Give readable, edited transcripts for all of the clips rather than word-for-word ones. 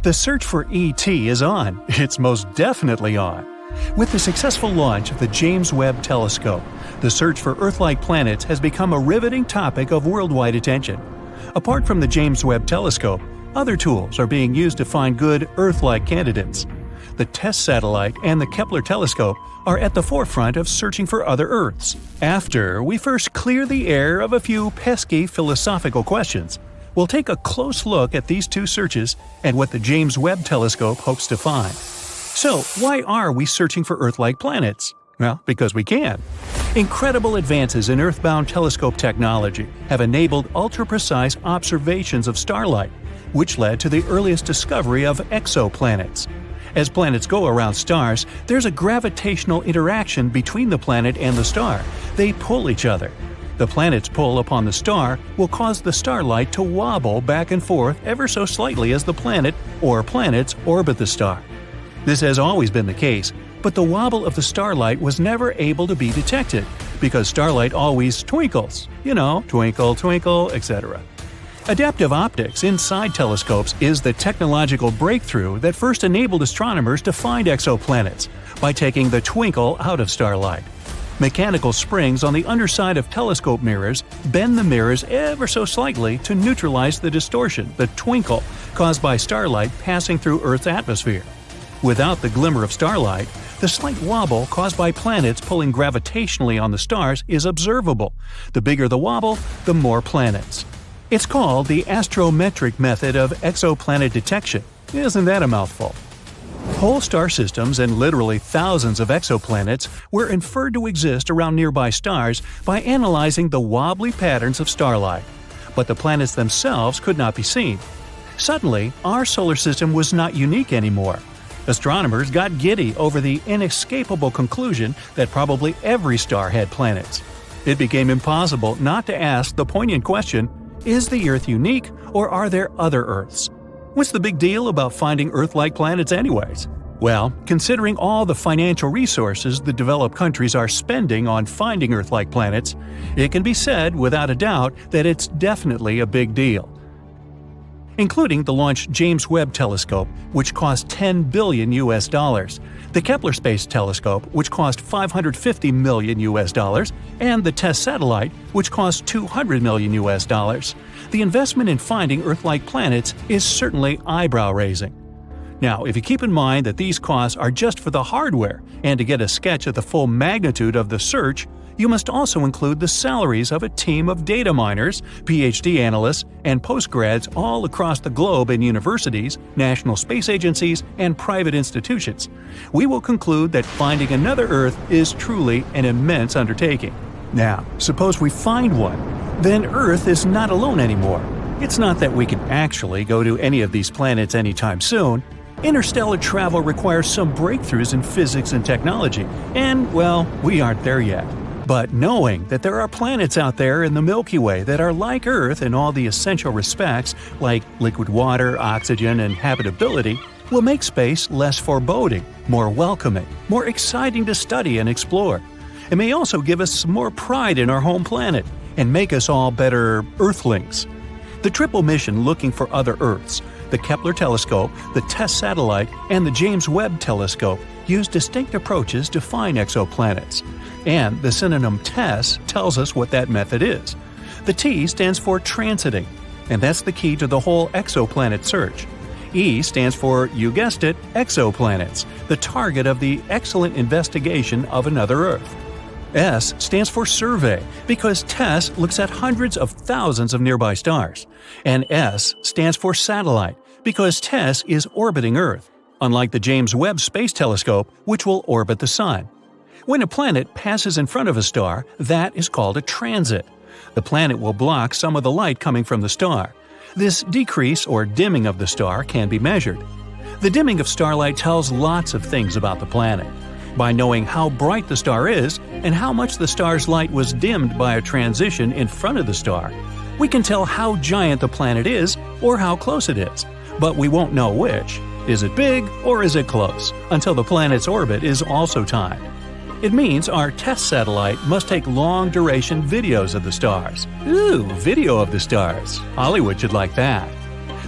The search for ET is on. It's most definitely on. With the successful launch of the James Webb Telescope, the search for Earth-like planets has become a riveting topic of worldwide attention. Apart from the James Webb Telescope, other tools are being used to find good Earth-like candidates. The TESS satellite and the Kepler telescope are at the forefront of searching for other Earths. After we first clear the air of a few pesky philosophical questions, we'll take a close look at these two searches and what the James Webb Telescope hopes to find. So, why are we searching for Earth-like planets? Well, because we can. Incredible advances in Earthbound telescope technology have enabled ultra-precise observations of starlight, which led to the earliest discovery of exoplanets. As planets go around stars, there's a gravitational interaction between the planet and the star. They pull each other. The planet's pull upon the star will cause the starlight to wobble back and forth ever so slightly as the planet or planets orbit the star. This has always been the case, but the wobble of the starlight was never able to be detected, because starlight always twinkles. Twinkle, twinkle, etc. Adaptive optics inside telescopes is the technological breakthrough that first enabled astronomers to find exoplanets by taking the twinkle out of starlight. Mechanical springs on the underside of telescope mirrors bend the mirrors ever so slightly to neutralize the distortion, the twinkle, caused by starlight passing through Earth's atmosphere. Without the glimmer of starlight, the slight wobble caused by planets pulling gravitationally on the stars is observable. The bigger the wobble, the more planets. It's called the astrometric method of exoplanet detection. Isn't that a mouthful? Whole star systems and literally thousands of exoplanets were inferred to exist around nearby stars by analyzing the wobbly patterns of starlight. But the planets themselves could not be seen. Suddenly, our solar system was not unique anymore. Astronomers got giddy over the inescapable conclusion that probably every star had planets. It became impossible not to ask the poignant question, is the Earth unique, or are there other Earths? What's the big deal about finding Earth-like planets anyways? Well, considering all the financial resources the developed countries are spending on finding Earth-like planets, it can be said without a doubt that it's definitely a big deal. Including the launched James Webb Telescope, which cost $10 billion, the Kepler Space Telescope, which cost $550 million, and the TESS satellite, which cost $200 million. The investment in finding Earth-like planets is certainly eyebrow-raising. Now, if you keep in mind that these costs are just for the hardware, and to get a sketch of the full magnitude of the search, you must also include the salaries of a team of data miners, PhD analysts, and postgrads all across the globe in universities, national space agencies, and private institutions. We will conclude that finding another Earth is truly an immense undertaking. Now, suppose we find one. Then Earth is not alone anymore. It's not that we can actually go to any of these planets anytime soon. Interstellar travel requires some breakthroughs in physics and technology, and, well, we aren't there yet. But knowing that there are planets out there in the Milky Way that are like Earth in all the essential respects, like liquid water, oxygen, and habitability, will make space less foreboding, more welcoming, more exciting to study and explore. It may also give us some more pride in our home planet and make us all better Earthlings. The triple mission looking for other Earths, the Kepler telescope, the TESS satellite, and the James Webb telescope use distinct approaches to find exoplanets. And the synonym TESS tells us what that method is. The T stands for transiting, and that's the key to the whole exoplanet search. E stands for, you guessed it, exoplanets, the target of the excellent investigation of another Earth. S stands for survey, because TESS looks at hundreds of thousands of nearby stars. And S stands for satellite, because TESS is orbiting Earth, unlike the James Webb Space Telescope, which will orbit the Sun. When a planet passes in front of a star, that is called a transit. The planet will block some of the light coming from the star. This decrease or dimming of the star can be measured. The dimming of starlight tells lots of things about the planet. By knowing how bright the star is and how much the star's light was dimmed by a transition in front of the star, we can tell how giant the planet is or how close it is, but we won't know which. Is it big or is it close? Until the planet's orbit is also timed. It means our TESS satellite must take long-duration videos of the stars. Ooh, video of the stars. Hollywood should like that.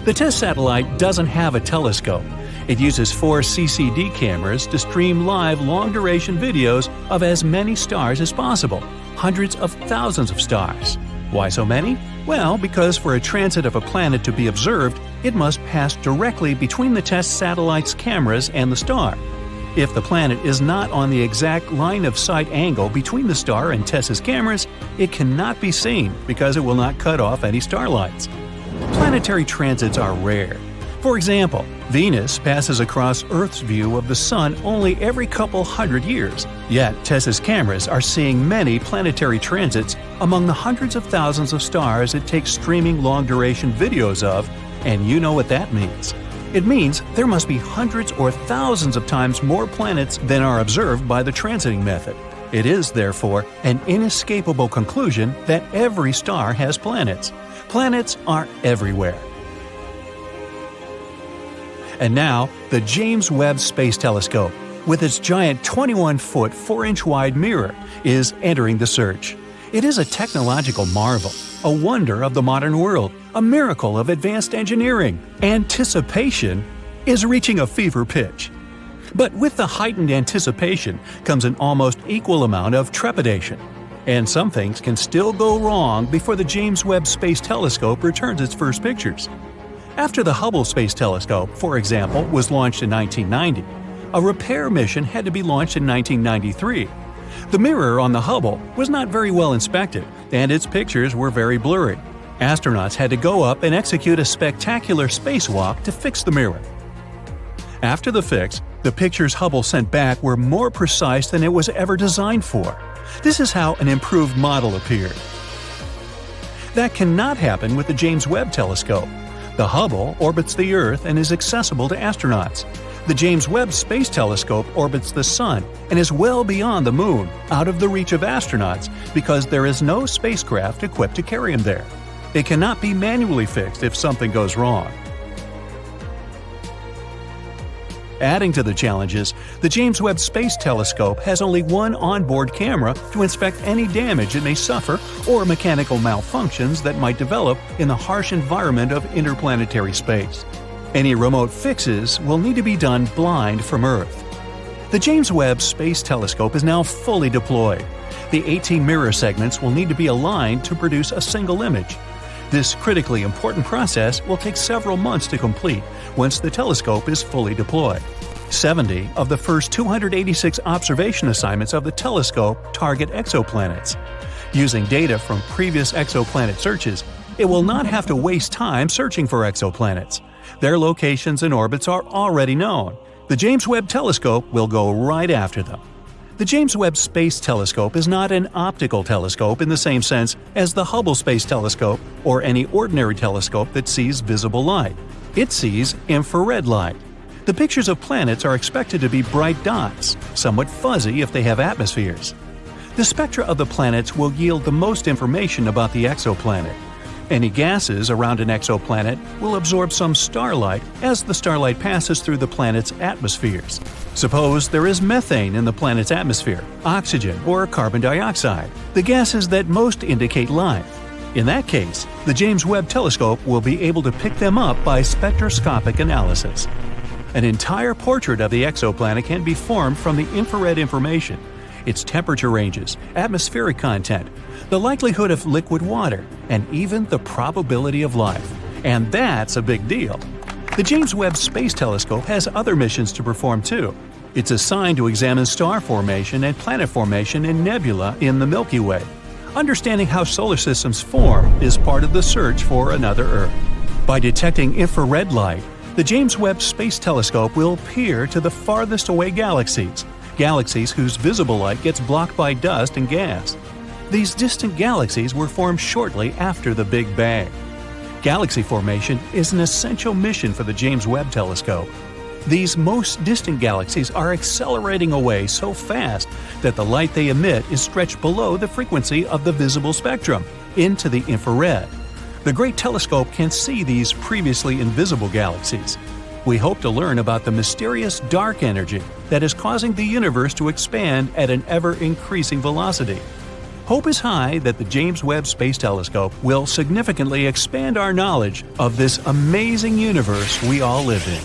The test satellite doesn't have a telescope. It uses 4 CCD cameras to stream live long-duration videos of as many stars as possible, hundreds of thousands of stars. Why so many? Well, because for a transit of a planet to be observed, it must pass directly between the test satellite's cameras and the star. If the planet is not on the exact line-of-sight angle between the star and TESS's cameras, it cannot be seen because it will not cut off any starlights. Planetary transits are rare. For example, Venus passes across Earth's view of the Sun only every couple hundred years, yet TESS's cameras are seeing many planetary transits among the hundreds of thousands of stars it takes streaming long-duration videos of, and you know what that means. It means there must be hundreds or thousands of times more planets than are observed by the transiting method. It is, therefore, an inescapable conclusion that every star has planets. Planets are everywhere. And now, the James Webb Space Telescope, with its giant 21-foot 4-inch wide mirror, is entering the search. It is a technological marvel, a wonder of the modern world, a miracle of advanced engineering. Anticipation is reaching a fever pitch. But with the heightened anticipation comes an almost equal amount of trepidation. And some things can still go wrong before the James Webb Space Telescope returns its first pictures. After the Hubble Space Telescope, for example, was launched in 1990, a repair mission had to be launched in 1993. The mirror on the Hubble was not very well inspected, and its pictures were very blurry. Astronauts had to go up and execute a spectacular spacewalk to fix the mirror. After the fix, the pictures Hubble sent back were more precise than it was ever designed for. This is how an improved model appeared. That cannot happen with the James Webb Telescope. The Hubble orbits the Earth and is accessible to astronauts. The James Webb Space Telescope orbits the Sun and is well beyond the Moon, out of the reach of astronauts, because there is no spacecraft equipped to carry him there. It cannot be manually fixed if something goes wrong. Adding to the challenges, the James Webb Space Telescope has only one onboard camera to inspect any damage it may suffer or mechanical malfunctions that might develop in the harsh environment of interplanetary space. Any remote fixes will need to be done blind from Earth. The James Webb Space Telescope is now fully deployed. The 18 mirror segments will need to be aligned to produce a single image. This critically important process will take several months to complete once the telescope is fully deployed. 70 of the first 286 observation assignments of the telescope target exoplanets. Using data from previous exoplanet searches, it will not have to waste time searching for exoplanets. Their locations and orbits are already known. The James Webb Telescope will go right after them. The James Webb Space Telescope is not an optical telescope in the same sense as the Hubble Space Telescope or any ordinary telescope that sees visible light. It sees infrared light. The pictures of planets are expected to be bright dots, somewhat fuzzy if they have atmospheres. The spectra of the planets will yield the most information about the exoplanet. Any gases around an exoplanet will absorb some starlight as the starlight passes through the planet's atmospheres. Suppose there is methane in the planet's atmosphere, oxygen, or carbon dioxide, the gases that most indicate life. In that case, the James Webb Telescope will be able to pick them up by spectroscopic analysis. An entire portrait of the exoplanet can be formed from the infrared information, its temperature ranges, atmospheric content, the likelihood of liquid water, and even the probability of life. And that's a big deal. The James Webb Space Telescope has other missions to perform too. It's assigned to examine star formation and planet formation in nebula in the Milky Way. Understanding how solar systems form is part of the search for another Earth. By detecting infrared light, the James Webb Space Telescope will peer to the farthest away galaxies whose visible light gets blocked by dust and gas. These distant galaxies were formed shortly after the Big Bang. Galaxy formation is an essential mission for the James Webb Telescope. These most distant galaxies are accelerating away so fast that the light they emit is stretched below the frequency of the visible spectrum, into the infrared. The Great Telescope can see these previously invisible galaxies. We hope to learn about the mysterious dark energy that is causing the universe to expand at an ever-increasing velocity. Hope is high that the James Webb Space Telescope will significantly expand our knowledge of this amazing universe we all live in.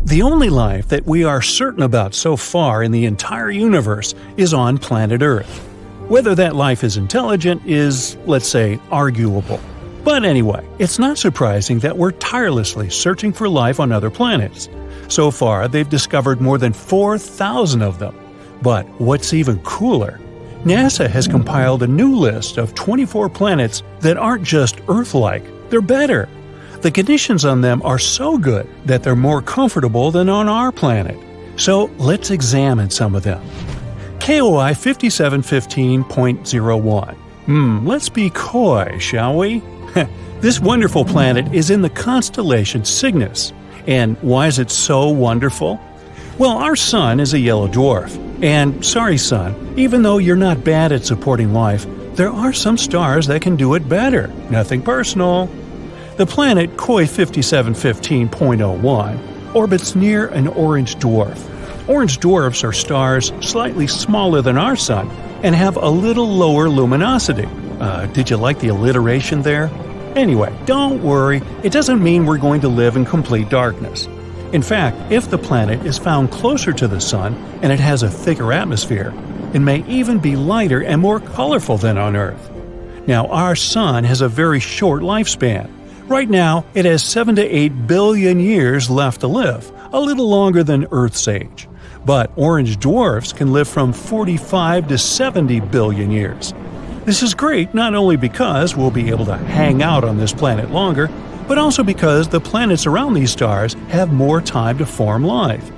The only life that we are certain about so far in the entire universe is on planet Earth. Whether that life is intelligent is, let's say, arguable. But anyway, it's not surprising that we're tirelessly searching for life on other planets. So far, they've discovered more than 4,000 of them. But what's even cooler? NASA has compiled a new list of 24 planets that aren't just Earth-like, they're better. The conditions on them are so good that they're more comfortable than on our planet. So let's examine some of them. KOI 5715.01. Let's be coy, shall we? This wonderful planet is in the constellation Cygnus. And why is it so wonderful? Well, our Sun is a yellow dwarf. And sorry, Sun, even though you're not bad at supporting life, there are some stars that can do it better. Nothing personal. The planet KOI 5715.01 orbits near an orange dwarf. Orange dwarfs are stars slightly smaller than our Sun and have a little lower luminosity. Did you like the alliteration there? Anyway, don't worry, it doesn't mean we're going to live in complete darkness. In fact, if the planet is found closer to the Sun and it has a thicker atmosphere, it may even be lighter and more colorful than on Earth. Now, our Sun has a very short lifespan. Right now, it has 7 to 8 billion years left to live, a little longer than Earth's age. But orange dwarfs can live from 45 to 70 billion years. This is great not only because we'll be able to hang out on this planet longer, but also because the planets around these stars have more time to form life.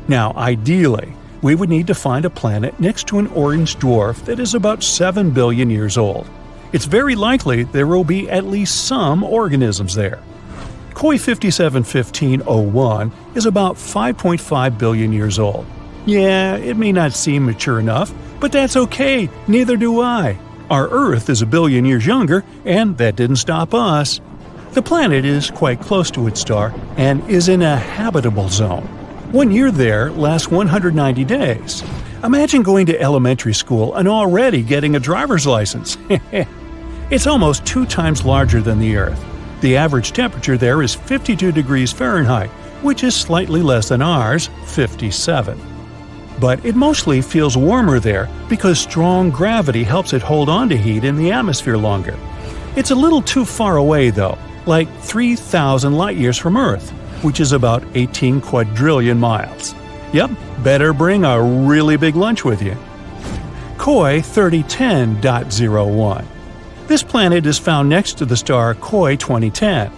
Now, ideally, we would need to find a planet next to an orange dwarf that is about 7 billion years old. It's very likely there will be at least some organisms there. KOI 5715.01 is about 5.5 billion years old. Yeah, it may not seem mature enough, but that's okay, neither do I. Our Earth is a billion years younger, and that didn't stop us. The planet is quite close to its star and is in a habitable zone. 1 year there lasts 190 days. Imagine going to elementary school and already getting a driver's license. It's almost 2 times larger than the Earth. The average temperature there is 52 degrees Fahrenheit, which is slightly less than ours, 57. But it mostly feels warmer there because strong gravity helps it hold on to heat in the atmosphere longer. It's a little too far away though, like 3,000 light-years from Earth, which is about 18 quadrillion miles. Yep, better bring a really big lunch with you. KOI 3010.01. This planet is found next to the star KOI 2010.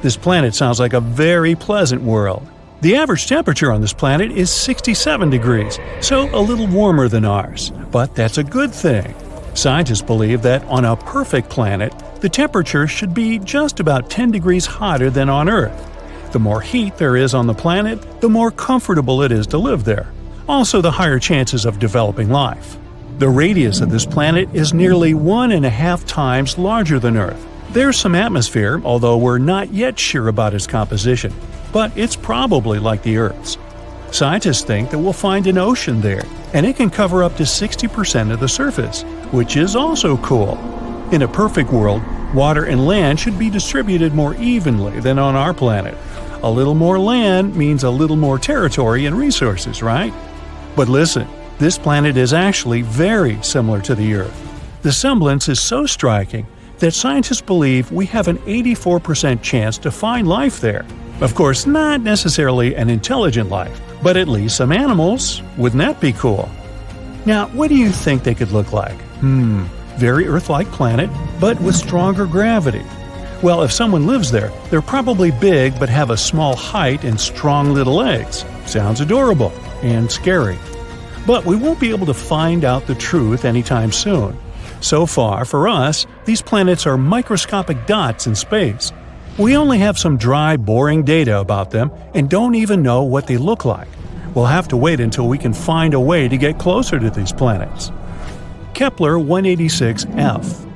This planet sounds like a very pleasant world. The average temperature on this planet is 67 degrees, so a little warmer than ours, but that's a good thing. Scientists believe that on a perfect planet, the temperature should be just about 10 degrees hotter than on Earth. The more heat there is on the planet, the more comfortable it is to live there. Also, the higher chances of developing life. The radius of this planet is nearly 1.5 times larger than Earth. There's some atmosphere, although we're not yet sure about its composition, but it's probably like the Earth's. Scientists think that we'll find an ocean there, and it can cover up to 60% of the surface, which is also cool. In a perfect world, water and land should be distributed more evenly than on our planet. A little more land means a little more territory and resources, right? But listen, this planet is actually very similar to the Earth. The semblance is so striking that scientists believe we have an 84% chance to find life there. Of course, not necessarily an intelligent life, but at least some animals. Wouldn't that be cool? Now, what do you think they could look like? Very Earth-like planet, but with stronger gravity. Well, if someone lives there, they're probably big but have a small height and strong little legs. Sounds adorable and scary. But we won't be able to find out the truth anytime soon. So far, for us, these planets are microscopic dots in space. We only have some dry, boring data about them and don't even know what they look like. We'll have to wait until we can find a way to get closer to these planets. Kepler 186f.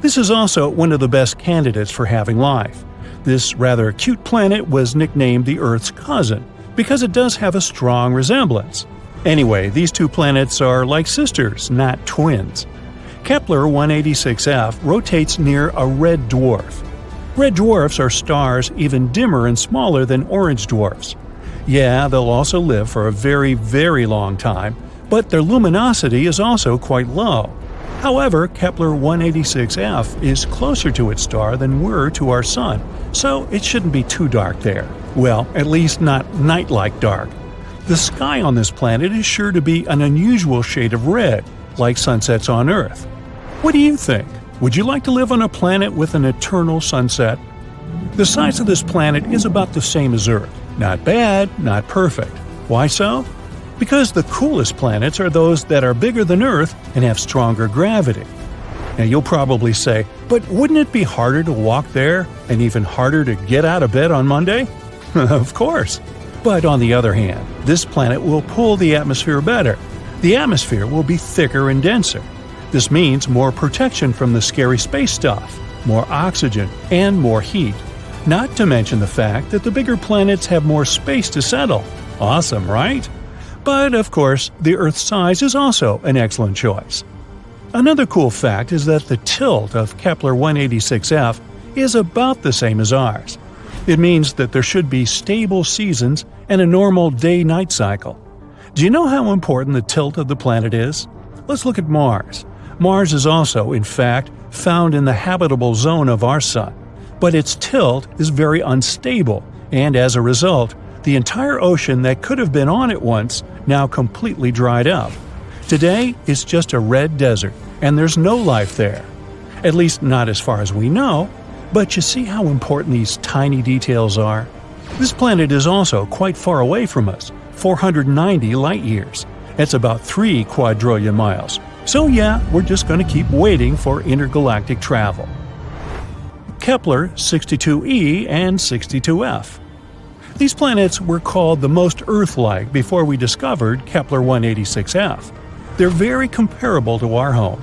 This is also one of the best candidates for having life. This rather cute planet was nicknamed the Earth's cousin because it does have a strong resemblance. Anyway, these two planets are like sisters, not twins. Kepler 186f rotates near a red dwarf. Red dwarfs are stars even dimmer and smaller than orange dwarfs. Yeah, they'll also live for a very, very long time, but their luminosity is also quite low. However, Kepler 186f is closer to its star than we're to our Sun, so it shouldn't be too dark there. Well, at least not night-like dark. The sky on this planet is sure to be an unusual shade of red, like sunsets on Earth. What do you think? Would you like to live on a planet with an eternal sunset? The size of this planet is about the same as Earth. Not bad, not perfect. Why so? Because the coolest planets are those that are bigger than Earth and have stronger gravity. Now you'll probably say, but wouldn't it be harder to walk there and even harder to get out of bed on Monday? Of course. But on the other hand, this planet will pull the atmosphere better. The atmosphere will be thicker and denser. This means more protection from the scary space stuff, more oxygen, and more heat. Not to mention the fact that the bigger planets have more space to settle. Awesome, right? But of course, the Earth's size is also an excellent choice. Another cool fact is that the tilt of Kepler 186f is about the same as ours. It means that there should be stable seasons and a normal day-night cycle. Do you know how important the tilt of the planet is? Let's look at Mars. Mars is also, in fact, found in the habitable zone of our Sun, but its tilt is very unstable, and as a result, the entire ocean that could have been on it once now completely dried up. Today, it's just a red desert, and there's no life there. At least not as far as we know, but you see how important these tiny details are? This planet is also quite far away from us, 490 light-years. That's about 3 quadrillion miles. So yeah, we're just going to keep waiting for intergalactic travel. Kepler 62e and 62f. These planets were called the most Earth-like before we discovered Kepler 186f. They're very comparable to our home.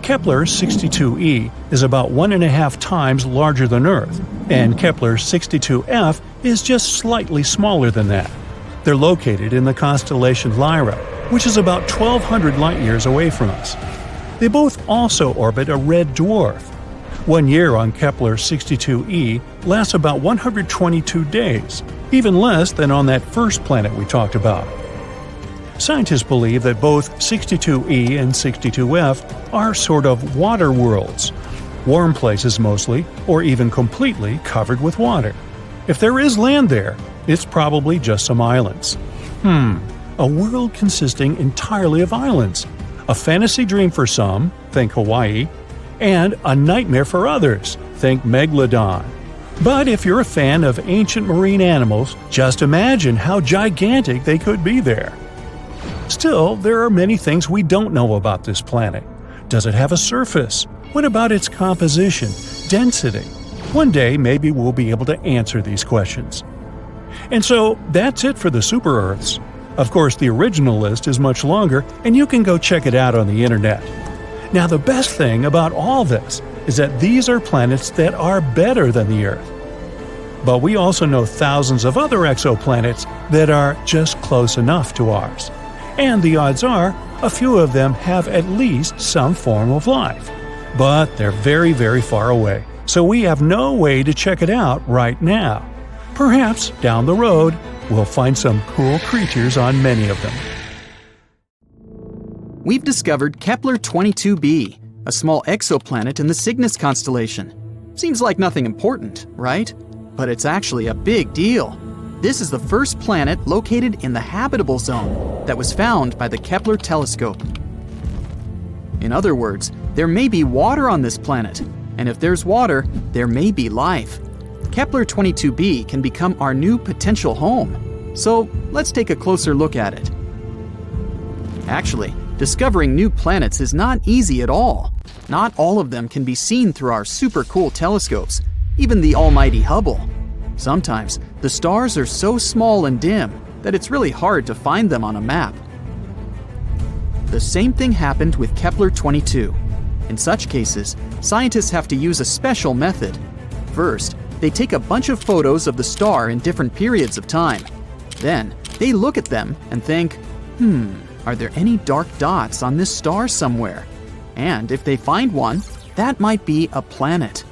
Kepler 62e is about 1.5 times larger than Earth, and Kepler 62f is just slightly smaller than that. They're located in the constellation Lyra, which is about 1,200 light-years away from us. They both also orbit a red dwarf. 1 year on Kepler 62e lasts about 122 days, even less than on that first planet we talked about. Scientists believe that both 62e and 62f are sort of water worlds, warm places mostly, or even completely covered with water. If there is land there, it's probably just some islands. A world consisting entirely of islands. A fantasy dream for some, think Hawaii, and a nightmare for others, think Megalodon. But if you're a fan of ancient marine animals, just imagine how gigantic they could be there. Still, there are many things we don't know about this planet. Does it have a surface? What about its composition, density? One day, maybe we'll be able to answer these questions. And so, that's it for the super-Earths. Of course, the original list is much longer, and you can go check it out on the internet. Now, the best thing about all this is that these are planets that are better than the Earth. But we also know thousands of other exoplanets that are just close enough to ours. And the odds are, a few of them have at least some form of life. But they're very, very far away, so we have no way to check it out right now. Perhaps, down the road, we'll find some cool creatures on many of them. We've discovered Kepler 22b, a small exoplanet in the Cygnus constellation. Seems like nothing important, right? But it's actually a big deal. This is the first planet located in the habitable zone that was found by the Kepler telescope. In other words, there may be water on this planet, and if there's water, there may be life. Kepler 22b can become our new potential home. So let's take a closer look at it. Actually, discovering new planets is not easy at all. Not all of them can be seen through our super cool telescopes, even the almighty Hubble. Sometimes, the stars are so small and dim that it's really hard to find them on a map. The same thing happened with Kepler 22. In such cases, scientists have to use a special method. First, they take a bunch of photos of the star in different periods of time. Then, they look at them and think, are there any dark dots on this star somewhere? And if they find one, that might be a planet.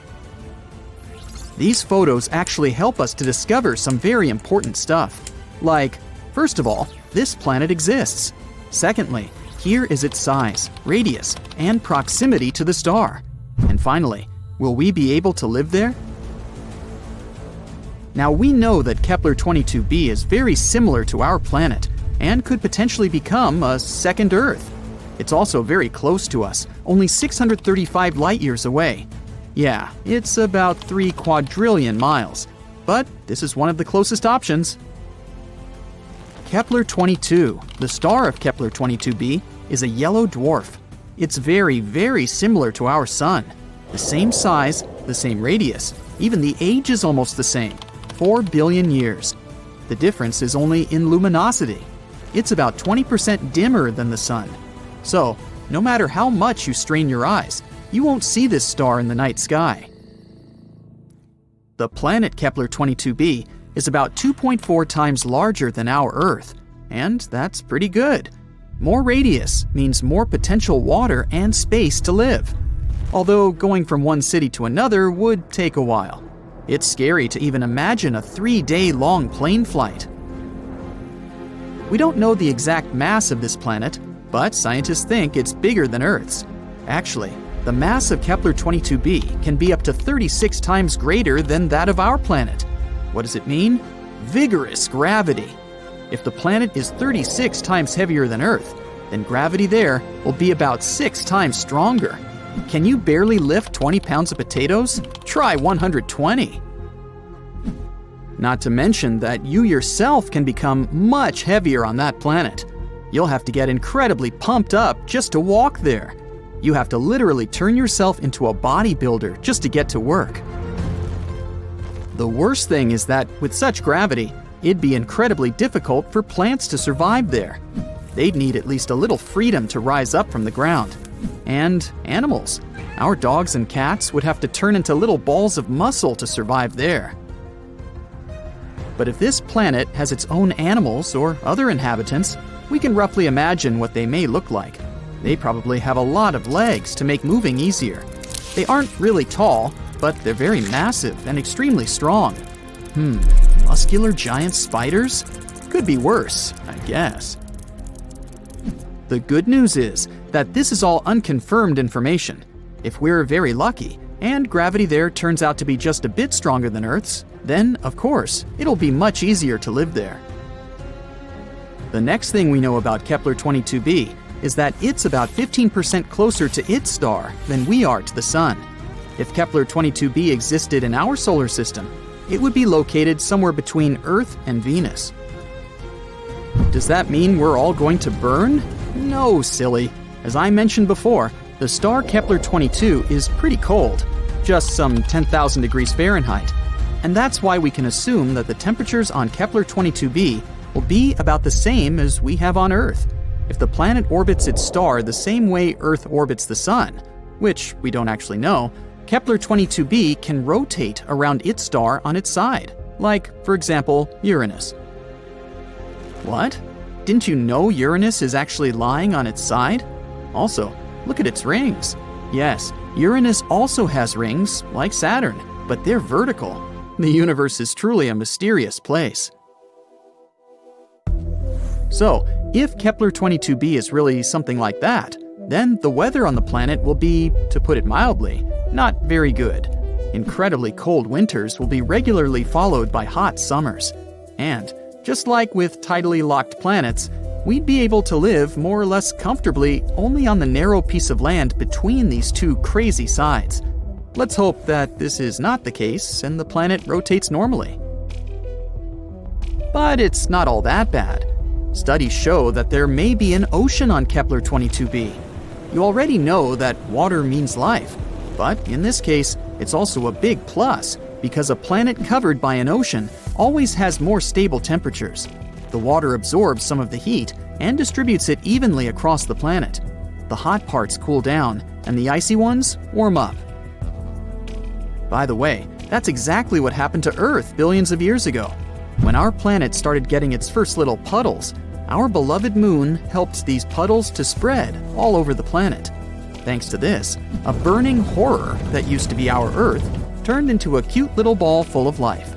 These photos actually help us to discover some very important stuff. Like, first of all, this planet exists. Secondly, here is its size, radius, and proximity to the star. And finally, will we be able to live there? Now we know that Kepler-22b is very similar to our planet and could potentially become a second Earth. It's also very close to us, only 635 light-years away. Yeah, it's about 3 quadrillion miles, but this is one of the closest options. Kepler-22, the star of Kepler-22b, is a yellow dwarf. It's very, very similar to our Sun. The same size, the same radius, even the age is almost the same, 4 billion years. The difference is only in luminosity. It's about 20% dimmer than the Sun. So, no matter how much you strain your eyes, you won't see this star in the night sky. The planet Kepler-22b is about 2.4 times larger than our Earth, and that's pretty good. More radius means more potential water and space to live. Although going from one city to another would take a while. It's scary to even imagine a 3-day-long plane flight. We don't know the exact mass of this planet, but scientists think it's bigger than Earth's. Actually, the mass of Kepler-22b can be up to 36 times greater than that of our planet. What does it mean? Vigorous gravity. If the planet is 36 times heavier than Earth, then gravity there will be about 6 times stronger. Can you barely lift 20 pounds of potatoes? Try 120. Not to mention that you yourself can become much heavier on that planet. You'll have to get incredibly pumped up just to walk there. You have to literally turn yourself into a bodybuilder just to get to work. The worst thing is that with such gravity, it'd be incredibly difficult for plants to survive there. They'd need at least a little freedom to rise up from the ground. And animals. Our dogs and cats would have to turn into little balls of muscle to survive there. But if this planet has its own animals or other inhabitants, we can roughly imagine what they may look like. They probably have a lot of legs to make moving easier. They aren't really tall, but they're very massive and extremely strong. Muscular giant spiders? Could be worse, I guess. The good news is that this is all unconfirmed information. If we're very lucky, and gravity there turns out to be just a bit stronger than Earth's, then, of course, it'll be much easier to live there. The next thing we know about Kepler-22b is that it's about 15% closer to its star than we are to the Sun. If Kepler-22b existed in our solar system, it would be located somewhere between Earth and Venus. Does that mean we're all going to burn? No, silly. As I mentioned before, the star Kepler-22 is pretty cold, just some 10,000 degrees Fahrenheit. And that's why we can assume that the temperatures on Kepler-22b will be about the same as we have on Earth. If the planet orbits its star the same way Earth orbits the Sun, which we don't actually know, Kepler-22b can rotate around its star on its side, like, for example, Uranus. What? Didn't you know Uranus is actually lying on its side? Also, look at its rings. Yes, Uranus also has rings, like Saturn, but they're vertical. The universe is truly a mysterious place. So, if Kepler-22b is really something like that, then the weather on the planet will be, to put it mildly, not very good. Incredibly cold winters will be regularly followed by hot summers. And, just like with tidally locked planets, we'd be able to live more or less comfortably only on the narrow piece of land between these two crazy sides. Let's hope that this is not the case and the planet rotates normally. But it's not all that bad. Studies show that there may be an ocean on Kepler-22b. You already know that water means life, but in this case, it's also a big plus because a planet covered by an ocean always has more stable temperatures. The water absorbs some of the heat and distributes it evenly across the planet. The hot parts cool down, and the icy ones warm up. By the way, that's exactly what happened to Earth billions of years ago. When our planet started getting its first little puddles, our beloved moon helped these puddles to spread all over the planet. Thanks to this, a burning horror that used to be our Earth turned into a cute little ball full of life.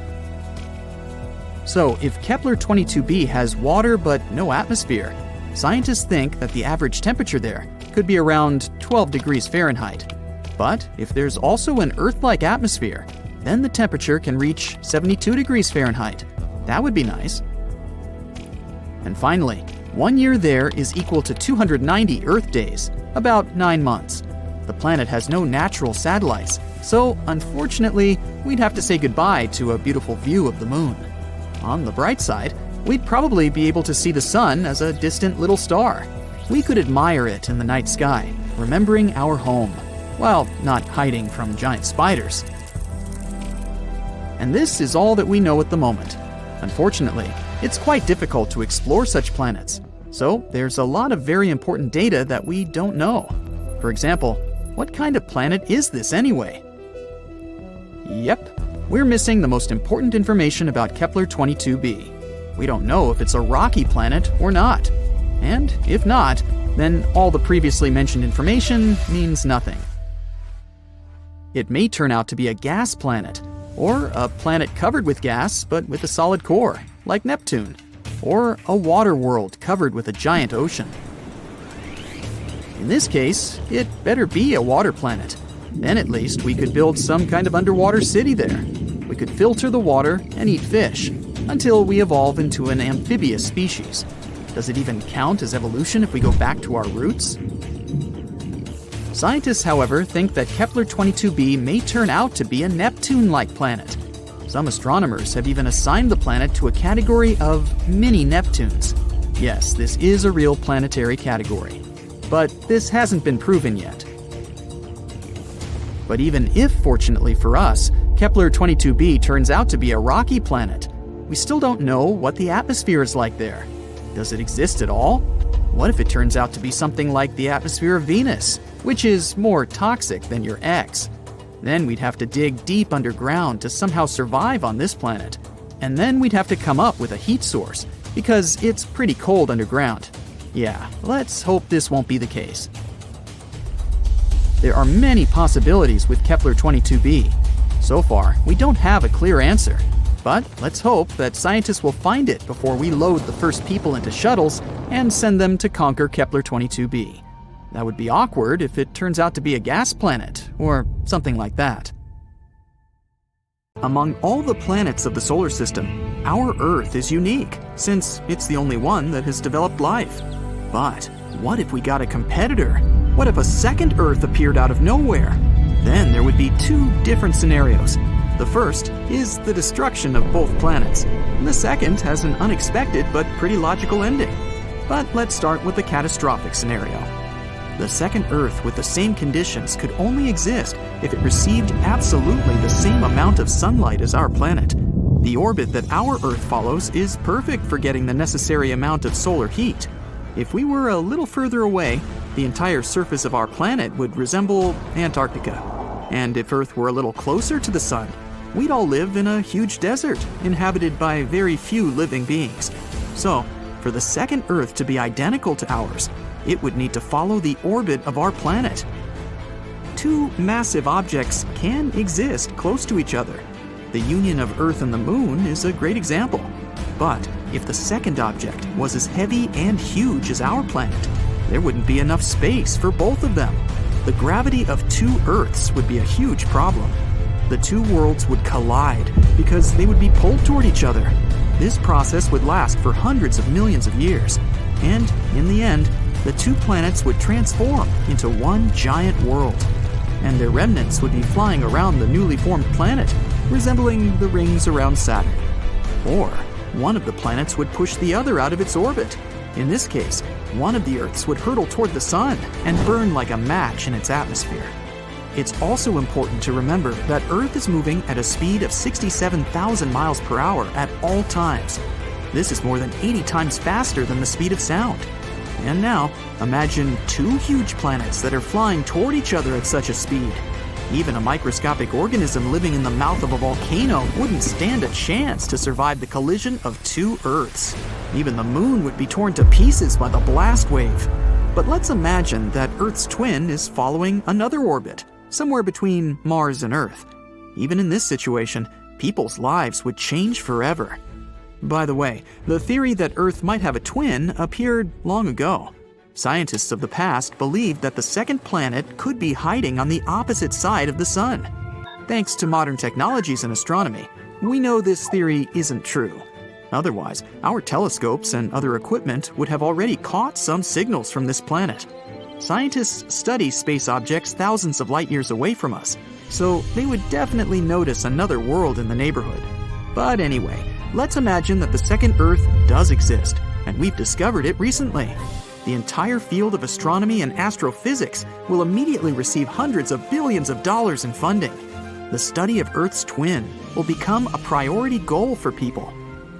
So, if Kepler-22b has water but no atmosphere, scientists think that the average temperature there could be around 12 degrees Fahrenheit. But if there's also an Earth-like atmosphere, then the temperature can reach 72 degrees Fahrenheit. That would be nice. And finally, 1 year there is equal to 290 Earth days, about 9 months. The planet has no natural satellites, so unfortunately, we'd have to say goodbye to a beautiful view of the moon. On the bright side, we'd probably be able to see the sun as a distant little star. We could admire it in the night sky, remembering our home, while not hiding from giant spiders. And this is all that we know at the moment. Unfortunately, it's quite difficult to explore such planets, so there's a lot of very important data that we don't know. For example, what kind of planet is this anyway? Yep, we're missing the most important information about Kepler-22b. We don't know if it's a rocky planet or not. And if not, then all the previously mentioned information means nothing. It may turn out to be a gas planet, or a planet covered with gas but with a solid core, like Neptune, or a water world covered with a giant ocean. In this case, it better be a water planet. Then at least we could build some kind of underwater city there. We could filter the water and eat fish, until we evolve into an amphibious species. Does it even count as evolution if we go back to our roots? Scientists, however, think that Kepler-22b may turn out to be a Neptune-like planet. Some astronomers have even assigned the planet to a category of mini-Neptunes. Yes, this is a real planetary category. But this hasn't been proven yet. But even if, fortunately for us, Kepler-22b turns out to be a rocky planet, we still don't know what the atmosphere is like there. Does it exist at all? What if it turns out to be something like the atmosphere of Venus, which is more toxic than your ex? Then we'd have to dig deep underground to somehow survive on this planet. And then we'd have to come up with a heat source, because it's pretty cold underground. Yeah, let's hope this won't be the case. There are many possibilities with Kepler-22b. So far, we don't have a clear answer. But let's hope that scientists will find it before we load the first people into shuttles and send them to conquer Kepler-22b. That would be awkward if it turns out to be a gas planet, or something like that. Among all the planets of the solar system, our Earth is unique, since it's the only one that has developed life. But what if we got a competitor? What if a second Earth appeared out of nowhere? Then there would be two different scenarios. The first is the destruction of both planets, and the second has an unexpected but pretty logical ending. But let's start with the catastrophic scenario. The second Earth with the same conditions could only exist if it received absolutely the same amount of sunlight as our planet. The orbit that our Earth follows is perfect for getting the necessary amount of solar heat. If we were a little further away, the entire surface of our planet would resemble Antarctica. And if Earth were a little closer to the sun, we'd all live in a huge desert, inhabited by very few living beings. So, for the second Earth to be identical to ours, it would need to follow the orbit of our planet. Two massive objects can exist close to each other. The union of Earth and the Moon is a great example. But if the second object was as heavy and huge as our planet, there wouldn't be enough space for both of them. The gravity of two Earths would be a huge problem. The two worlds would collide because they would be pulled toward each other. This process would last for hundreds of millions of years. And in the end, the two planets would transform into one giant world. And their remnants would be flying around the newly formed planet, resembling the rings around Saturn. Or one of the planets would push the other out of its orbit. In this case, one of the Earths would hurtle toward the sun and burn like a match in its atmosphere. It's also important to remember that Earth is moving at a speed of 67,000 miles per hour at all times. This is more than 80 times faster than the speed of sound. And now, imagine two huge planets that are flying toward each other at such a speed. Even a microscopic organism living in the mouth of a volcano wouldn't stand a chance to survive the collision of two Earths. Even the moon would be torn to pieces by the blast wave. But let's imagine that Earth's twin is following another orbit, somewhere between Mars and Earth. Even in this situation, people's lives would change forever. By the way, the theory that Earth might have a twin appeared long ago. Scientists of the past believed that the second planet could be hiding on the opposite side of the Sun. Thanks to modern technologies in astronomy, we know this theory isn't true. Otherwise, our telescopes and other equipment would have already caught some signals from this planet. Scientists study space objects thousands of light years away from us, so they would definitely notice another world in the neighborhood. But anyway, let's imagine that the second Earth does exist, and we've discovered it recently. The entire field of astronomy and astrophysics will immediately receive hundreds of billions of dollars in funding. The study of Earth's twin will become a priority goal for people.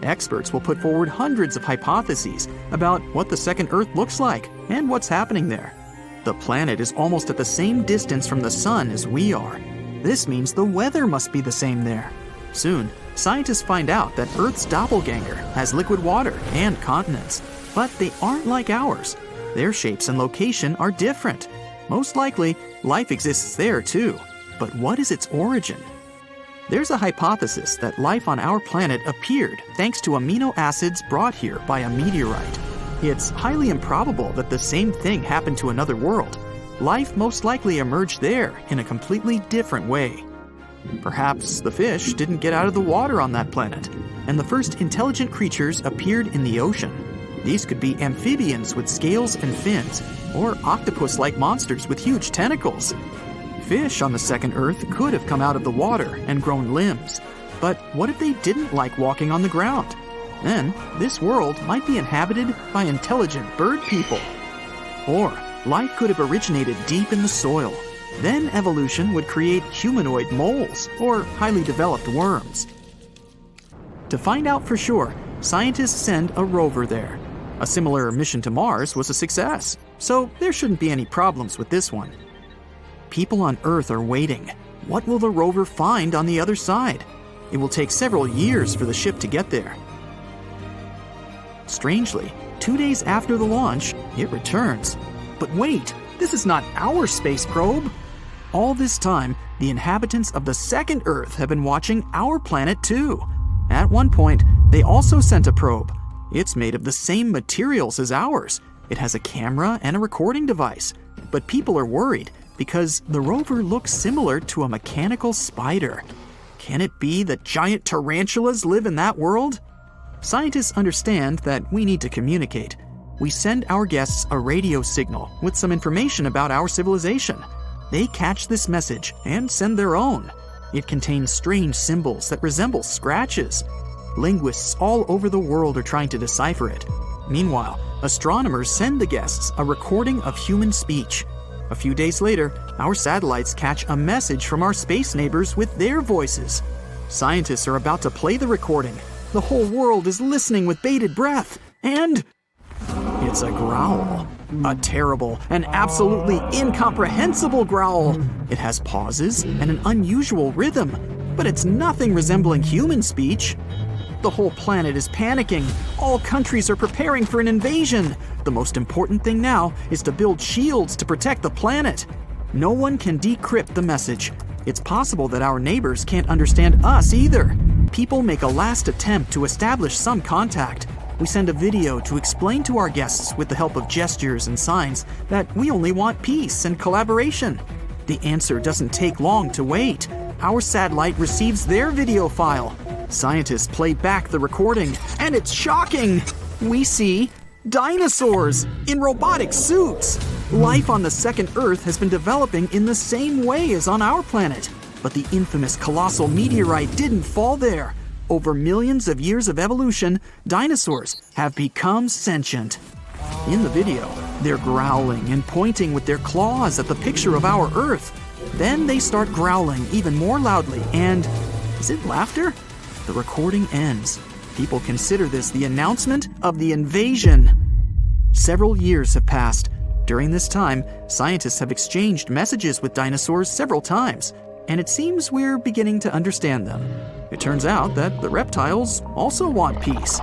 Experts will put forward hundreds of hypotheses about what the second Earth looks like and what's happening there. The planet is almost at the same distance from the Sun as we are. This means the weather must be the same there. Soon, scientists find out that Earth's doppelganger has liquid water and continents, but they aren't like ours. Their shapes and location are different. Most likely, life exists there too. But what is its origin? There's a hypothesis that life on our planet appeared thanks to amino acids brought here by a meteorite. It's highly improbable that the same thing happened to another world. Life most likely emerged there in a completely different way. Perhaps the fish didn't get out of the water on that planet, and the first intelligent creatures appeared in the ocean. These could be amphibians with scales and fins, or octopus-like monsters with huge tentacles. Fish on the second Earth could have come out of the water and grown limbs. But what if they didn't like walking on the ground? Then, this world might be inhabited by intelligent bird people. Or, life could have originated deep in the soil. Then evolution would create humanoid moles or highly developed worms. To find out for sure, scientists send a rover there. A similar mission to Mars was a success, so there shouldn't be any problems with this one. People on Earth are waiting. What will the rover find on the other side? It will take several years for the ship to get there. Strangely, 2 days after the launch, it returns. But wait, this is not our space probe. All this time, the inhabitants of the second Earth have been watching our planet too. At one point, they also sent a probe. It's made of the same materials as ours. It has a camera and a recording device. But people are worried because the rover looks similar to a mechanical spider. Can it be that giant tarantulas live in that world? Scientists understand that we need to communicate. We send our guests a radio signal with some information about our civilization. They catch this message and send their own. It contains strange symbols that resemble scratches. Linguists all over the world are trying to decipher it. Meanwhile, astronomers send the guests a recording of human speech. A few days later, our satellites catch a message from our space neighbors with their voices. Scientists are about to play the recording. The whole world is listening with bated breath, and it's a growl. A terrible and absolutely incomprehensible growl. It has pauses and an unusual rhythm, but it's nothing resembling human speech. The whole planet is panicking. All countries are preparing for an invasion. The most important thing now is to build shields to protect the planet. No one can decrypt the message. It's possible that our neighbors can't understand us either. People make a last attempt to establish some contact. We send a video to explain to our guests with the help of gestures and signs that we only want peace and collaboration. The answer doesn't take long to wait. Our satellite receives their video file. Scientists play back the recording, and it's shocking! We see dinosaurs in robotic suits! Life on the second Earth has been developing in the same way as on our planet. But the infamous colossal meteorite didn't fall there. Over millions of years of evolution, dinosaurs have become sentient. In the video, they're growling and pointing with their claws at the picture of our Earth. Then they start growling even more loudly, and is it laughter? The recording ends. People consider this the announcement of the invasion. Several years have passed. During this time, scientists have exchanged messages with dinosaurs several times, and it seems we're beginning to understand them. It turns out that the reptiles also want peace.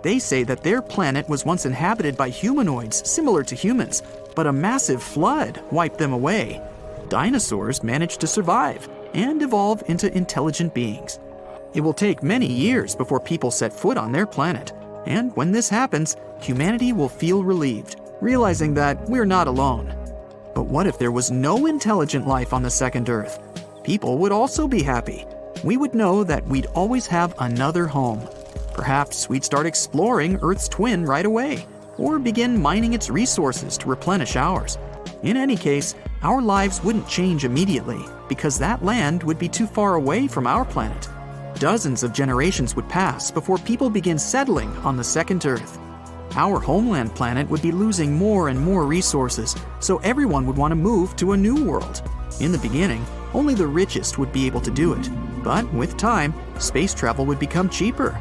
They say that their planet was once inhabited by humanoids similar to humans, but a massive flood wiped them away. Dinosaurs managed to survive and evolve into intelligent beings. It will take many years before people set foot on their planet, and when this happens, humanity will feel relieved, realizing that we're not alone. But what if there was no intelligent life on the second Earth? People would also be happy. We would know that we'd always have another home. Perhaps we'd start exploring Earth's twin right away, or begin mining its resources to replenish ours. In any case, our lives wouldn't change immediately, because that land would be too far away from our planet. Dozens of generations would pass before people begin settling on the second Earth. Our homeland planet would be losing more and more resources, so everyone would want to move to a new world. In the beginning, only the richest would be able to do it, but with time, space travel would become cheaper.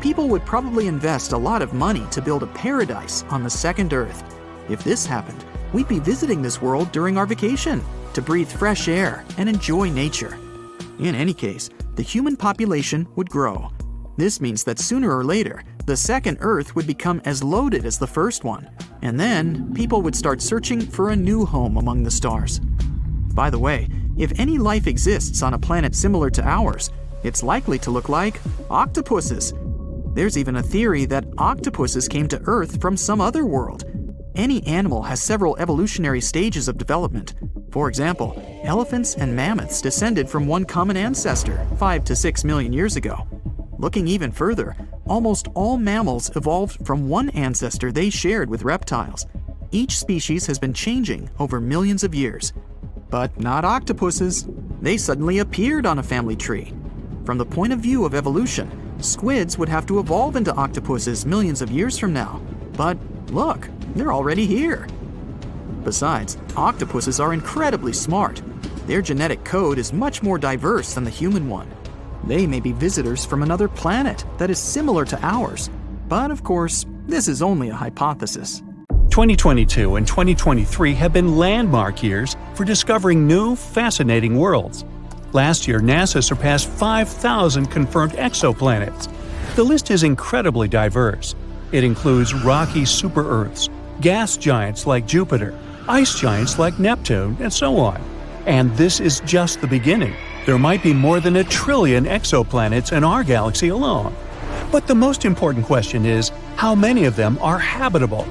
People would probably invest a lot of money to build a paradise on the second Earth. If this happened, we'd be visiting this world during our vacation to breathe fresh air and enjoy nature. In any case, the human population would grow. This means that sooner or later, the second Earth would become as loaded as the first one, and then people would start searching for a new home among the stars. By the way, if any life exists on a planet similar to ours, it's likely to look like octopuses. There's even a theory that octopuses came to Earth from some other world. Any animal has several evolutionary stages of development. For example, elephants and mammoths descended from one common ancestor 5 to 6 million years ago. Looking even further, almost all mammals evolved from one ancestor they shared with reptiles. Each species has been changing over millions of years. But not octopuses. They suddenly appeared on a family tree. From the point of view of evolution, squids would have to evolve into octopuses millions of years from now. But look, they're already here. Besides, octopuses are incredibly smart. Their genetic code is much more diverse than the human one. They may be visitors from another planet that is similar to ours. But of course, this is only a hypothesis. 2022 and 2023 have been landmark years for discovering new, fascinating worlds. Last year, NASA surpassed 5,000 confirmed exoplanets. The list is incredibly diverse. It includes rocky super-Earths, gas giants like Jupiter, ice giants like Neptune, and so on. And this is just the beginning. There might be more than 1 trillion exoplanets in our galaxy alone. But the most important question is, how many of them are habitable,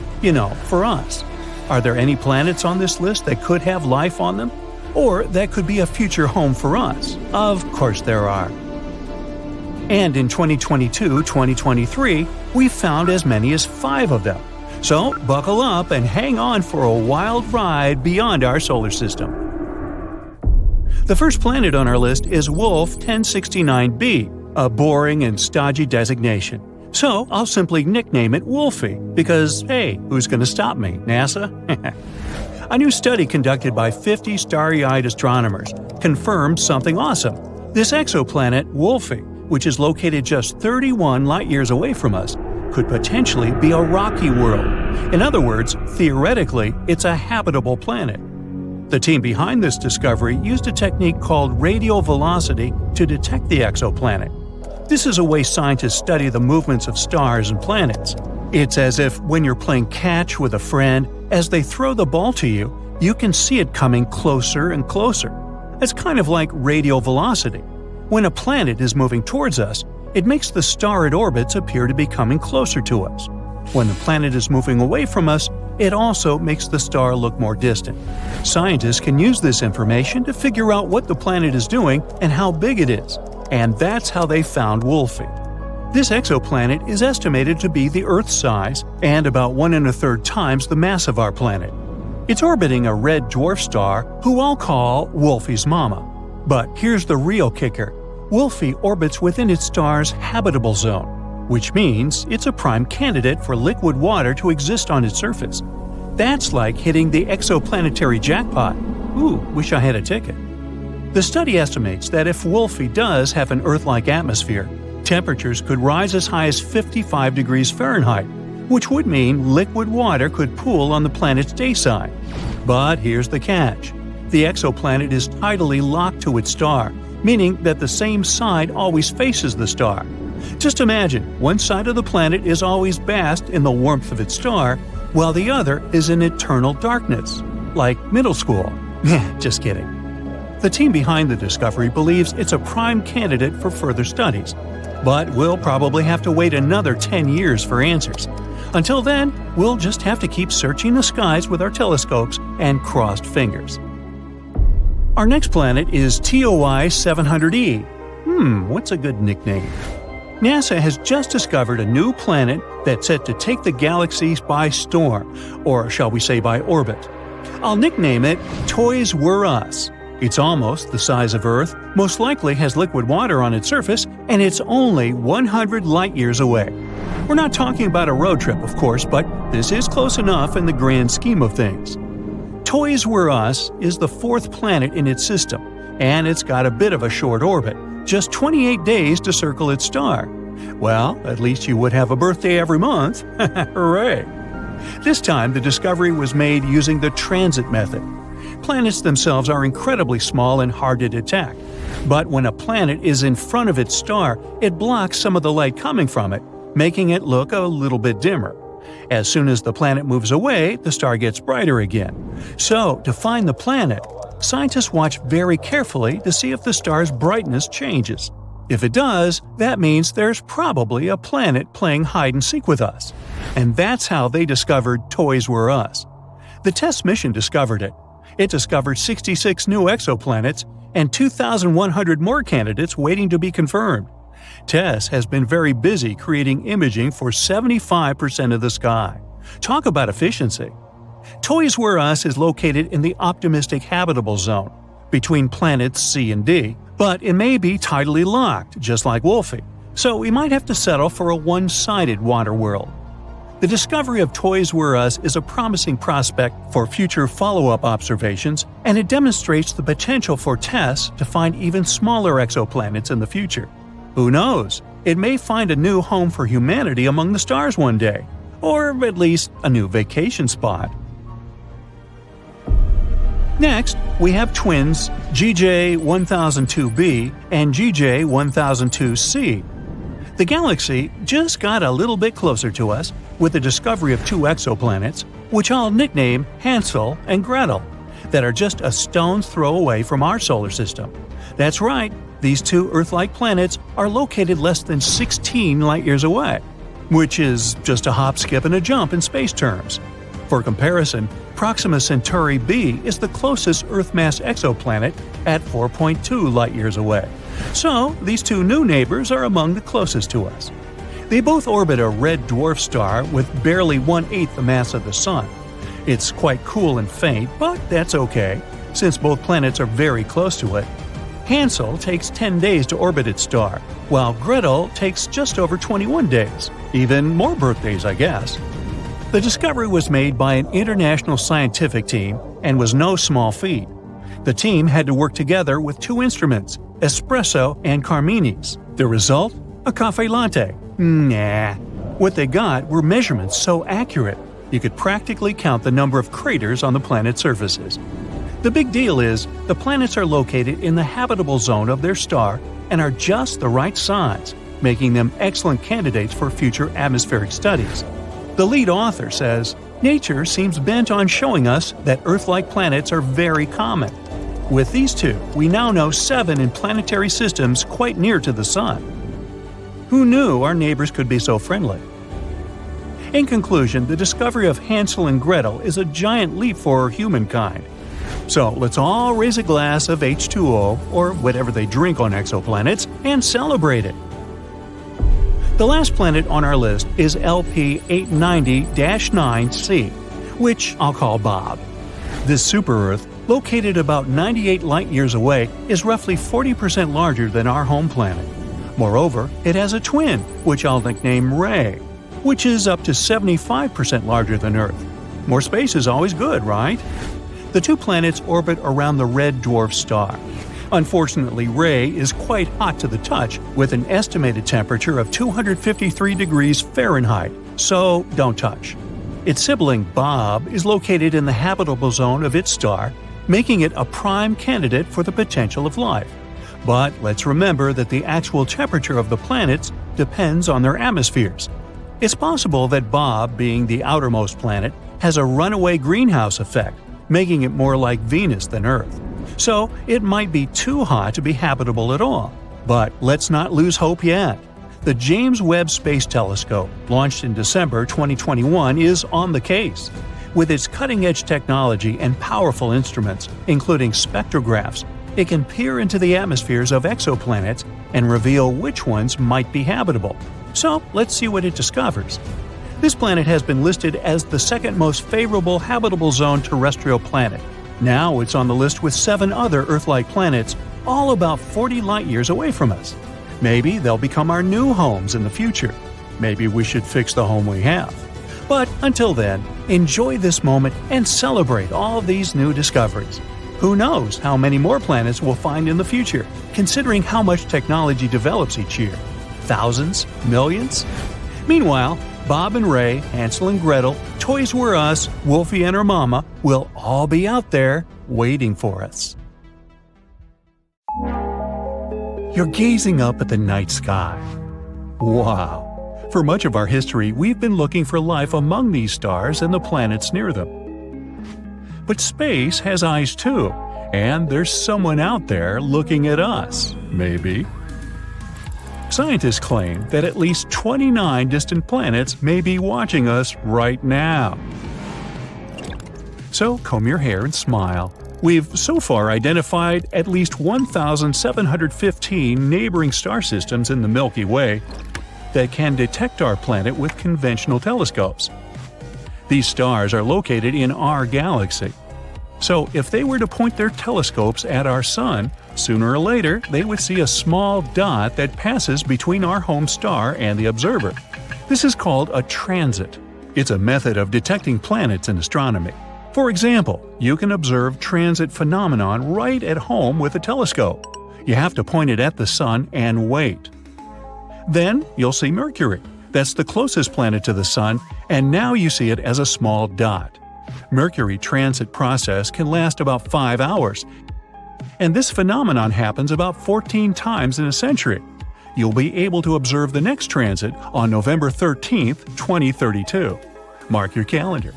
for us? Are there any planets on this list that could have life on them? Or that could be a future home for us? Of course there are. And in 2022-2023, we found as many as 5 of them. So buckle up and hang on for a wild ride beyond our solar system. The first planet on our list is Wolf 1069b, a boring and stodgy designation. So I'll simply nickname it Wolfie, because hey, who's going to stop me, NASA? A new study conducted by 50 starry-eyed astronomers confirmed something awesome. This exoplanet, Wolfie, which is located just 31 light-years away from us, could potentially be a rocky world. In other words, theoretically, it's a habitable planet. The team behind this discovery used a technique called radial velocity to detect the exoplanet. This is a way scientists study the movements of stars and planets. It's as if when you're playing catch with a friend, as they throw the ball to you, you can see it coming closer and closer. It's kind of like radial velocity. When a planet is moving towards us, it makes the star it orbits appear to be coming closer to us. When the planet is moving away from us, it also makes the star look more distant. Scientists can use this information to figure out what the planet is doing and how big it is. And that's how they found Wolfie. This exoplanet is estimated to be the Earth's size and about 1 1/3 times the mass of our planet. It's orbiting a red dwarf star who I'll call Wolfie's mama. But here's the real kicker. Wolfie orbits within its star's habitable zone, which means it's a prime candidate for liquid water to exist on its surface. That's like hitting the exoplanetary jackpot. Ooh, wish I had a ticket. The study estimates that if Wolfie does have an Earth-like atmosphere, temperatures could rise as high as 55 degrees Fahrenheit, which would mean liquid water could pool on the planet's day side. But here's the catch. The exoplanet is tidally locked to its star, meaning that the same side always faces the star. Just imagine, one side of the planet is always bathed in the warmth of its star, while the other is in eternal darkness. Like middle school. Just kidding. The team behind the discovery believes it's a prime candidate for further studies, but we'll probably have to wait another 10 years for answers. Until then, we'll just have to keep searching the skies with our telescopes and crossed fingers. Our next planet is TOI 700e. What's a good nickname? NASA has just discovered a new planet that's set to take the galaxies by storm, or shall we say by orbit. I'll nickname it Toys Were Us. It's almost the size of Earth, most likely has liquid water on its surface, and it's only 100 light-years away. We're not talking about a road trip, of course, but this is close enough in the grand scheme of things. Toys Were Us is the fourth planet in its system, and it's got a bit of a short orbit, just 28 days to circle its star. Well, at least you would have a birthday every month. Hooray! This time, the discovery was made using the transit method. Planets themselves are incredibly small and hard to detect, but when a planet is in front of its star, it blocks some of the light coming from it, making it look a little bit dimmer. As soon as the planet moves away, the star gets brighter again. So, to find the planet, scientists watch very carefully to see if the star's brightness changes. If it does, that means there's probably a planet playing hide-and-seek with us. And that's how they discovered Toys Were Us. The TESS mission discovered it. It discovered 66 new exoplanets and 2,100 more candidates waiting to be confirmed. TESS has been very busy creating imaging for 75% of the sky. Talk about efficiency. Toys Were Us is located in the optimistic habitable zone, between planets C and D, but it may be tidally locked, just like Wolfie, so we might have to settle for a one-sided water world. The discovery of Toys Were Us is a promising prospect for future follow-up observations, and it demonstrates the potential for TESS to find even smaller exoplanets in the future. Who knows? It may find a new home for humanity among the stars one day, or at least a new vacation spot. Next, we have twins GJ1002b and GJ1002c. The galaxy just got a little bit closer to us with the discovery of two exoplanets, which I'll nickname Hansel and Gretel, that are just a stone's throw away from our solar system. That's right, these two Earth-like planets are located less than 16 light-years away, which is just a hop, skip, and a jump in space terms. For comparison, Proxima Centauri b is the closest Earth-mass exoplanet at 4.2 light-years away. So, these two new neighbors are among the closest to us. They both orbit a red dwarf star with barely 1/8 the mass of the Sun. It's quite cool and faint, but that's okay, since both planets are very close to it. Hansel takes 10 days to orbit its star, while Gretel takes just over 21 days. Even more birthdays, I guess. The discovery was made by an international scientific team and was no small feat. The team had to work together with two instruments, espresso and Carmini's. The result? A cafe latte. Nah. What they got were measurements so accurate, you could practically count the number of craters on the planet's surfaces. The big deal is, the planets are located in the habitable zone of their star and are just the right size, making them excellent candidates for future atmospheric studies. The lead author says, "Nature seems bent on showing us that Earth-like planets are very common. With these two, we now know 7 in planetary systems quite near to the Sun." Who knew our neighbors could be so friendly? In conclusion, the discovery of Hansel and Gretel is a giant leap for humankind. So let's all raise a glass of H2O, or whatever they drink on exoplanets, and celebrate it. The last planet on our list is LP890-9c, which I'll call Bob. This super-Earth, located about 98 light-years away, is roughly 40% larger than our home planet. Moreover, it has a twin, which I'll nickname Ray, which is up to 75% larger than Earth. More space is always good, right? The two planets orbit around the red dwarf star. Unfortunately, Ray is quite hot to the touch, with an estimated temperature of 253 degrees Fahrenheit, so don't touch. Its sibling Bob is located in the habitable zone of its star, making it a prime candidate for the potential of life. But let's remember that the actual temperature of the planets depends on their atmospheres. It's possible that Bob, being the outermost planet, has a runaway greenhouse effect, making it more like Venus than Earth. So it might be too hot to be habitable at all. But let's not lose hope yet. The James Webb Space Telescope, launched in December 2021, is on the case. With its cutting-edge technology and powerful instruments, including spectrographs, it can peer into the atmospheres of exoplanets and reveal which ones might be habitable. So let's see what it discovers. This planet has been listed as the second most favorable habitable zone terrestrial planet. Now it's on the list with 7 other Earth-like planets, all about 40 light-years away from us. Maybe they'll become our new homes in the future. Maybe we should fix the home we have. But until then, enjoy this moment and celebrate all these new discoveries. Who knows how many more planets we'll find in the future, considering how much technology develops each year? Thousands? Millions? Meanwhile, Bob and Ray, Hansel and Gretel, Toys Were Us, Wolfie and her mama will all be out there waiting for us. You're gazing up at the night sky. Wow! For much of our history, we've been looking for life among these stars and the planets near them. But space has eyes too, and there's someone out there looking at us, maybe. Scientists claim that at least 29 distant planets may be watching us right now. So comb your hair and smile. We've so far identified at least 1,715 neighboring star systems in the Milky Way that can detect our planet with conventional telescopes. These stars are located in our galaxy. So if they were to point their telescopes at our Sun, sooner or later they would see a small dot that passes between our home star and the observer. This is called a transit. It's a method of detecting planets in astronomy. For example, you can observe transit phenomenon right at home with a telescope. You have to point it at the Sun and wait. Then you'll see Mercury. That's the closest planet to the Sun, and now you see it as a small dot. Mercury transit process can last about 5 hours, and this phenomenon happens about 14 times in a century. You'll be able to observe the next transit on November 13th, 2032. Mark your calendar.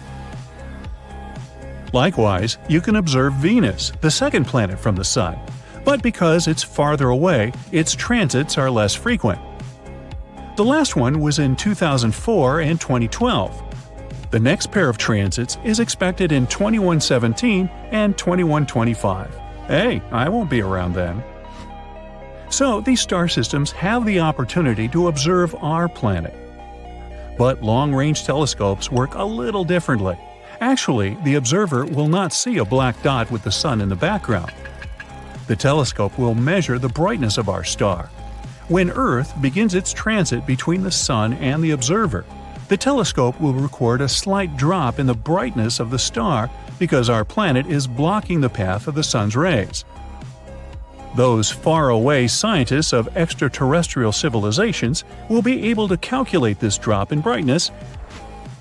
Likewise, you can observe Venus, the second planet from the Sun, but because it's farther away, its transits are less frequent. The last one was in 2004 and 2012. The next pair of transits is expected in 2117 and 2125. Hey, I won't be around then. So these star systems have the opportunity to observe our planet. But long-range telescopes work a little differently. Actually, the observer will not see a black dot with the Sun in the background. The telescope will measure the brightness of our star. When Earth begins its transit between the Sun and the observer, the telescope will record a slight drop in the brightness of the star because our planet is blocking the path of the Sun's rays. Those faraway scientists of extraterrestrial civilizations will be able to calculate this drop in brightness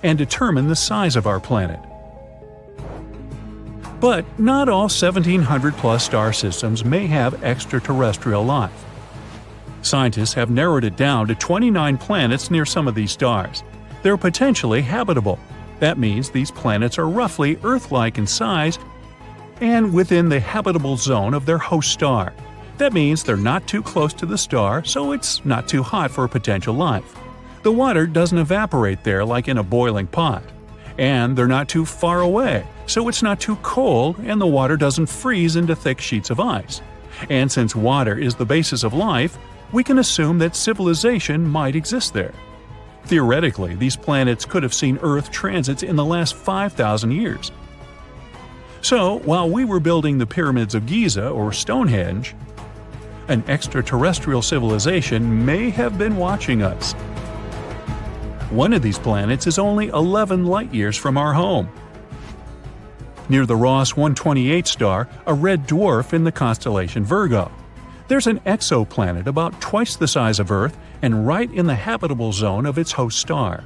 and determine the size of our planet. But not all 1,700-plus star systems may have extraterrestrial life. Scientists have narrowed it down to 29 planets near some of these stars. They're potentially habitable. That means these planets are roughly Earth-like in size and within the habitable zone of their host star. That means they're not too close to the star, so it's not too hot for potential life. The water doesn't evaporate there like in a boiling pot. And they're not too far away, so it's not too cold and the water doesn't freeze into thick sheets of ice. And since water is the basis of life, we can assume that civilization might exist there. Theoretically, these planets could have seen Earth transits in the last 5,000 years. So, while we were building the pyramids of Giza or Stonehenge, an extraterrestrial civilization may have been watching us. One of these planets is only 11 light-years from our home. Near the Ross 128 star, a red dwarf in the constellation Virgo. There's an exoplanet about twice the size of Earth and right in the habitable zone of its host star.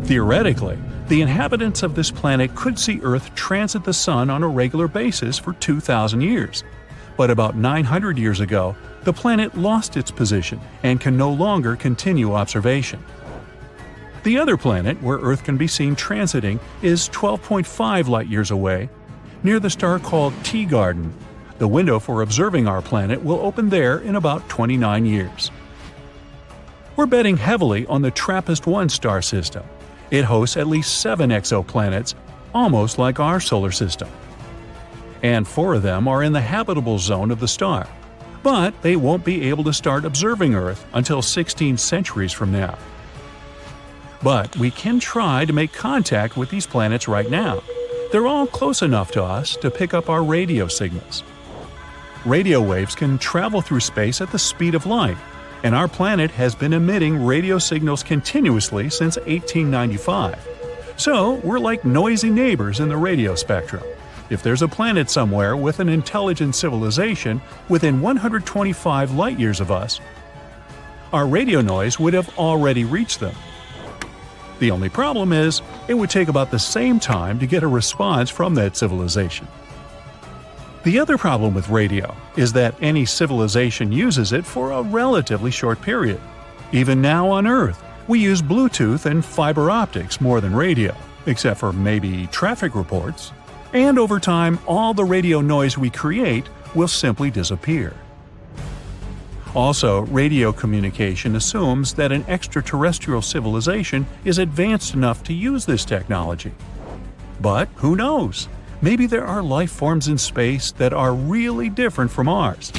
Theoretically, the inhabitants of this planet could see Earth transit the Sun on a regular basis for 2,000 years. But about 900 years ago, the planet lost its position and can no longer continue observation. The other planet where Earth can be seen transiting is 12.5 light-years away, near the star called Teegarden. The window for observing our planet will open there in about 29 years. We're betting heavily on the TRAPPIST-1 star system. It hosts at least 7 exoplanets, almost like our solar system. And 4 of them are in the habitable zone of the star. But they won't be able to start observing Earth until 16 centuries from now. But we can try to make contact with these planets right now. They're all close enough to us to pick up our radio signals. Radio waves can travel through space at the speed of light, and our planet has been emitting radio signals continuously since 1895. So we're like noisy neighbors in the radio spectrum. If there's a planet somewhere with an intelligent civilization within 125 light-years of us, our radio noise would have already reached them. The only problem is, it would take about the same time to get a response from that civilization. The other problem with radio is that any civilization uses it for a relatively short period. Even now on Earth, we use Bluetooth and fiber optics more than radio, except for maybe traffic reports. And over time, all the radio noise we create will simply disappear. Also, radio communication assumes that an extraterrestrial civilization is advanced enough to use this technology. But who knows? Maybe there are life forms in space that are really different from ours.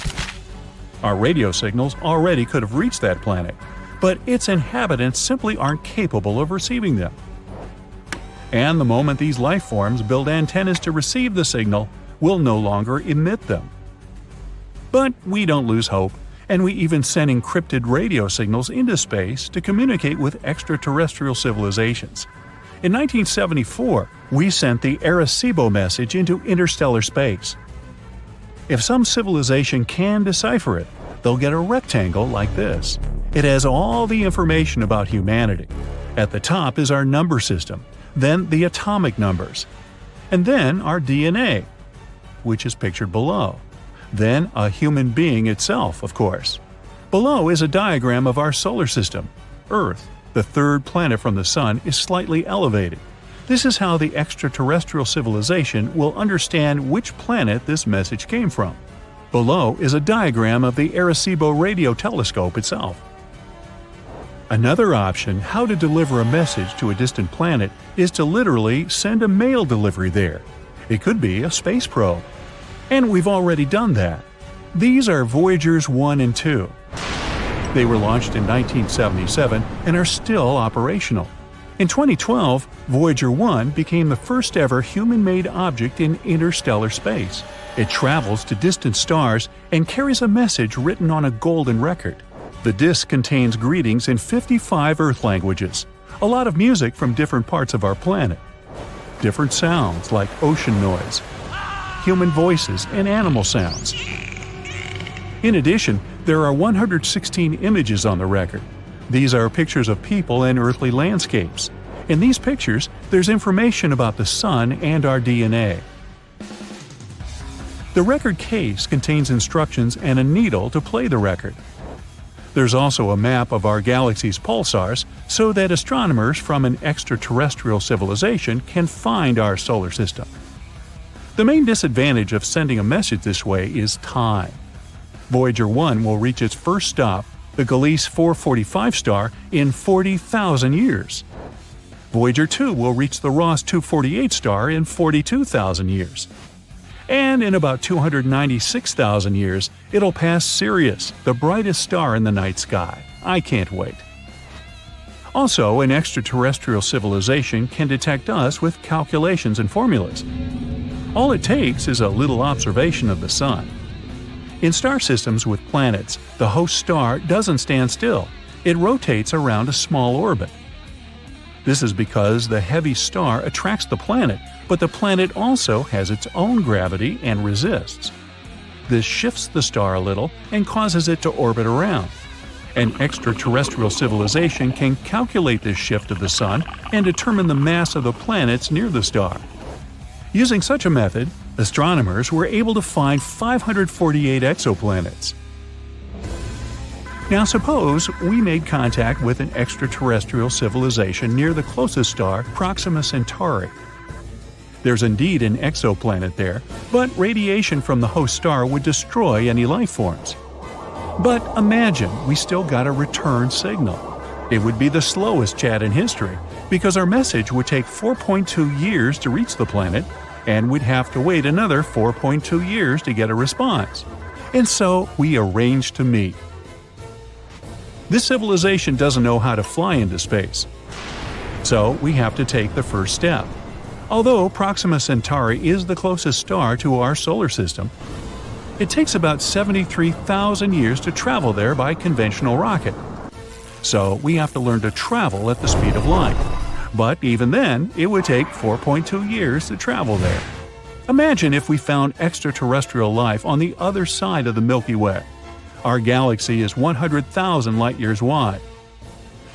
Our radio signals already could have reached that planet, but its inhabitants simply aren't capable of receiving them. And the moment these life forms build antennas to receive the signal, we'll no longer emit them. But we don't lose hope, and we even send encrypted radio signals into space to communicate with extraterrestrial civilizations. In 1974, we sent the Arecibo message into interstellar space. If some civilization can decipher it, they'll get a rectangle like this. It has all the information about humanity. At the top is our number system, then the atomic numbers, and then our DNA, which is pictured below. Then a human being itself, of course. Below is a diagram of our solar system. Earth, the third planet from the Sun, is slightly elevated. This is how the extraterrestrial civilization will understand which planet this message came from. Below is a diagram of the Arecibo radio telescope itself. Another option how to deliver a message to a distant planet is to literally send a mail delivery there. It could be a space probe. And we've already done that. These are Voyagers 1 and 2. They were launched in 1977 and are still operational. In 2012, Voyager 1 became the first ever human-made object in interstellar space. It travels to distant stars and carries a message written on a golden record. The disk contains greetings in 55 Earth languages, a lot of music from different parts of our planet, different sounds like ocean noise, human voices, and animal sounds. In addition, there are 116 images on the record. These are pictures of people and earthly landscapes. In these pictures, there's information about the Sun and our DNA. The record case contains instructions and a needle to play the record. There's also a map of our galaxy's pulsars so that astronomers from an extraterrestrial civilization can find our solar system. The main disadvantage of sending a message this way is time. Voyager 1 will reach its first stop, the Gliese 445 star, in 40,000 years. Voyager 2 will reach the Ross 248 star in 42,000 years. And in about 296,000 years, it'll pass Sirius, the brightest star in the night sky. I can't wait. Also, an extraterrestrial civilization can detect us with calculations and formulas. All it takes is a little observation of the Sun. In star systems with planets, the host star doesn't stand still. It rotates around a small orbit. This is because the heavy star attracts the planet, but the planet also has its own gravity and resists. This shifts the star a little and causes it to orbit around. An extraterrestrial civilization can calculate this shift of the sun and determine the mass of the planets near the star. Using such a method, astronomers were able to find 548 exoplanets. Now suppose we made contact with an extraterrestrial civilization near the closest star, Proxima Centauri. There's indeed an exoplanet there, but radiation from the host star would destroy any life forms. But imagine we still got a return signal. It would be the slowest chat in history, because our message would take 4.2 years to reach the planet, and we'd have to wait another 4.2 years to get a response. And so we arranged to meet. This civilization doesn't know how to fly into space. So we have to take the first step. Although Proxima Centauri is the closest star to our solar system, it takes about 73,000 years to travel there by conventional rocket. So we have to learn to travel at the speed of light. But even then, it would take 4.2 years to travel there. Imagine if we found extraterrestrial life on the other side of the Milky Way. Our galaxy is 100,000 light-years wide.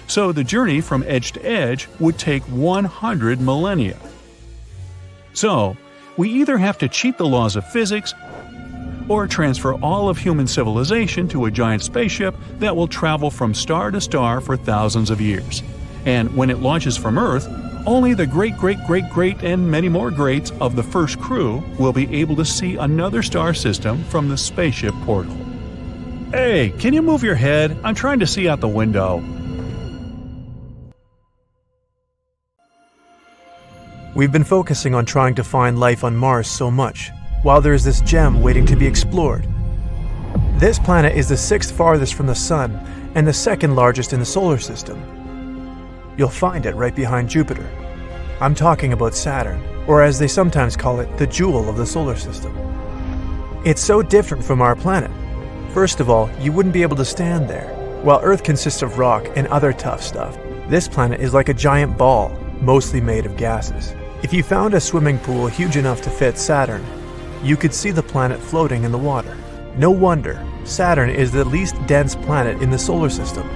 So the journey from edge to edge would take 100 millennia. So, we either have to cheat the laws of physics or transfer all of human civilization to a giant spaceship that will travel from star to star for thousands of years. And when it launches from Earth, only the great and many more greats of the first crew will be able to see another star system from the spaceship portal. Hey, can you move your head? I'm trying to see out the window. We've been focusing on trying to find life on Mars so much, while there's this gem waiting to be explored. This planet is the 6th farthest from the Sun and the 2nd largest in the solar system. You'll find it right behind Jupiter. I'm talking about Saturn, or as they sometimes call it, the jewel of the solar system. It's so different from our planet. First of all, you wouldn't be able to stand there. While Earth consists of rock and other tough stuff, this planet is like a giant ball, mostly made of gases. If you found a swimming pool huge enough to fit Saturn, you could see the planet floating in the water. No wonder, Saturn is the least dense planet in the solar system.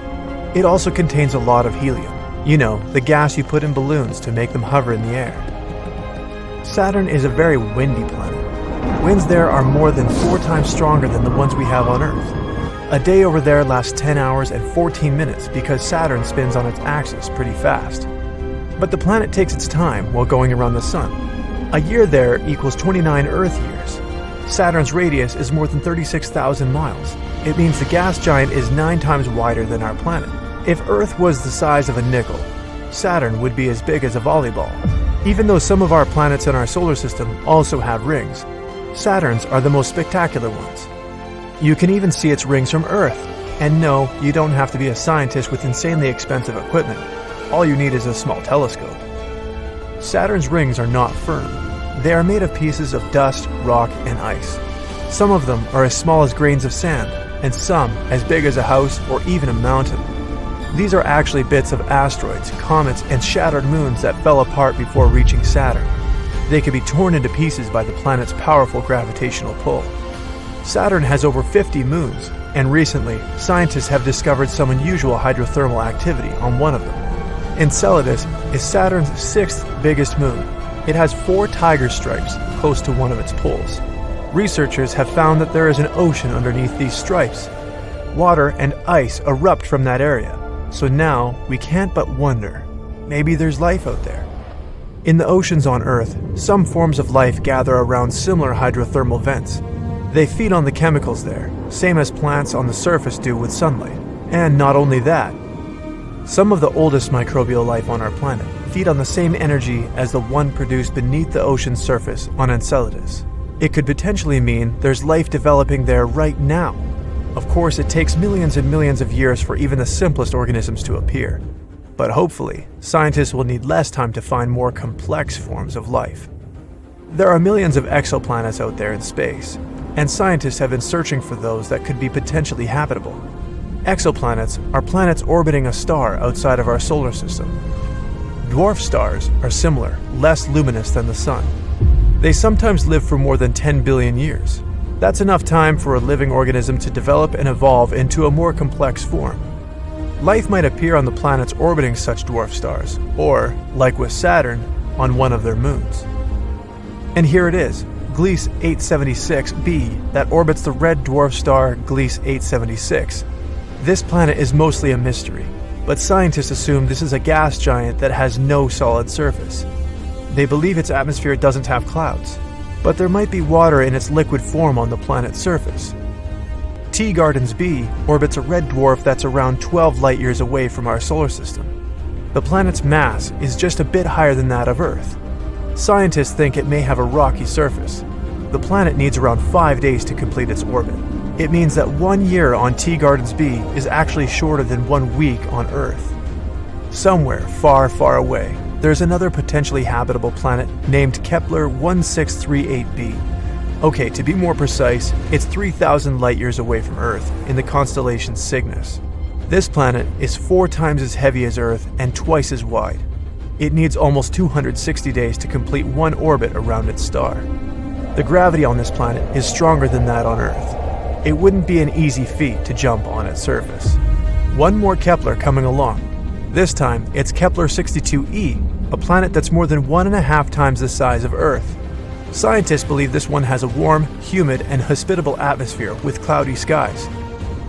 It also contains a lot of helium. You know, the gas you put in balloons to make them hover in the air. Saturn is a very windy planet. Winds there are more than 4 times stronger than the ones we have on Earth. A day over there lasts 10 hours and 14 minutes because Saturn spins on its axis pretty fast. But the planet takes its time while going around the Sun. A year there equals 29 Earth years. Saturn's radius is more than 36,000 miles. It means the gas giant is 9 times wider than our planet. If Earth was the size of a nickel, Saturn would be as big as a volleyball. Even though some of our planets in our solar system also have rings, Saturn's are the most spectacular ones. You can even see its rings from Earth. And no, you don't have to be a scientist with insanely expensive equipment. All you need is a small telescope. Saturn's rings are not firm. They are made of pieces of dust, rock, and ice. Some of them are as small as grains of sand, and some as big as a house or even a mountain. These are actually bits of asteroids, comets, and shattered moons that fell apart before reaching Saturn. They could be torn into pieces by the planet's powerful gravitational pull. Saturn has over 50 moons, and recently, scientists have discovered some unusual hydrothermal activity on one of them. Enceladus is Saturn's 6th biggest moon. It has 4 tiger stripes close to one of its poles. Researchers have found that there is an ocean underneath these stripes. Water and ice erupt from that area, so now we can't but wonder, maybe there's life out there. In the oceans on Earth, some forms of life gather around similar hydrothermal vents. They feed on the chemicals there, same as plants on the surface do with sunlight. And not only that, some of the oldest microbial life on our planet feed on the same energy as the one produced beneath the ocean's surface on Enceladus. It could potentially mean there's life developing there right now. Of course, it takes millions and millions of years for even the simplest organisms to appear. But hopefully, scientists will need less time to find more complex forms of life. There are millions of exoplanets out there in space, and scientists have been searching for those that could be potentially habitable. Exoplanets are planets orbiting a star outside of our solar system. Dwarf stars are similar, less luminous than the Sun. They sometimes live for more than 10 billion years. That's enough time for a living organism to develop and evolve into a more complex form. life might appear on the planets orbiting such dwarf stars, or, like with Saturn, on one of their moons. And here it is, Gliese 876b, that orbits the red dwarf star Gliese 876. This planet is mostly a mystery, but scientists assume this is a gas giant that has no solid surface. They believe its atmosphere doesn't have clouds, but there might be water in its liquid form on the planet's surface. Teegarden's B orbits a red dwarf that's around 12 light-years away from our solar system. The planet's mass is just a bit higher than that of Earth. Scientists think it may have a rocky surface. The planet needs around 5 days to complete its orbit. It means that 1 year on Teegarden's B is actually shorter than 1 week on Earth. Somewhere far, far away, there's another potentially habitable planet named Kepler 1638b. Okay, to be more precise, it's 3,000 light-years away from Earth in the constellation Cygnus. This planet is 4 times as heavy as Earth and twice as wide. It needs almost 260 days to complete 1 orbit around its star. The gravity on this planet is stronger than that on Earth. It wouldn't be an easy feat to jump on its surface. One more Kepler coming along. This time, it's Kepler 62e, a planet that's more than 1.5 times the size of Earth. Scientists believe this one has a warm, humid, and hospitable atmosphere with cloudy skies.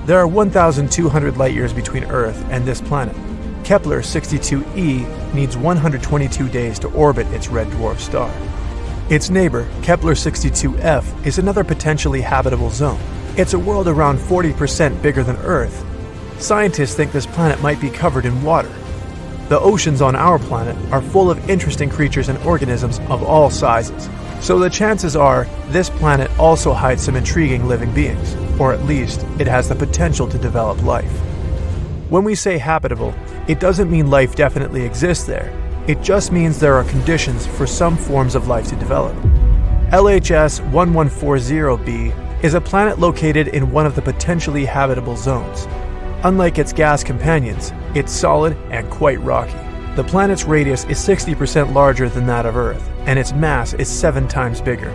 There are 1,200 light-years between Earth and this planet. Kepler 62e needs 122 days to orbit its red dwarf star. Its neighbor, Kepler 62f, is another potentially habitable zone. It's a world around 40% bigger than Earth. Scientists think this planet might be covered in water. The oceans on our planet are full of interesting creatures and organisms of all sizes, so the chances are this planet also hides some intriguing living beings, or at least it has the potential to develop life. When we say habitable, it doesn't mean life definitely exists there. It just means there are conditions for some forms of life to develop. LHS 1140b is a planet located in one of the potentially habitable zones. Unlike its gas companions, it's solid and quite rocky. The planet's radius is 60% larger than that of Earth, and its mass is 7 times bigger.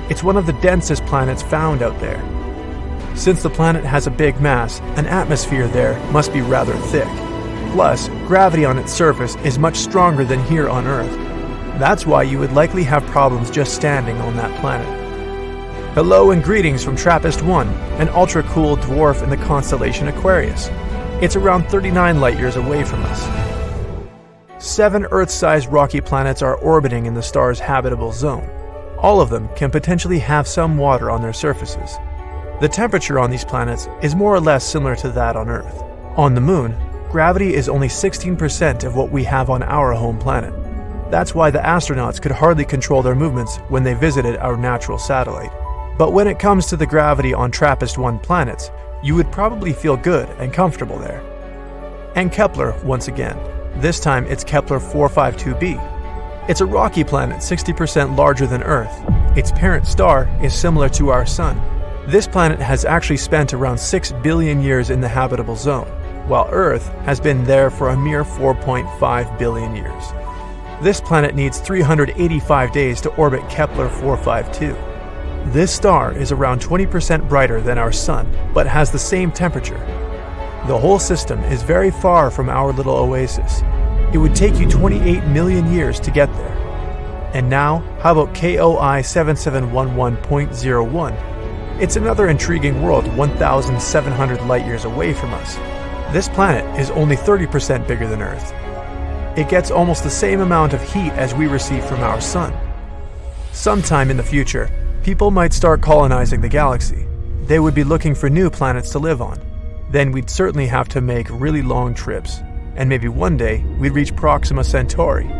It's one of the densest planets found out there. Since the planet has a big mass, an atmosphere there must be rather thick. Plus, gravity on its surface is much stronger than here on Earth. That's why you would likely have problems just standing on that planet. Hello and greetings from TRAPPIST-1, an ultra-cool dwarf in the constellation Aquarius. It's around 39 light-years away from us. 7 Earth-sized rocky planets are orbiting in the star's habitable zone. All of them can potentially have some water on their surfaces. The temperature on these planets is more or less similar to that on Earth. On the Moon, gravity is only 16% of what we have on our home planet. That's why the astronauts could hardly control their movements when they visited our natural satellite. But when it comes to the gravity on TRAPPIST-1 planets, you would probably feel good and comfortable there. And Kepler, once again. This time it's Kepler 452b. It's a rocky planet 60% larger than Earth. Its parent star is similar to our Sun. This planet has actually spent around 6 billion years in the habitable zone, while Earth has been there for a mere 4.5 billion years. This planet needs 385 days to orbit Kepler 452. This star is around 20% brighter than our Sun, but has the same temperature. The whole system is very far from our little oasis. It would take you 28 million years to get there. And now, how about KOI 7711.01? It's another intriguing world 1,700 light-years away from us. This planet is only 30% bigger than Earth. It gets almost the same amount of heat as we receive from our Sun. Sometime in the future, people might start colonizing the galaxy. They would be looking for new planets to live on. Then we'd certainly have to make really long trips, and maybe one day we'd reach Proxima Centauri.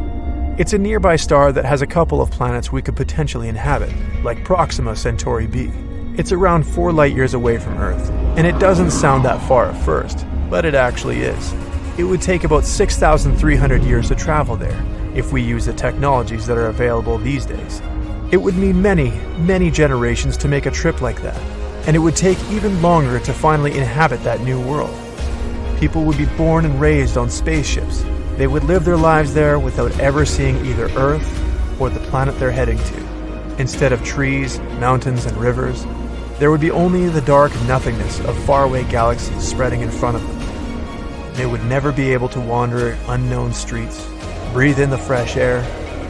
It's a nearby star that has a couple of planets we could potentially inhabit, like Proxima Centauri b. It's around 4 light-years away from Earth, and it doesn't sound that far at first, but it actually is. It would take about 6,300 years to travel there, if we use the technologies that are available these days. It would mean many, many generations to make a trip like that, and it would take even longer to finally inhabit that new world. People would be born and raised on spaceships. They would live their lives there without ever seeing either Earth or the planet they're heading to. Instead of trees, mountains, and rivers, there would be only the dark nothingness of faraway galaxies spreading in front of them. They would never be able to wander unknown streets, breathe in the fresh air,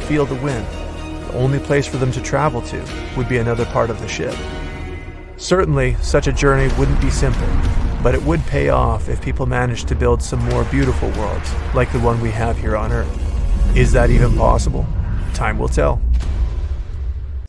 feel the wind. The only place for them to travel to would be another part of the ship. Certainly, such a journey wouldn't be simple, but it would pay off if people managed to build some more beautiful worlds like the one we have here on Earth. Is that even possible? Time will tell.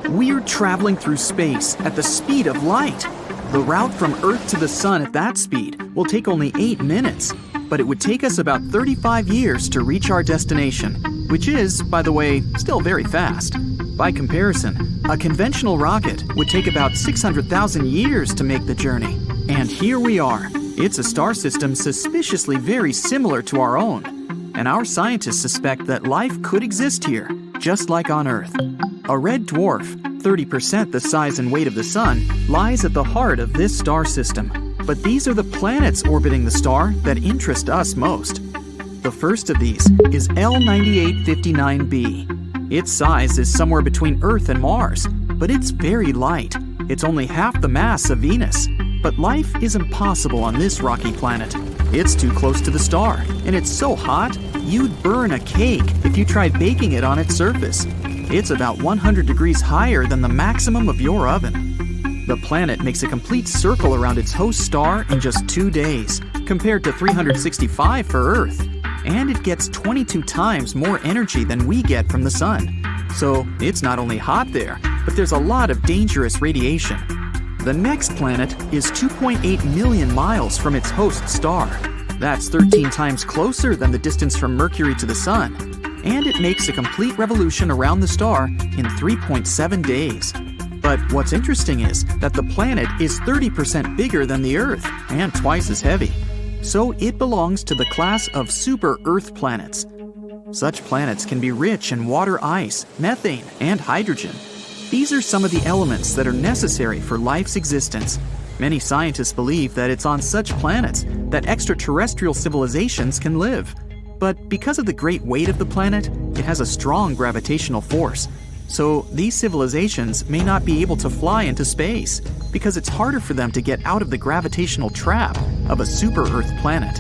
We're traveling through space at the speed of light. The route from Earth to the Sun at that speed will take only 8 minutes, but it would take us about 35 years to reach our destination, which is, by the way, still very fast. By comparison, a conventional rocket would take about 600,000 years to make the journey. And here we are. It's a star system suspiciously very similar to our own. And our scientists suspect that life could exist here, just like on Earth. A red dwarf, 30% the size and weight of the Sun, lies at the heart of this star system. But these are the planets orbiting the star that interest us most. The first of these is L9859b. Its size is somewhere between Earth and Mars, but it's very light. It's only half the mass of Venus. But life is impossible on this rocky planet. It's too close to the star, and it's so hot, you'd burn a cake if you tried baking it on its surface. It's about 100 degrees higher than the maximum of your oven. The planet makes a complete circle around its host star in just 2 days, compared to 365 for Earth. And it gets 22 times more energy than we get from the Sun. So it's not only hot there, but there's a lot of dangerous radiation. The next planet is 2.8 million miles from its host star. That's 13 times closer than the distance from Mercury to the Sun. And it makes a complete revolution around the star in 3.7 days. But what's interesting is that the planet is 30% bigger than the Earth and twice as heavy. So it belongs to the class of super-Earth planets. Such planets can be rich in water ice, methane, and hydrogen. These are some of the elements that are necessary for life's existence. Many scientists believe that it's on such planets that extraterrestrial civilizations can live. But because of the great weight of the planet, it has a strong gravitational force. So these civilizations may not be able to fly into space because it's harder for them to get out of the gravitational trap of a super-Earth planet.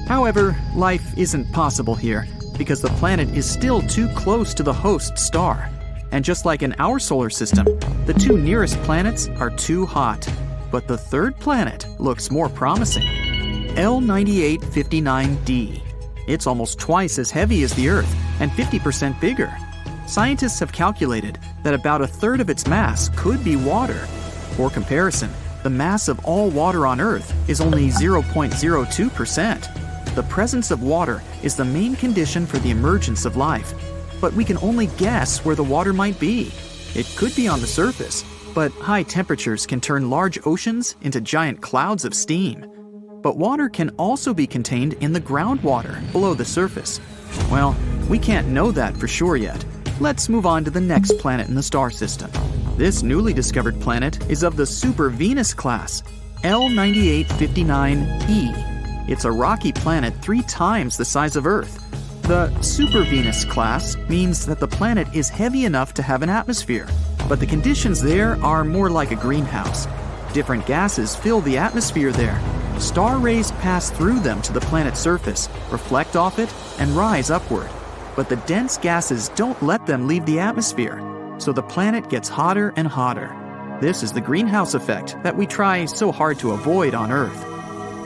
However, life isn't possible here because the planet is still too close to the host star. And just like in our solar system, the 2 nearest planets are too hot. But the third planet looks more promising. L9859d. It's almost twice as heavy as the Earth and 50% bigger. Scientists have calculated that about a third of its mass could be water. For comparison, the mass of all water on Earth is only 0.02%. The presence of water is the main condition for the emergence of life. But we can only guess where the water might be. It could be on the surface, but high temperatures can turn large oceans into giant clouds of steam. But water can also be contained in the groundwater below the surface. Well, we can't know that for sure yet. Let's move on to the next planet in the star system. This newly discovered planet is of the super-Venus class, L9859e. It's a rocky planet 3 times the size of Earth. The super-Venus class means that the planet is heavy enough to have an atmosphere, but the conditions there are more like a greenhouse. Different gases fill the atmosphere there. Star rays pass through them to the planet's surface, reflect off it, and rise upward. But the dense gases don't let them leave the atmosphere, so the planet gets hotter and hotter. This is the greenhouse effect that we try so hard to avoid on Earth.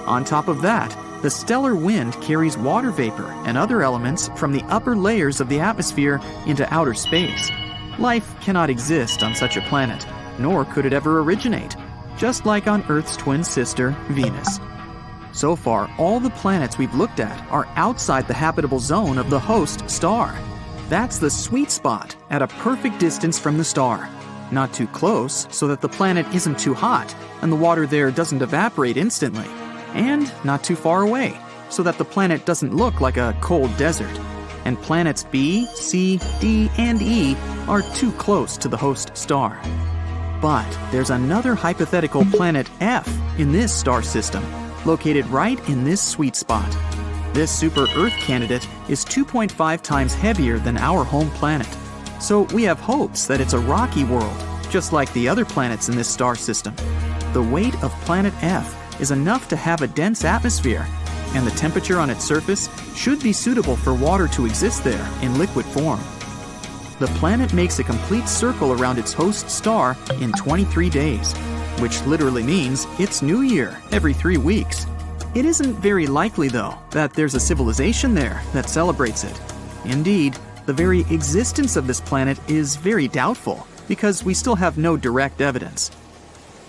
On top of that, the stellar wind carries water vapor and other elements from the upper layers of the atmosphere into outer space. Life cannot exist on such a planet, nor could it ever originate, just like on Earth's twin sister, Venus. So far, all the planets we've looked at are outside the habitable zone of the host star. That's the sweet spot at a perfect distance from the star. Not too close so that the planet isn't too hot and the water there doesn't evaporate instantly. And not too far away so that the planet doesn't look like a cold desert. And planets B, C, D, and E are too close to the host star. But there's another hypothetical planet F in this star system, located right in this sweet spot. This super-Earth candidate is 2.5 times heavier than our home planet. So we have hopes that it's a rocky world, just like the other planets in this star system. The weight of planet F is enough to have a dense atmosphere, and the temperature on its surface should be suitable for water to exist there in liquid form. The planet makes a complete circle around its host star in 23 days, which literally means it's New Year every 3 weeks. It isn't very likely, though, that there's a civilization there that celebrates it. Indeed, the very existence of this planet is very doubtful because we still have no direct evidence.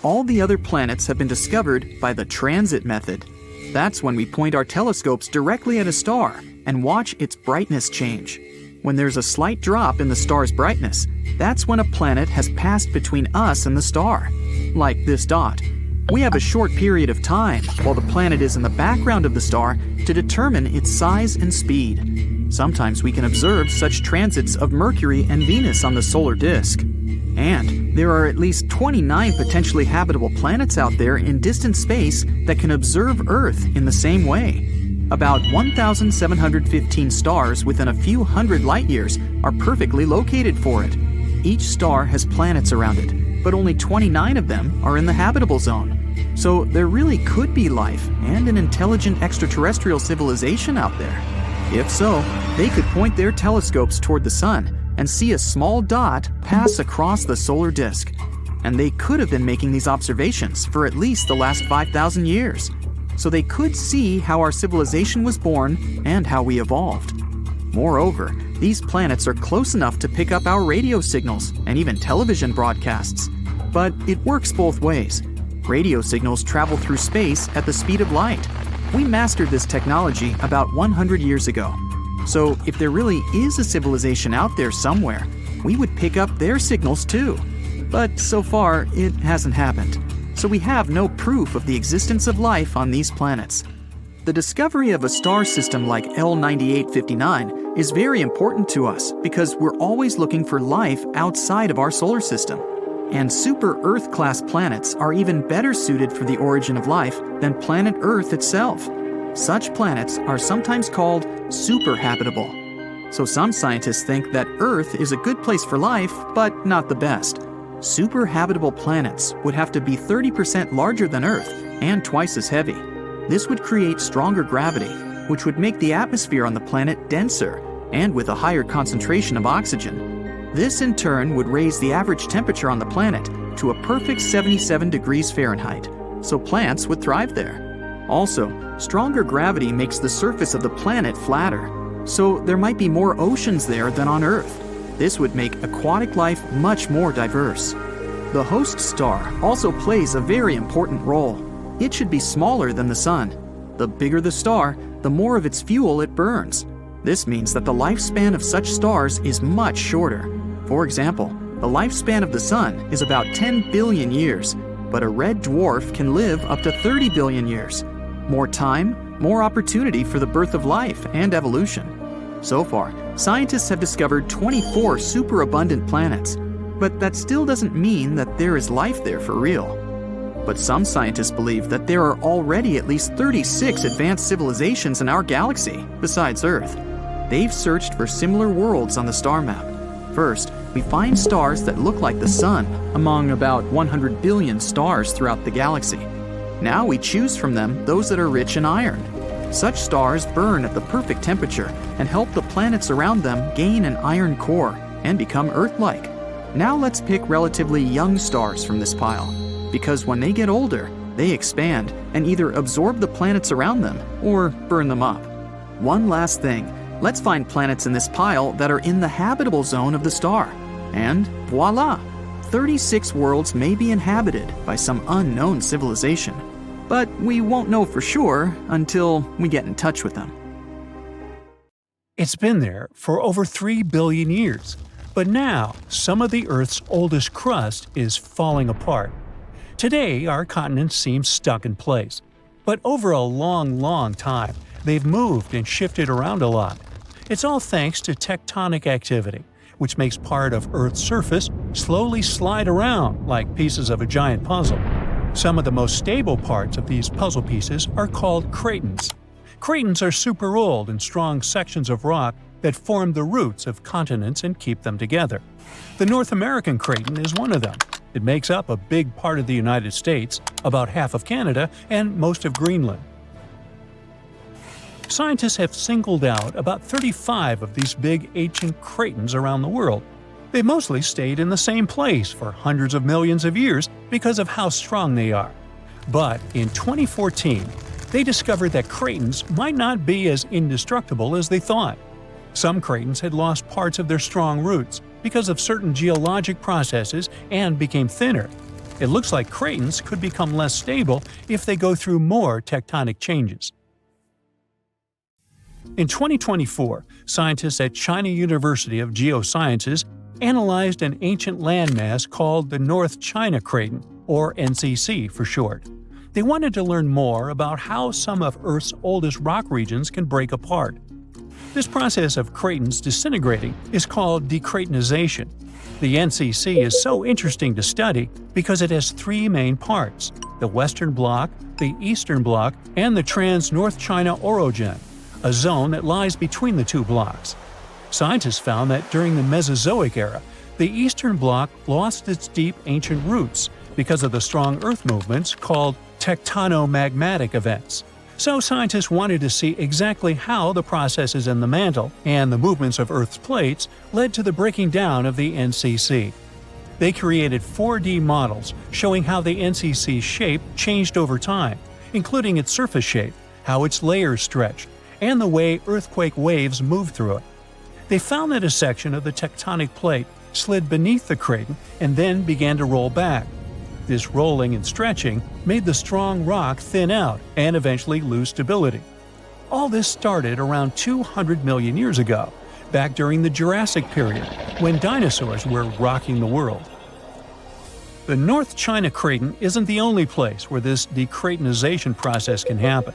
All the other planets have been discovered by the transit method. That's when we point our telescopes directly at a star and watch its brightness change. When there's a slight drop in the star's brightness, that's when a planet has passed between us and the star, like this dot. We have a short period of time while the planet is in the background of the star to determine its size and speed. Sometimes we can observe such transits of Mercury and Venus on the solar disk. And there are at least 29 potentially habitable planets out there in distant space that can observe Earth in the same way. About 1,715 stars within a few hundred light years are perfectly located for it. Each star has planets around it, but only 29 of them are in the habitable zone. So there really could be life and an intelligent extraterrestrial civilization out there. If so, they could point their telescopes toward the sun and see a small dot pass across the solar disk. And they could have been making these observations for at least the last 5,000 years. So they could see how our civilization was born and how we evolved. Moreover, these planets are close enough to pick up our radio signals and even television broadcasts. But it works both ways. Radio signals travel through space at the speed of light. We mastered this technology about 100 years ago. So if there really is a civilization out there somewhere, we would pick up their signals too. But so far, it hasn't happened. So we have no proof of the existence of life on these planets. The discovery of a star system like L9859 is very important to us because we're always looking for life outside of our solar system. And super Earth-class planets are even better suited for the origin of life than planet Earth itself. Such planets are sometimes called super-habitable. So some scientists think that Earth is a good place for life, but not the best. Super-habitable planets would have to be 30% larger than Earth and twice as heavy. This would create stronger gravity, which would make the atmosphere on the planet denser and with a higher concentration of oxygen. This in turn would raise the average temperature on the planet to a perfect 77 degrees Fahrenheit, so plants would thrive there. Also, stronger gravity makes the surface of the planet flatter, so there might be more oceans there than on Earth. This would make aquatic life much more diverse. The host star also plays a very important role. It should be smaller than the Sun. The bigger the star, the more of its fuel it burns. This means that the lifespan of such stars is much shorter. For example, the lifespan of the Sun is about 10 billion years, but a red dwarf can live up to 30 billion years. More time, more opportunity for the birth of life and evolution. So far, scientists have discovered 24 superabundant planets, but that still doesn't mean that there is life there for real. But some scientists believe that there are already at least 36 advanced civilizations in our galaxy, besides Earth. They've searched for similar worlds on the star map. First, we find stars that look like the Sun among about 100 billion stars throughout the galaxy. Now we choose from them those that are rich in iron. Such stars burn at the perfect temperature and help the planets around them gain an iron core and become Earth-like. Now let's pick relatively young stars from this pile, because when they get older, they expand and either absorb the planets around them or burn them up. One last thing, let's find planets in this pile that are in the habitable zone of the star. And voila! 36 worlds may be inhabited by some unknown civilization. But we won't know for sure until we get in touch with them. It's been there for over 3 billion years, but now some of the Earth's oldest crust is falling apart. Today, our continents seem stuck in place, but over a long time, they've moved and shifted around a lot. It's all thanks to tectonic activity, which makes part of Earth's surface slowly slide around like pieces of a giant puzzle. Some of the most stable parts of these puzzle pieces are called cratons. Cratons are super old and strong sections of rock that form the roots of continents and keep them together. The North American craton is one of them. It makes up a big part of the United States, about half of Canada, and most of Greenland. Scientists have singled out about 35 of these big ancient cratons around the world. They mostly stayed in the same place for hundreds of millions of years because of how strong they are. But in 2014, they discovered that cratons might not be as indestructible as they thought. Some cratons had lost parts of their strong roots because of certain geologic processes and became thinner. It looks like cratons could become less stable if they go through more tectonic changes. In 2024, scientists at China University of Geosciences analyzed an ancient landmass called the North China Craton, or NCC for short. They wanted to learn more about how some of Earth's oldest rock regions can break apart. This process of cratons disintegrating is called decratonization. The NCC is so interesting to study because it has three main parts: the Western Block, the Eastern Block, and the Trans-North China Orogen, a zone that lies between the two blocks. Scientists found that during the Mesozoic era, the Eastern Block lost its deep ancient roots because of the strong Earth movements called tectonomagmatic events. So scientists wanted to see exactly how the processes in the mantle and the movements of Earth's plates led to the breaking down of the NCC. They created 4D models showing how the NCC's shape changed over time, including its surface shape, how its layers stretched, and the way earthquake waves moved through it. They found that a section of the tectonic plate slid beneath the craton and then began to roll back. This rolling and stretching made the strong rock thin out and eventually lose stability. All this started around 200 million years ago, back during the Jurassic period, when dinosaurs were rocking the world. The North China Craton isn't the only place where this decratonization process can happen.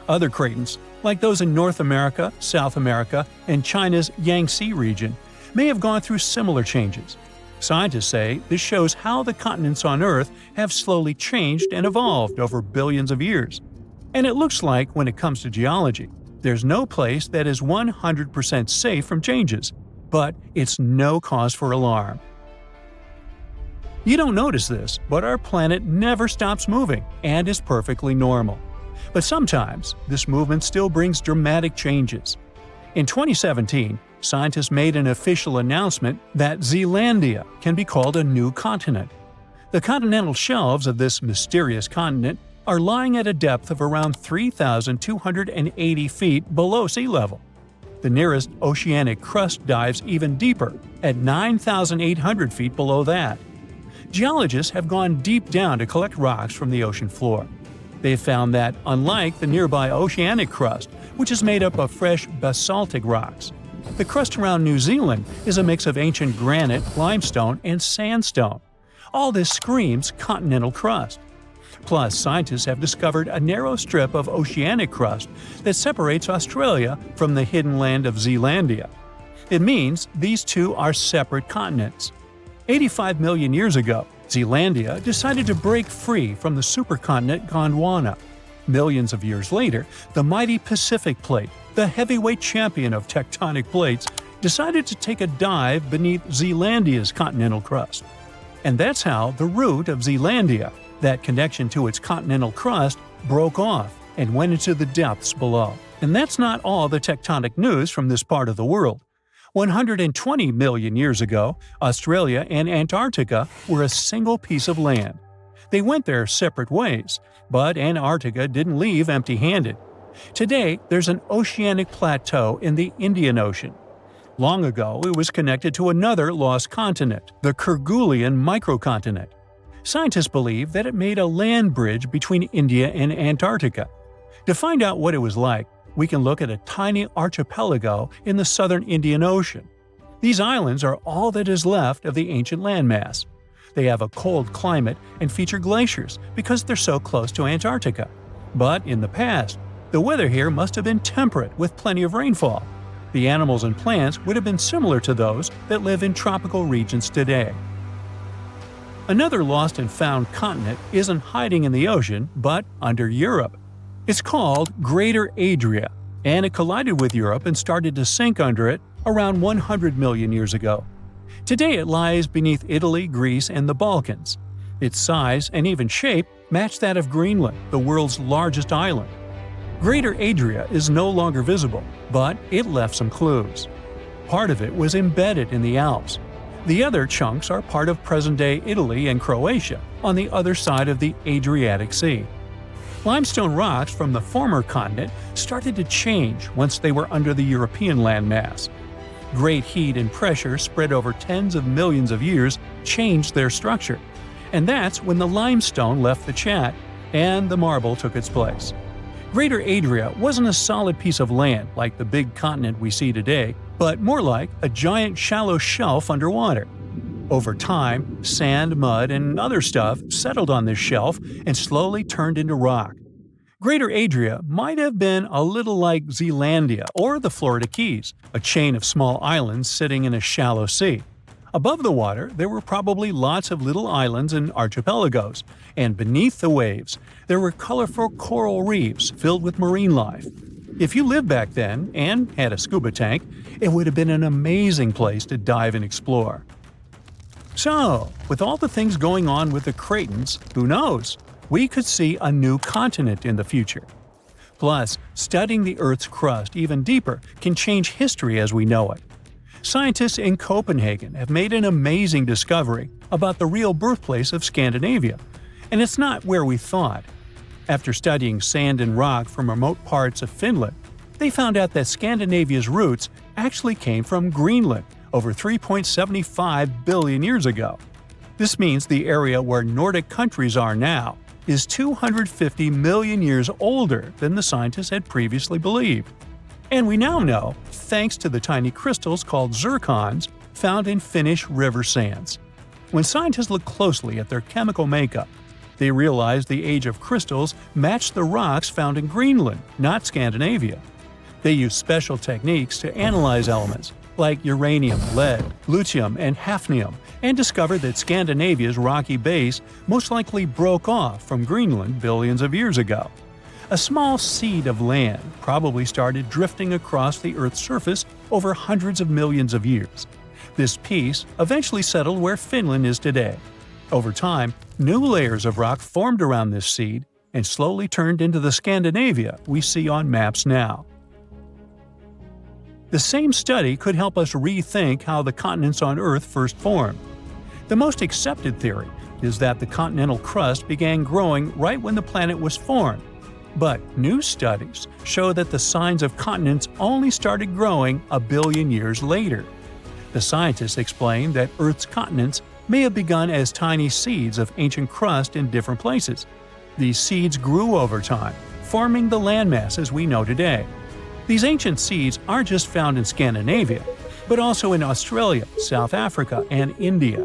Other cratons, like those in North America, South America, and China's Yangtze region, may have gone through similar changes. Scientists say this shows how the continents on Earth have slowly changed and evolved over billions of years. And it looks like, when it comes to geology, there's no place that is 100% safe from changes, but it's no cause for alarm. You don't notice this, but our planet never stops moving and is perfectly normal. But sometimes, this movement still brings dramatic changes. In 2017, scientists made an official announcement that Zealandia can be called a new continent. The continental shelves of this mysterious continent are lying at a depth of around 3,280 feet below sea level. The nearest oceanic crust dives even deeper, at 9,800 feet below that. Geologists have gone deep down to collect rocks from the ocean floor. They have found that, unlike the nearby oceanic crust, which is made up of fresh basaltic rocks, the crust around New Zealand is a mix of ancient granite, limestone, and sandstone. All this screams continental crust. Plus, scientists have discovered a narrow strip of oceanic crust that separates Australia from the hidden land of Zealandia. It means these two are separate continents. 85 million years ago, Zealandia decided to break free from the supercontinent Gondwana. Millions of years later, the mighty Pacific Plate, the heavyweight champion of tectonic plates, decided to take a dive beneath Zealandia's continental crust. And that's how the root of Zealandia, that connection to its continental crust, broke off and went into the depths below. And that's not all the tectonic news from this part of the world. 120 million years ago, Australia and Antarctica were a single piece of land. They went their separate ways, but Antarctica didn't leave empty-handed. Today, there's an oceanic plateau in the Indian Ocean. Long ago, it was connected to another lost continent, the Kerguelen microcontinent. Scientists believe that it made a land bridge between India and Antarctica. To find out what it was like, we can look at a tiny archipelago in the southern Indian Ocean. These islands are all that is left of the ancient landmass. They have a cold climate and feature glaciers because they're so close to Antarctica. But in the past, the weather here must have been temperate with plenty of rainfall. The animals and plants would have been similar to those that live in tropical regions today. Another lost and found continent isn't hiding in the ocean, but under Europe. It's called Greater Adria, and it collided with Europe and started to sink under it around 100 million years ago. Today it lies beneath Italy, Greece, and the Balkans. Its size and even shape match that of Greenland, the world's largest island. Greater Adria is no longer visible, but it left some clues. Part of it was embedded in the Alps. The other chunks are part of present-day Italy and Croatia on the other side of the Adriatic Sea. Limestone rocks from the former continent started to change once they were under the European landmass. Great heat and pressure spread over tens of millions of years changed their structure, and that's when the limestone left the chat and the marble took its place. Greater Adria wasn't a solid piece of land like the big continent we see today, but more like a giant shallow shelf underwater. Over time, sand, mud, and other stuff settled on this shelf and slowly turned into rock. Greater Adria might have been a little like Zealandia or the Florida Keys, a chain of small islands sitting in a shallow sea. Above the water, there were probably lots of little islands and archipelagos, and beneath the waves, there were colorful coral reefs filled with marine life. If you lived back then and had a scuba tank, it would have been an amazing place to dive and explore. So, with all the things going on with the Cretans, who knows? We could see a new continent in the future. Plus, studying the Earth's crust even deeper can change history as we know it. Scientists in Copenhagen have made an amazing discovery about the real birthplace of Scandinavia, and it's not where we thought. After studying sand and rock from remote parts of Finland, they found out that Scandinavia's roots actually came from Greenland over 3.75 billion years ago. This means the area where Nordic countries are now is 250 million years older than the scientists had previously believed. And we now know, thanks to the tiny crystals called zircons found in Finnish river sands. When scientists looked closely at their chemical makeup, they realized the age of crystals matched the rocks found in Greenland, not Scandinavia. They used special techniques to analyze elements like uranium, lead, lutetium, and hafnium, and discovered that Scandinavia's rocky base most likely broke off from Greenland billions of years ago. A small seed of land probably started drifting across the Earth's surface over hundreds of millions of years. This piece eventually settled where Finland is today. Over time, new layers of rock formed around this seed and slowly turned into the Scandinavia we see on maps now. The same study could help us rethink how the continents on Earth first formed. The most accepted theory is that the continental crust began growing right when the planet was formed. But new studies show that the signs of continents only started growing a billion years later. The scientists explain that Earth's continents may have begun as tiny seeds of ancient crust in different places. These seeds grew over time, forming the landmasses we know today. These ancient seeds aren't just found in Scandinavia, but also in Australia, South Africa, and India.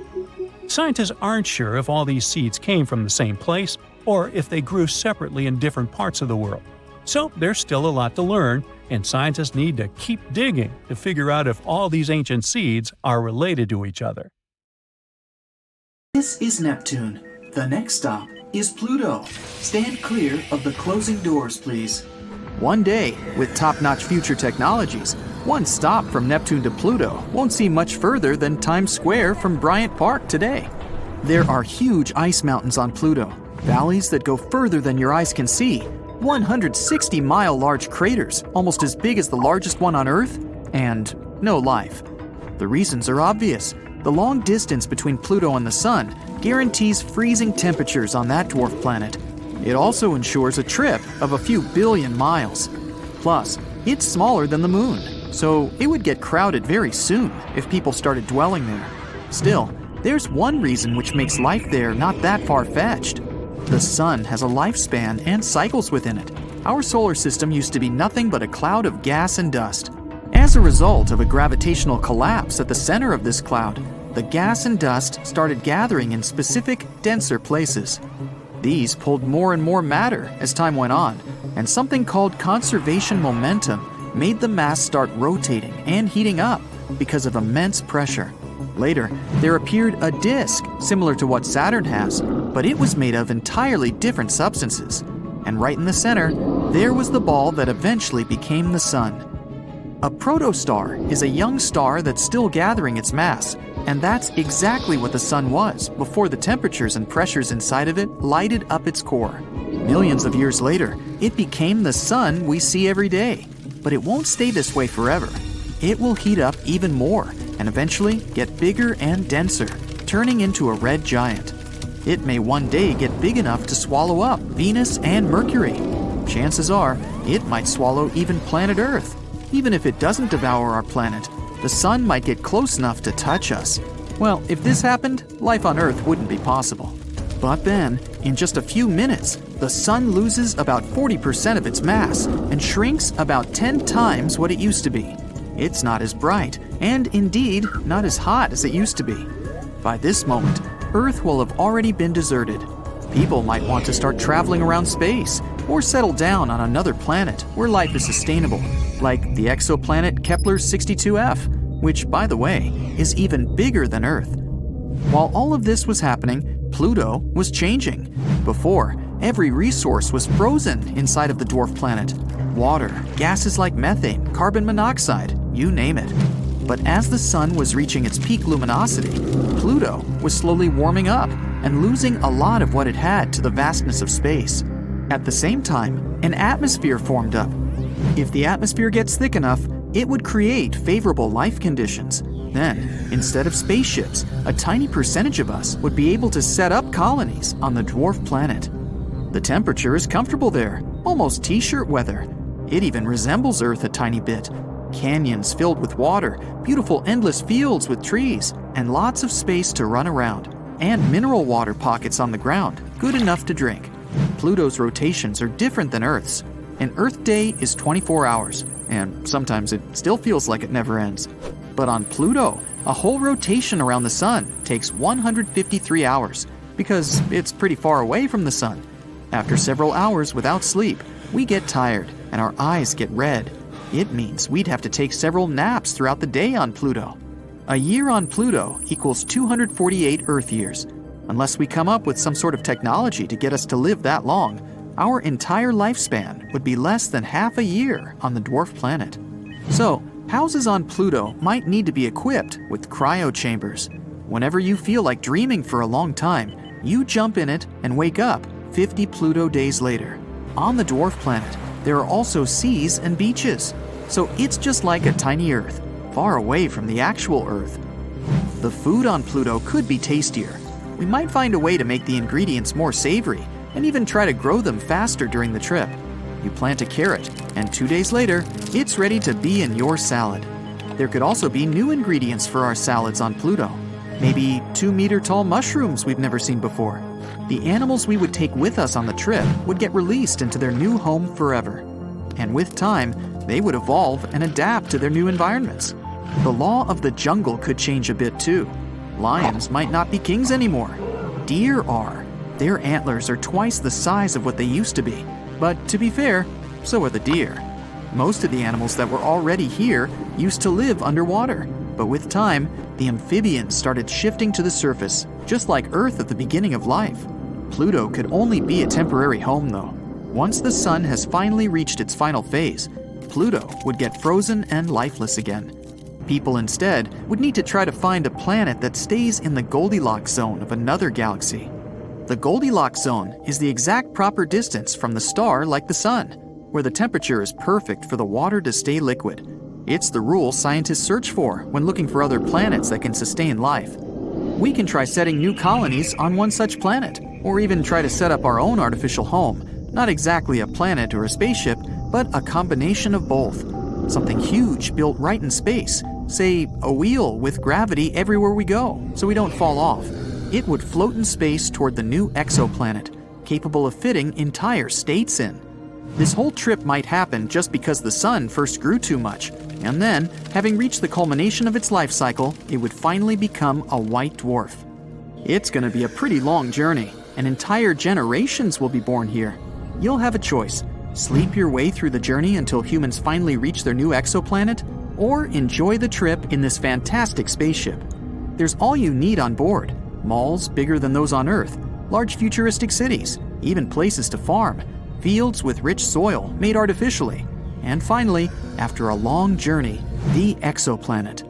Scientists aren't sure if all these seeds came from the same place or if they grew separately in different parts of the world. So there's still a lot to learn, and scientists need to keep digging to figure out if all these ancient seeds are related to each other. This is Neptune. The next stop is Pluto. Stand clear of the closing doors, please. One day, with top-notch future technologies, one stop from Neptune to Pluto won't seem much further than Times Square from Bryant Park today. There are huge ice mountains on Pluto, valleys that go further than your eyes can see, 160-mile large craters, almost as big as the largest one on Earth, and no life. The reasons are obvious. The long distance between Pluto and the Sun guarantees freezing temperatures on that dwarf planet. It also ensures a trip of a few billion miles. Plus, it's smaller than the Moon, so it would get crowded very soon if people started dwelling there. Still, there's one reason which makes life there not that far-fetched. The Sun has a lifespan and cycles within it. Our solar system used to be nothing but a cloud of gas and dust. As a result of a gravitational collapse at the center of this cloud, the gas and dust started gathering in specific, denser places. These pulled more and more matter as time went on, and something called conservation momentum made the mass start rotating and heating up because of immense pressure. Later, there appeared a disk similar to what Saturn has, but it was made of entirely different substances. And right in the center, there was the ball that eventually became the Sun. A protostar is a young star that's still gathering its mass, and that's exactly what the Sun was before the temperatures and pressures inside of it lighted up its core. Millions of years later, it became the sun we see every day. But it won't stay this way forever. It will heat up even more and eventually get bigger and denser, turning into a red giant. It may one day get big enough to swallow up Venus and Mercury. Chances are, it might swallow even planet Earth. Even if it doesn't devour our planet, the sun might get close enough to touch us. Well, if this happened, life on Earth wouldn't be possible. But then, in just a few minutes, the sun loses about 40% of its mass and shrinks about 10 times what it used to be. It's not as bright, and indeed, not as hot as it used to be. By this moment, Earth will have already been deserted. People might want to start traveling around space or settle down on another planet where life is sustainable, like the exoplanet Kepler-62f, which, by the way, is even bigger than Earth. While all of this was happening, Pluto was changing. Before, every resource was frozen inside of the dwarf planet. Water, gases like methane, carbon monoxide, you name it. But as the sun was reaching its peak luminosity, Pluto was slowly warming up and losing a lot of what it had to the vastness of space. At the same time, an atmosphere formed up. If the atmosphere gets thick enough, it would create favorable life conditions. Then, instead of spaceships, a tiny percentage of us would be able to set up colonies on the dwarf planet. The temperature is comfortable there, almost t-shirt weather. It even resembles Earth a tiny bit. Canyons filled with water, beautiful endless fields with trees, and lots of space to run around, and mineral water pockets on the ground, good enough to drink. Pluto's rotations are different than Earth's. An Earth day is 24 hours, and sometimes it still feels like it never ends. But on Pluto, a whole rotation around the sun takes 153 hours, because it's pretty far away from the sun. After several hours without sleep, we get tired and our eyes get red. It means we'd have to take several naps throughout the day on Pluto. A year on Pluto equals 248 Earth years. Unless we come up with some sort of technology to get us to live that long, our entire lifespan would be less than half a year on the dwarf planet. So, houses on Pluto might need to be equipped with cryo chambers. Whenever you feel like dreaming for a long time, you jump in it and wake up 50 Pluto days later. On the dwarf planet, there are also seas and beaches. So it's just like a tiny Earth, far away from the actual Earth. The food on Pluto could be tastier. We might find a way to make the ingredients more savory and even try to grow them faster during the trip. You plant a carrot, and 2 days later, it's ready to be in your salad. There could also be new ingredients for our salads on Pluto. Maybe 2-meter-tall mushrooms we've never seen before. The animals we would take with us on the trip would get released into their new home forever. And with time, they would evolve and adapt to their new environments. The law of the jungle could change a bit too. Lions might not be kings anymore. Deer are. Their antlers are twice the size of what they used to be. But to be fair, so are the deer. Most of the animals that were already here used to live underwater. But with time, the amphibians started shifting to the surface, just like Earth at the beginning of life. Pluto could only be a temporary home though. Once the sun has finally reached its final phase, Pluto would get frozen and lifeless again. People instead would need to try to find a planet that stays in the Goldilocks zone of another galaxy. The Goldilocks zone is the exact proper distance from the star like the sun, where the temperature is perfect for the water to stay liquid. It's the rule scientists search for when looking for other planets that can sustain life. We can try setting new colonies on one such planet, or even try to set up our own artificial home, not exactly a planet or a spaceship, but a combination of both. Something huge built right in space, say a wheel with gravity everywhere we go, so we don't fall off. It would float in space toward the new exoplanet, capable of fitting entire states in. This whole trip might happen just because the sun first grew too much, and then, having reached the culmination of its life cycle, it would finally become a white dwarf. It's going to be a pretty long journey, and entire generations will be born here. You'll have a choice. Sleep your way through the journey until humans finally reach their new exoplanet, or enjoy the trip in this fantastic spaceship. There's all you need on board. Malls bigger than those on Earth, large futuristic cities, even places to farm, fields with rich soil made artificially, and finally, after a long journey, the exoplanet.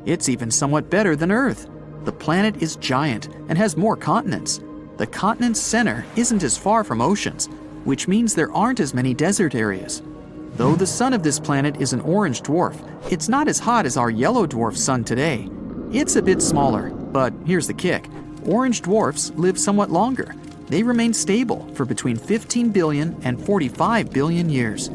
It's even somewhat better than Earth. The planet is giant and has more continents. The continent's center isn't as far from oceans, which means there aren't as many desert areas. Though the sun of this planet is an orange dwarf, it's not as hot as our yellow dwarf sun today. It's a bit smaller, but here's the kick. Orange dwarfs live somewhat longer. They remain stable for between 15 billion and 45 billion years.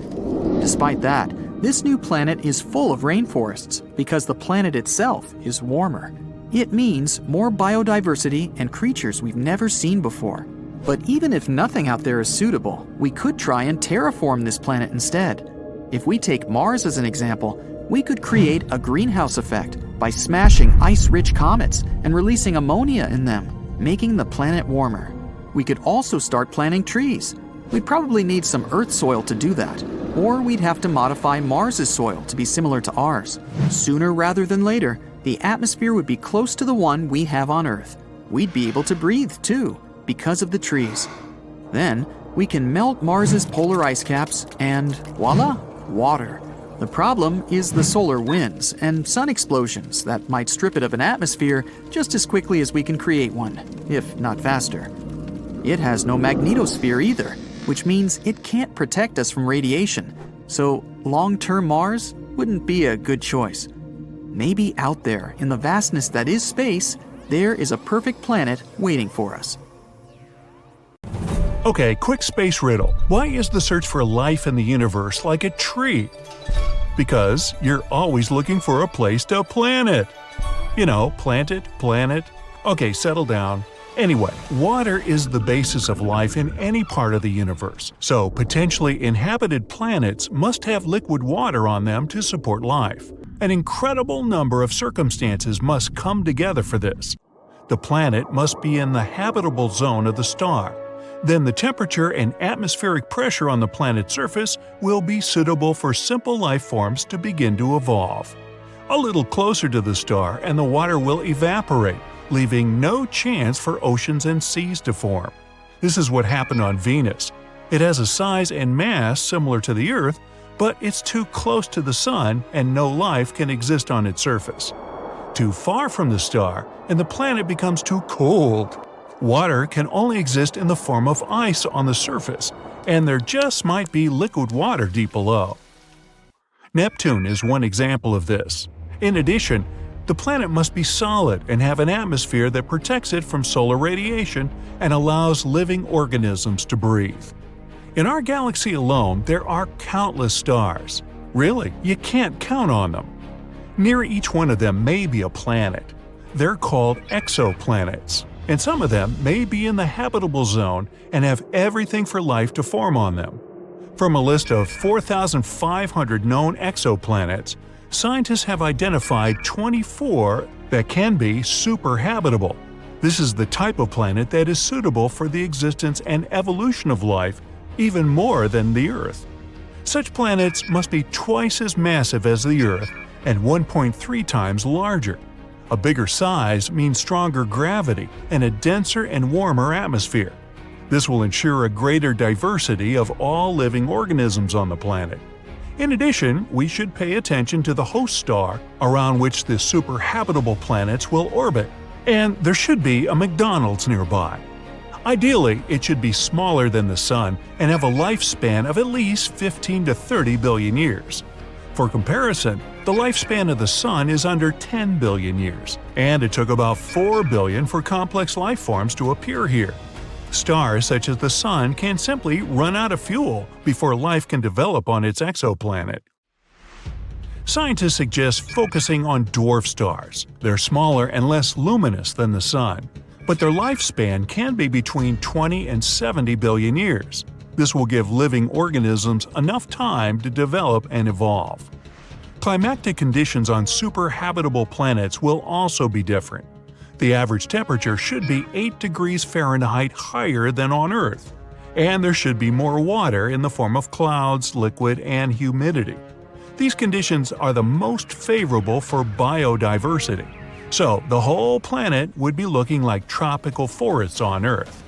Despite that, this new planet is full of rainforests because the planet itself is warmer. It means more biodiversity and creatures we've never seen before. But even if nothing out there is suitable, we could try and terraform this planet instead. If we take Mars as an example, we could create a greenhouse effect by smashing ice-rich comets and releasing ammonia in them, making the planet warmer. We could also start planting trees. We'd probably need some Earth soil to do that, or we'd have to modify Mars's soil to be similar to ours. Sooner rather than later, the atmosphere would be close to the one we have on Earth. We'd be able to breathe too, because of the trees. Then, we can melt Mars's polar ice caps and voila, water. The problem is the solar winds and sun explosions that might strip it of an atmosphere just as quickly as we can create one, if not faster. It has no magnetosphere either, which means it can't protect us from radiation, so long-term Mars wouldn't be a good choice. Maybe out there, in the vastness that is space, there is a perfect planet waiting for us. Okay, quick space riddle. Why is the search for life in the universe like a tree? Because you're always looking for a place to plant it. You know, plant it, planet. Okay, settle down. Anyway, water is the basis of life in any part of the universe, so potentially inhabited planets must have liquid water on them to support life. An incredible number of circumstances must come together for this. The planet must be in the habitable zone of the star. Then the temperature and atmospheric pressure on the planet's surface will be suitable for simple life forms to begin to evolve. A little closer to the star and the water will evaporate, leaving no chance for oceans and seas to form. This is what happened on Venus. It has a size and mass similar to the Earth, but it's too close to the Sun and no life can exist on its surface. Too far from the star, and the planet becomes too cold. Water can only exist in the form of ice on the surface, and there just might be liquid water deep below. Neptune is one example of this. In addition, the planet must be solid and have an atmosphere that protects it from solar radiation and allows living organisms to breathe. In our galaxy alone, there are countless stars. Really, you can't count on them. Near each one of them may be a planet. They're called exoplanets, and some of them may be in the habitable zone and have everything for life to form on them. From a list of 4,500 known exoplanets, scientists have identified 24 that can be superhabitable. This is the type of planet that is suitable for the existence and evolution of life, even more than the Earth. Such planets must be twice as massive as the Earth and 1.3 times larger. A bigger size means stronger gravity and a denser and warmer atmosphere. This will ensure a greater diversity of all living organisms on the planet. In addition, we should pay attention to the host star around which the superhabitable planets will orbit, and there should be a McDonald's nearby. Ideally, it should be smaller than the Sun and have a lifespan of at least 15 to 30 billion years. For comparison, the lifespan of the Sun is under 10 billion years, and it took about 4 billion for complex life forms to appear here. Stars such as the Sun can simply run out of fuel before life can develop on its exoplanet. Scientists suggest focusing on dwarf stars. They're smaller and less luminous than the Sun, but their lifespan can be between 20 and 70 billion years. This will give living organisms enough time to develop and evolve. Climatic conditions on superhabitable planets will also be different. The average temperature should be 8 degrees Fahrenheit higher than on Earth, and there should be more water in the form of clouds, liquid, and humidity. These conditions are the most favorable for biodiversity, so the whole planet would be looking like tropical forests on Earth.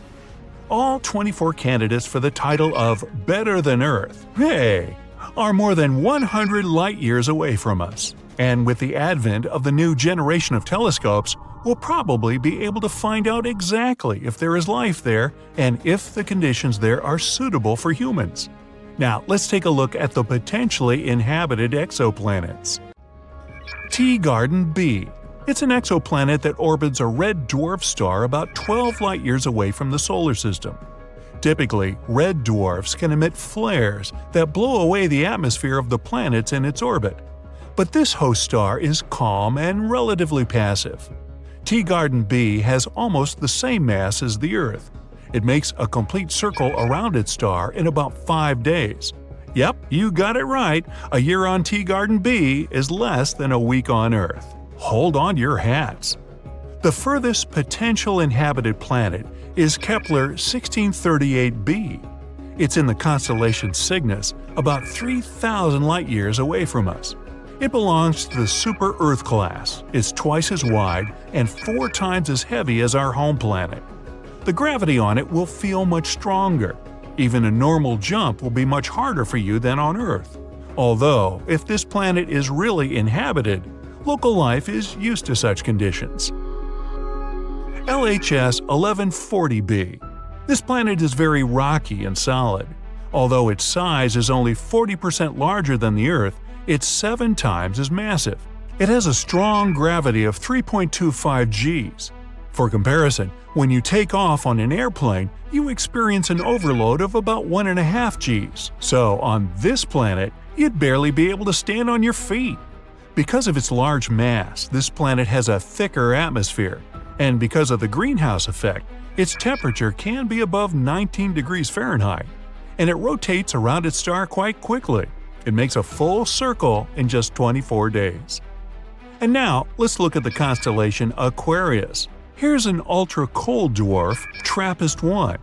All 24 candidates for the title of Better Than Earth, are more than 100 light-years away from us. And with the advent of the new generation of telescopes, we'll probably be able to find out exactly if there is life there and if the conditions there are suitable for humans. Now, let's take a look at the potentially inhabited exoplanets. T-Garden b. It's an exoplanet that orbits a red dwarf star about 12 light-years away from the solar system. Typically, red dwarfs can emit flares that blow away the atmosphere of the planets in its orbit. But this host star is calm and relatively passive. T-Garden b has almost the same mass as the Earth. It makes a complete circle around its star in about 5 days. Yep, you got it right. A year on T-Garden b is less than a week on Earth. Hold on to your hats. The furthest potential inhabited planet is Kepler 1638b. It's in the constellation Cygnus, about 3,000 light-years away from us. It belongs to the Super-Earth class, is twice as wide and 4 times as heavy as our home planet. The gravity on it will feel much stronger. Even a normal jump will be much harder for you than on Earth. Although, if this planet is really inhabited, local life is used to such conditions. LHS 1140b. This planet is very rocky and solid. Although its size is only 40% larger than the Earth, it's 7 times as massive. It has a strong gravity of 3.25 Gs. For comparison, when you take off on an airplane, you experience an overload of about 1.5 Gs. So on this planet, you'd barely be able to stand on your feet. Because of its large mass, this planet has a thicker atmosphere, and because of the greenhouse effect, its temperature can be above 19 degrees Fahrenheit, and it rotates around its star quite quickly. It makes a full circle in just 24 days. And now, let's look at the constellation Aquarius. Here's an ultra-cold dwarf, TRAPPIST-1.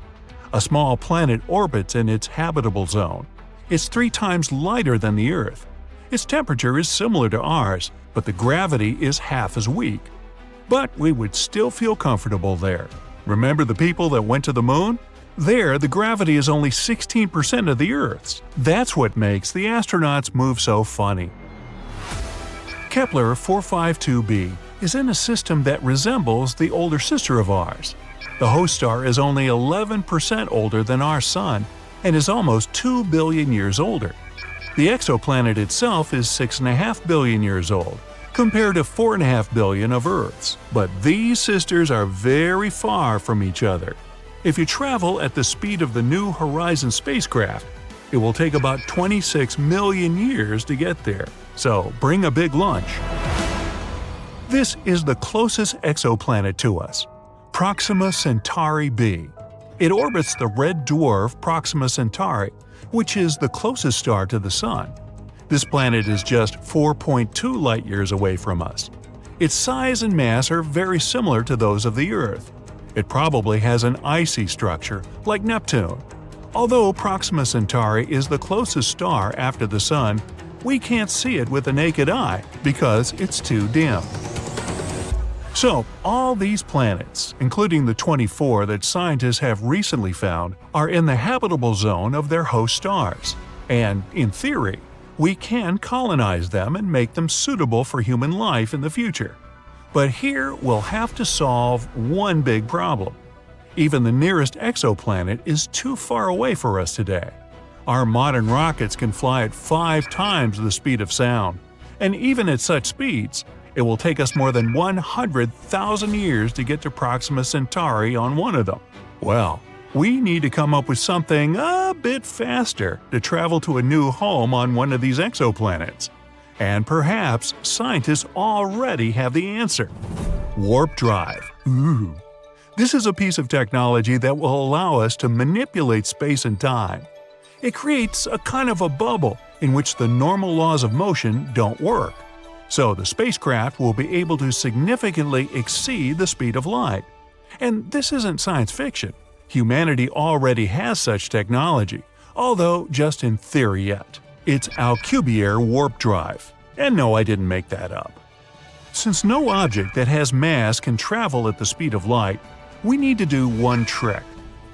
A small planet orbits in its habitable zone. It's 3 times lighter than the Earth. Its temperature is similar to ours, but the gravity is half as weak. But we would still feel comfortable there. Remember the people that went to the moon? There, the gravity is only 16% of the Earth's. That's what makes the astronauts move so funny. Kepler 452b is in a system that resembles the older sister of ours. The host star is only 11% older than our Sun and is almost 2 billion years older. The exoplanet itself is 6.5 billion years old, compared to 4.5 billion of Earth's. But these sisters are very far from each other. If you travel at the speed of the New Horizon spacecraft, it will take about 26 million years to get there. So bring a big lunch. This is the closest exoplanet to us, Proxima Centauri b. It orbits the red dwarf Proxima Centauri, which is the closest star to the Sun. This planet is just 4.2 light-years away from us. Its size and mass are very similar to those of the Earth. It probably has an icy structure, like Neptune. Although Proxima Centauri is the closest star after the Sun, we can't see it with the naked eye because it's too dim. So, all these planets, including the 24 that scientists have recently found, are in the habitable zone of their host stars. And, in theory, we can colonize them and make them suitable for human life in the future. But here we'll have to solve one big problem. Even the nearest exoplanet is too far away for us today. Our modern rockets can fly at 5 times the speed of sound, and even at such speeds, it will take us more than 100,000 years to get to Proxima Centauri on one of them. Well, we need to come up with something a bit faster to travel to a new home on one of these exoplanets. And perhaps scientists already have the answer. Warp drive. Ooh. This is a piece of technology that will allow us to manipulate space and time. It creates a kind of a bubble in which the normal laws of motion don't work. So the spacecraft will be able to significantly exceed the speed of light. And this isn't science fiction. Humanity already has such technology, although just in theory yet. It's Alcubierre warp drive. And no, I didn't make that up. Since no object that has mass can travel at the speed of light, we need to do one trick.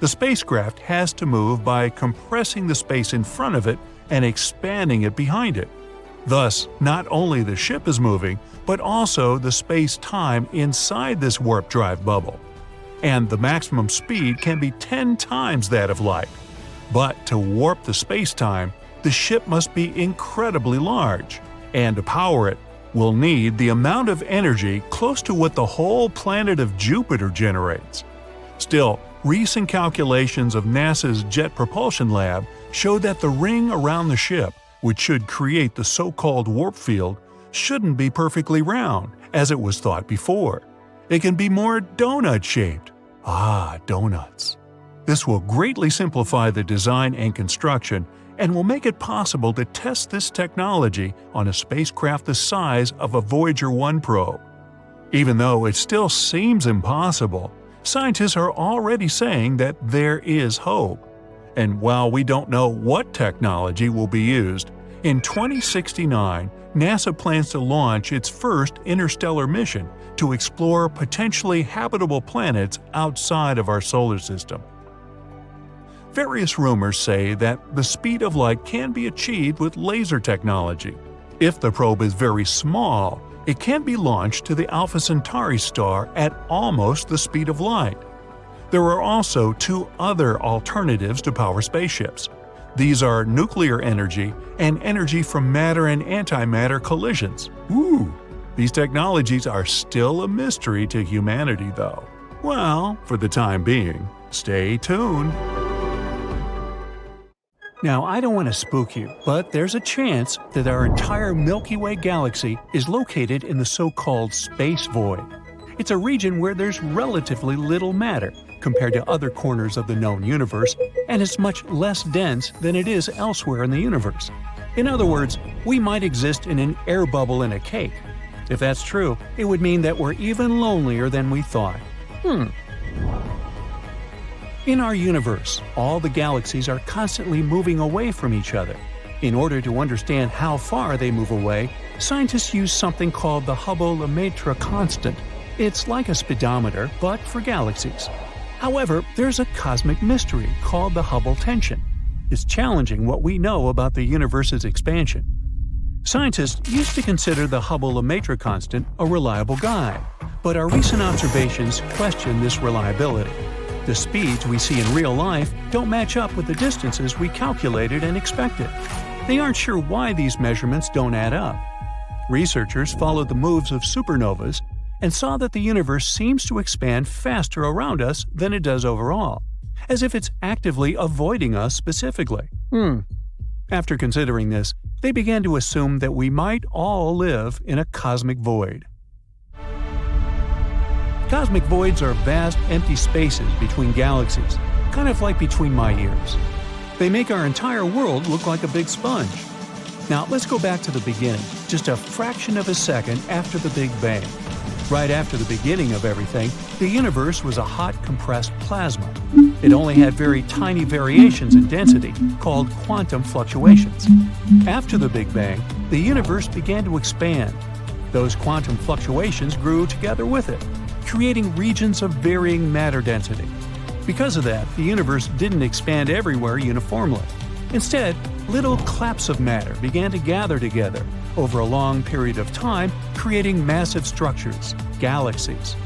The spacecraft has to move by compressing the space in front of it and expanding it behind it. Thus, not only the ship is moving, but also the space-time inside this warp drive bubble. And the maximum speed can be 10 times that of light. But to warp the space-time, the ship must be incredibly large, and to power it, we'll need the amount of energy close to what the whole planet of Jupiter generates. Still, recent calculations of NASA's Jet Propulsion Lab show that the ring around the ship, which should create the so-called warp field, shouldn't be perfectly round, as it was thought before. It can be more donut-shaped. Ah, donuts. This will greatly simplify the design and construction, and will make it possible to test this technology on a spacecraft the size of a Voyager 1 probe. Even though it still seems impossible, scientists are already saying that there is hope. And while we don't know what technology will be used, in 2069, NASA plans to launch its first interstellar mission to explore potentially habitable planets outside of our solar system. Various rumors say that the speed of light can be achieved with laser technology. If the probe is very small, it can be launched to the Alpha Centauri star at almost the speed of light. There are also two other alternatives to power spaceships. These are nuclear energy and energy from matter and antimatter collisions. Ooh! These technologies are still a mystery to humanity, though. Well, for the time being, stay tuned. Now, I don't want to spook you, but there's a chance that our entire Milky Way galaxy is located in the so-called space void. It's a region where there's relatively little matter compared to other corners of the known universe, and it's much less dense than it is elsewhere in the universe. In other words, we might exist in an air bubble in a cake. If that's true, it would mean that we're even lonelier than we thought. In our universe, all the galaxies are constantly moving away from each other. In order to understand how far they move away, scientists use something called the Hubble-Lemaitre constant. It's like a speedometer, but for galaxies. However, there's a cosmic mystery called the Hubble tension. It's challenging what we know about the universe's expansion. Scientists used to consider the Hubble-Lemaitre constant a reliable guide, but our recent observations question this reliability. The speeds we see in real life don't match up with the distances we calculated and expected. They aren't sure why these measurements don't add up. Researchers followed the moves of supernovas and saw that the universe seems to expand faster around us than it does overall, as if it's actively avoiding us specifically. After considering this, they began to assume that we might all live in a cosmic void. Cosmic voids are vast empty spaces between galaxies, kind of like between my ears. They make our entire world look like a big sponge. Now let's go back to the beginning, just a fraction of a second after the Big Bang. Right after the beginning of everything, the universe was a hot compressed plasma. It only had very tiny variations in density, called quantum fluctuations. After the Big Bang, the universe began to expand. Those quantum fluctuations grew together with it, creating regions of varying matter density. Because of that, the universe didn't expand everywhere uniformly. Instead, little claps of matter began to gather together over a long period of time, creating massive structures, galaxies.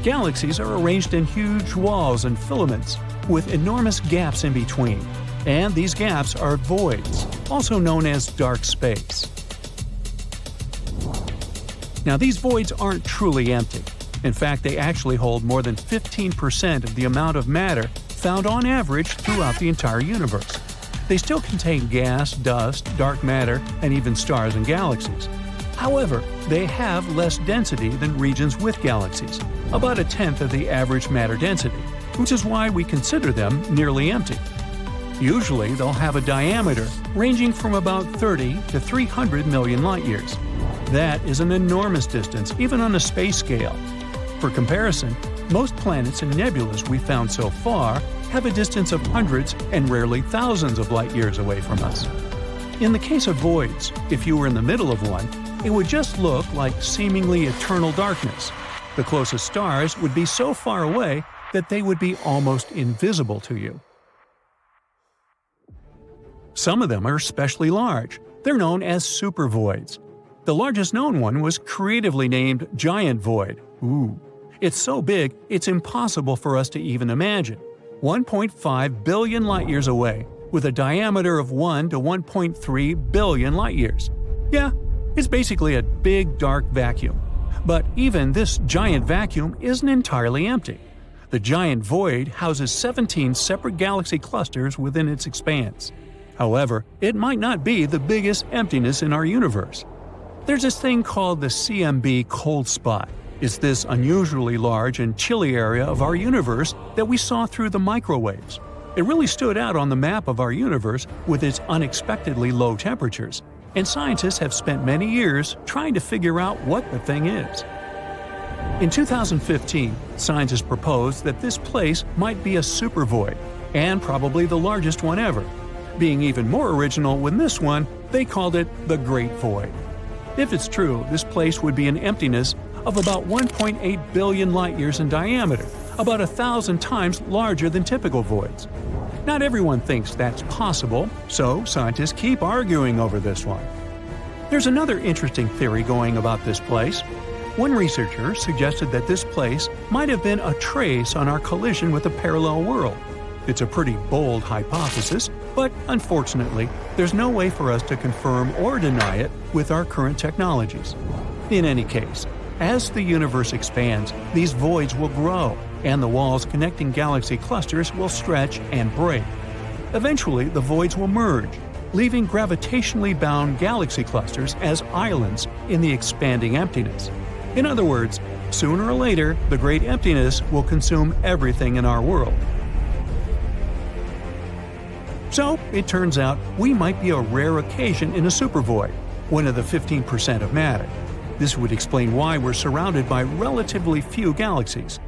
Galaxies are arranged in huge walls and filaments, with enormous gaps in between. And these gaps are voids, also known as dark space. Now, these voids aren't truly empty. In fact, they actually hold more than 15% of the amount of matter found on average throughout the entire universe. They still contain gas, dust, dark matter, and even stars and galaxies. However, they have less density than regions with galaxies, about a tenth of the average matter density, which is why we consider them nearly empty. Usually, they'll have a diameter ranging from about 30 to 300 million light-years. That is an enormous distance, even on a space scale. For comparison, most planets and nebulas we've found so far have a distance of hundreds and rarely thousands of light-years away from us. In the case of voids, if you were in the middle of one, it would just look like seemingly eternal darkness. The closest stars would be so far away that they would be almost invisible to you. Some of them are especially large, They're known as supervoids. The largest known one was creatively named Giant Void. Ooh. It's so big, it's impossible for us to even imagine. 1.5 billion light-years away, with a diameter of 1 to 1.3 billion light-years. Yeah, it's basically a big dark vacuum. But even this giant vacuum isn't entirely empty. The giant void houses 17 separate galaxy clusters within its expanse. However, it might not be the biggest emptiness in our universe. There's this thing called the CMB cold spot. It's this unusually large and chilly area of our universe that we saw through the microwaves. It really stood out on the map of our universe with its unexpectedly low temperatures, and scientists have spent many years trying to figure out what the thing is. In 2015, scientists proposed that this place might be a supervoid, and probably the largest one ever. Being even more original with this one, they called it the Great Void. If it's true, this place would be an emptiness of about 1.8 billion light-years in diameter, about 1,000 times larger than typical voids. Not everyone thinks that's possible, so scientists keep arguing over this one. There's another interesting theory going about this place. One researcher suggested that this place might have been a trace on our collision with a parallel world. It's a pretty bold hypothesis, but unfortunately, there's no way for us to confirm or deny it with our current technologies. In any case, as the universe expands, these voids will grow, and the walls connecting galaxy clusters will stretch and break. Eventually, the voids will merge, leaving gravitationally bound galaxy clusters as islands in the expanding emptiness. In other words, sooner or later, the great emptiness will consume everything in our world. So, it turns out we might be a rare occasion in a supervoid, one of the 15% of matter. This would explain why we're surrounded by relatively few galaxies.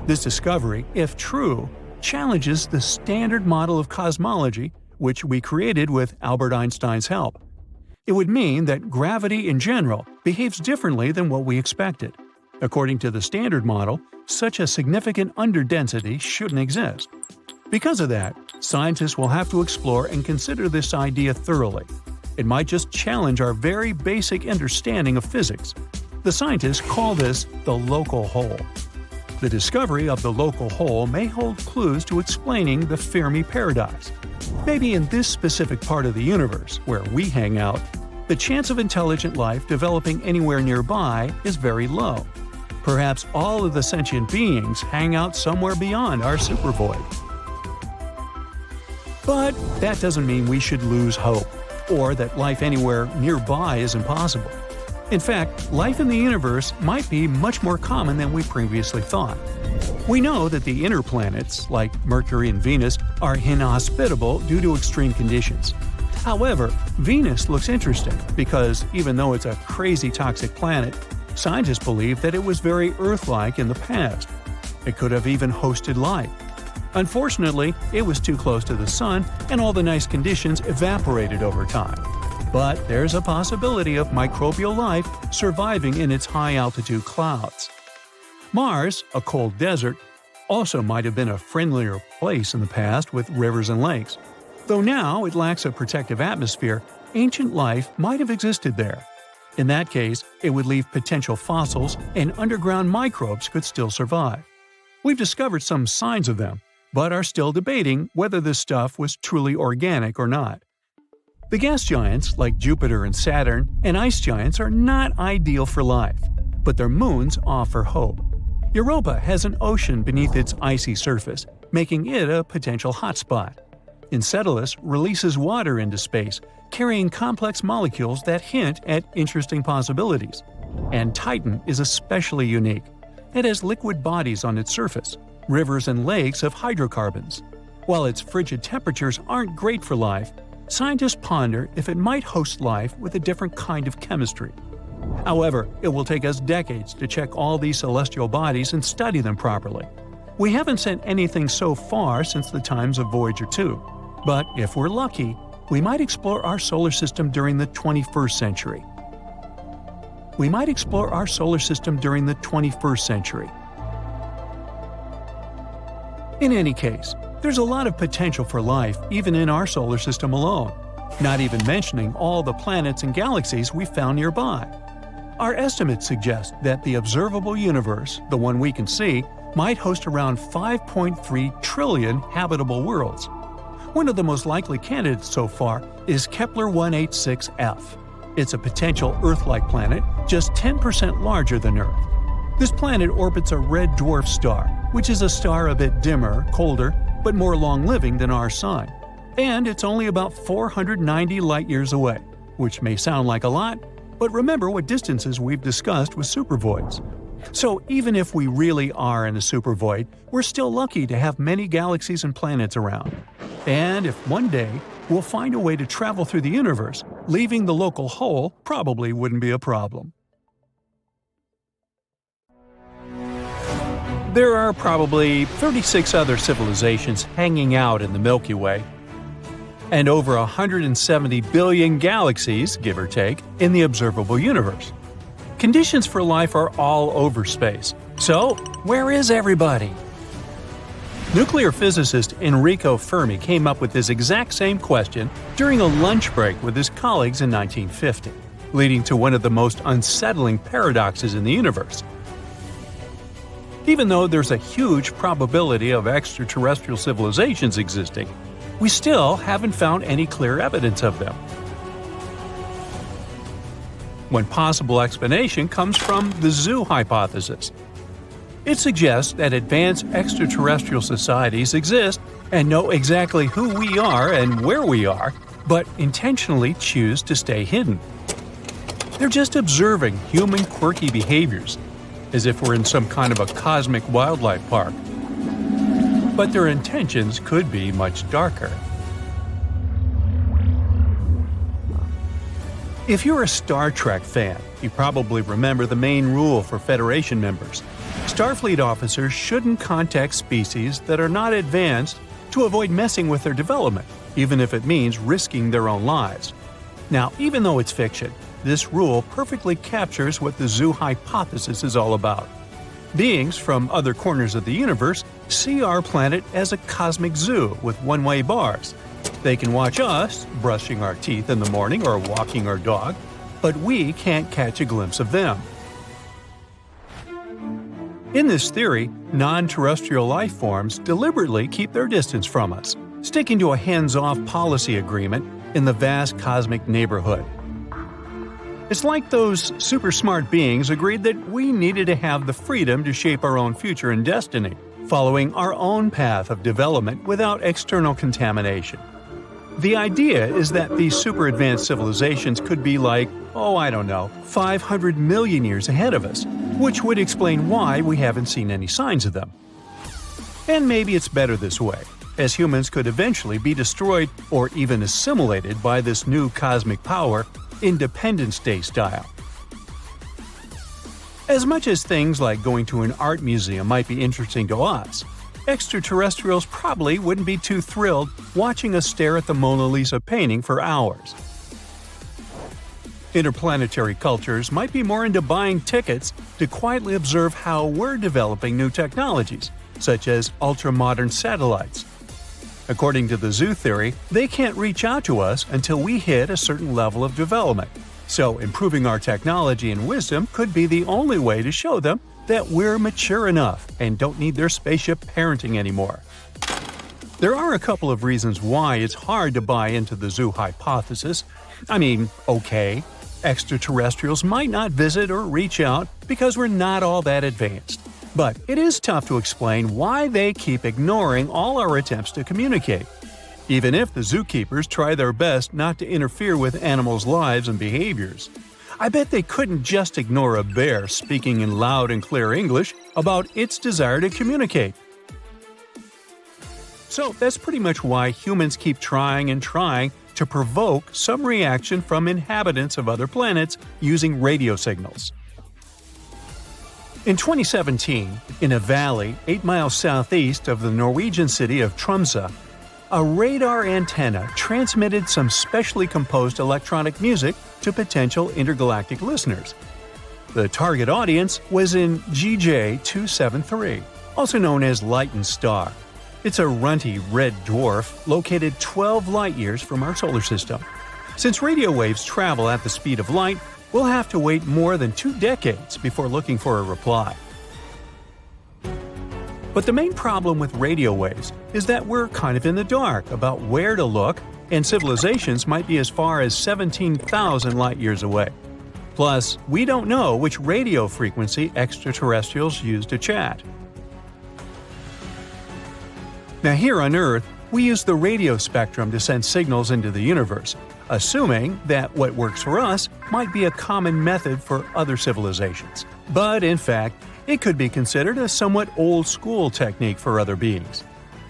This discovery, if true, challenges the standard model of cosmology which we created with Albert Einstein's help. It would mean that gravity in general behaves differently than what we expected. According to the standard model, such a significant underdensity shouldn't exist. Because of that, scientists will have to explore and consider this idea thoroughly. It might just challenge our very basic understanding of physics. The scientists call this the local hole. The discovery of the local hole may hold clues to explaining the Fermi paradox. Maybe in this specific part of the universe, where we hang out, the chance of intelligent life developing anywhere nearby is very low. Perhaps all of the sentient beings hang out somewhere beyond our supervoid. But that doesn't mean we should lose hope, or that life anywhere nearby is impossible. In fact, life in the universe might be much more common than we previously thought. We know that the inner planets, like Mercury and Venus, are inhospitable due to extreme conditions. However, Venus looks interesting because even though it's a crazy toxic planet, scientists believe that it was very Earth-like in the past. It could have even hosted life. Unfortunately, it was too close to the Sun and all the nice conditions evaporated over time. But there's a possibility of microbial life surviving in its high-altitude clouds. Mars, a cold desert, also might have been a friendlier place in the past with rivers and lakes. Though now it lacks a protective atmosphere, ancient life might have existed there. In that case, it would leave potential fossils and underground microbes could still survive. We've discovered some signs of them, but are still debating whether this stuff was truly organic or not. The gas giants, like Jupiter and Saturn, and ice giants are not ideal for life, but their moons offer hope. Europa has an ocean beneath its icy surface, making it a potential hotspot. Enceladus releases water into space, carrying complex molecules that hint at interesting possibilities. And Titan is especially unique. It has liquid bodies on its surface. Rivers and lakes have hydrocarbons. While its frigid temperatures aren't great for life, scientists ponder if it might host life with a different kind of chemistry. However, it will take us decades to check all these celestial bodies and study them properly. We haven't sent anything so far since the times of Voyager 2, but if we're lucky, we might explore our solar system during the 21st century. In any case, there's a lot of potential for life even in our solar system alone. not even mentioning all the planets and galaxies we found nearby. Our estimates suggest that the observable universe, the one we can see, might host around 5.3 trillion habitable worlds. One of the most likely candidates so far is Kepler 186f. It's a potential Earth-like planet, just 10% larger than Earth. This planet orbits a red dwarf star, which is a star a bit dimmer, colder, but more long-living than our Sun. And it's only about 490 light-years away, which may sound like a lot, but remember what distances we've discussed with supervoids. So even if we really are in a supervoid, we're still lucky to have many galaxies and planets around. And if one day we'll find a way to travel through the universe, leaving the local hole probably wouldn't be a problem. There are probably 36 other civilizations hanging out in the Milky Way, and over 170 billion galaxies, give or take, in the observable universe. Conditions for life are all over space. So, where is everybody? Nuclear physicist Enrico Fermi came up with this exact same question during a lunch break with his colleagues in 1950, leading to one of the most unsettling paradoxes in the universe. Even though there's a huge probability of extraterrestrial civilizations existing, we still haven't found any clear evidence of them. One possible explanation comes from the zoo hypothesis. It suggests that advanced extraterrestrial societies exist and know exactly who we are and where we are, but intentionally choose to stay hidden. They're just observing human quirky behaviors, as if we're in some kind of a cosmic wildlife park. But their intentions could be much darker. If you're a Star Trek fan, you probably remember the main rule for Federation members. Starfleet officers shouldn't contact species that are not advanced to avoid messing with their development, even if it means risking their own lives. Now, even though it's fiction, this rule perfectly captures what the zoo hypothesis is all about. Beings from other corners of the universe see our planet as a cosmic zoo with one-way bars. They can watch us, brushing our teeth in the morning or walking our dog, but we can't catch a glimpse of them. In this theory, non-terrestrial life forms deliberately keep their distance from us, sticking to a hands-off policy agreement in the vast cosmic neighborhood. It's like those super smart beings agreed that we needed to have the freedom to shape our own future and destiny, following our own path of development without external contamination. The idea is that these super advanced civilizations could be like, 500 million years ahead of us, which would explain why we haven't seen any signs of them. And maybe it's better this way, as humans could eventually be destroyed or even assimilated by this new cosmic power, Independence Day style. As much as things like going to an art museum might be interesting to us, extraterrestrials probably wouldn't be too thrilled watching us stare at the Mona Lisa painting for hours. Interplanetary cultures might be more into buying tickets to quietly observe how we're developing new technologies, such as ultra-modern satellites. According to the zoo theory, they can't reach out to us until we hit a certain level of development, so improving our technology and wisdom could be the only way to show them that we're mature enough and don't need their spaceship parenting anymore. There are a couple of reasons why it's hard to buy into the zoo hypothesis. Extraterrestrials might not visit or reach out because we're not all that advanced. But it is tough to explain why they keep ignoring all our attempts to communicate. Even if the zookeepers try their best not to interfere with animals' lives and behaviors. I bet they couldn't just ignore a bear speaking in loud and clear English about its desire to communicate. So that's pretty much why humans keep trying and trying to provoke some reaction from inhabitants of other planets using radio signals. In 2017, in a valley 8 miles southeast of the Norwegian city of Tromsø, a radar antenna transmitted some specially composed electronic music to potential intergalactic listeners. The target audience was in GJ273, also known as Lyton Star. It's a runty red dwarf located 12 light-years from our solar system. Since radio waves travel at the speed of light, we'll have to wait more than 2 decades before looking for a reply. But the main problem with radio waves is that we're kind of in the dark about where to look, and civilizations might be as far as 17,000 light-years away. Plus, we don't know which radio frequency extraterrestrials use to chat. Now here on Earth, we use the radio spectrum to send signals into the universe, assuming that what works for us might be a common method for other civilizations. But in fact, it could be considered a somewhat old-school technique for other beings.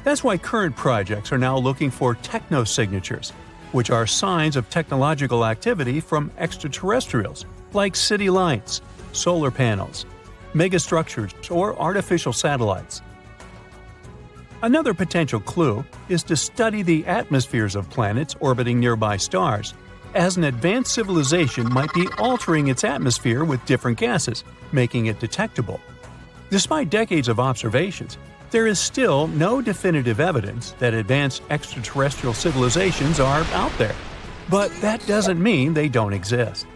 That's why current projects are now looking for technosignatures, which are signs of technological activity from extraterrestrials, like city lights, solar panels, megastructures, or artificial satellites. Another potential clue is to study the atmospheres of planets orbiting nearby stars, as an advanced civilization might be altering its atmosphere with different gases, making it detectable. Despite decades of observations, there is still no definitive evidence that advanced extraterrestrial civilizations are out there. But that doesn't mean they don't exist.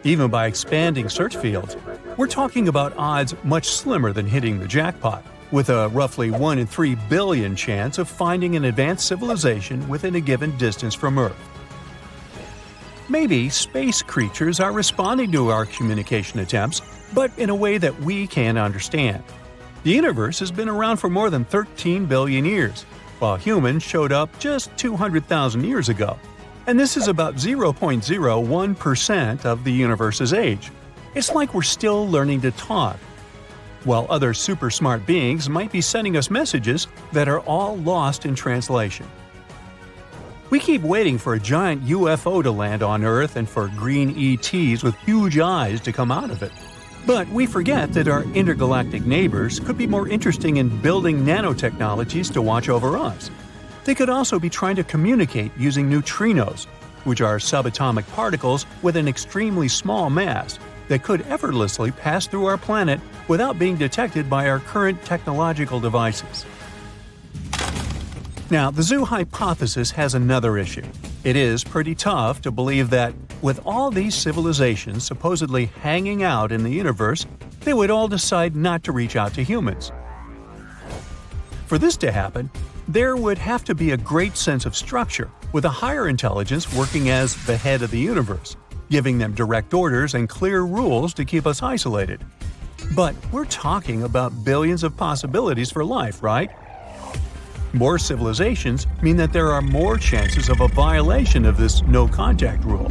Even by expanding search fields, we're talking about odds much slimmer than hitting the jackpot, with a roughly 1 in 3 billion chance of finding an advanced civilization within a given distance from Earth. Maybe space creatures are responding to our communication attempts, but in a way that we can't understand. The universe has been around for more than 13 billion years, while humans showed up just 200,000 years ago. And this is about 0.01% of the universe's age. It's like we're still learning to talk, while other super smart beings might be sending us messages that are all lost in translation. We keep waiting for a giant UFO to land on Earth and for green ETs with huge eyes to come out of it. But we forget that our intergalactic neighbors could be more interesting in building nanotechnologies to watch over us. They could also be trying to communicate using neutrinos, which are subatomic particles with an extremely small mass that could effortlessly pass through our planet without being detected by our current technological devices. Now, the zoo hypothesis has another issue. It is pretty tough to believe that, with all these civilizations supposedly hanging out in the universe, they would all decide not to reach out to humans. For this to happen, there would have to be a great sense of structure, with a higher intelligence working as the head of the universe, giving them direct orders and clear rules to keep us isolated. But we're talking about billions of possibilities for life, right? More civilizations mean that there are more chances of a violation of this no-contact rule.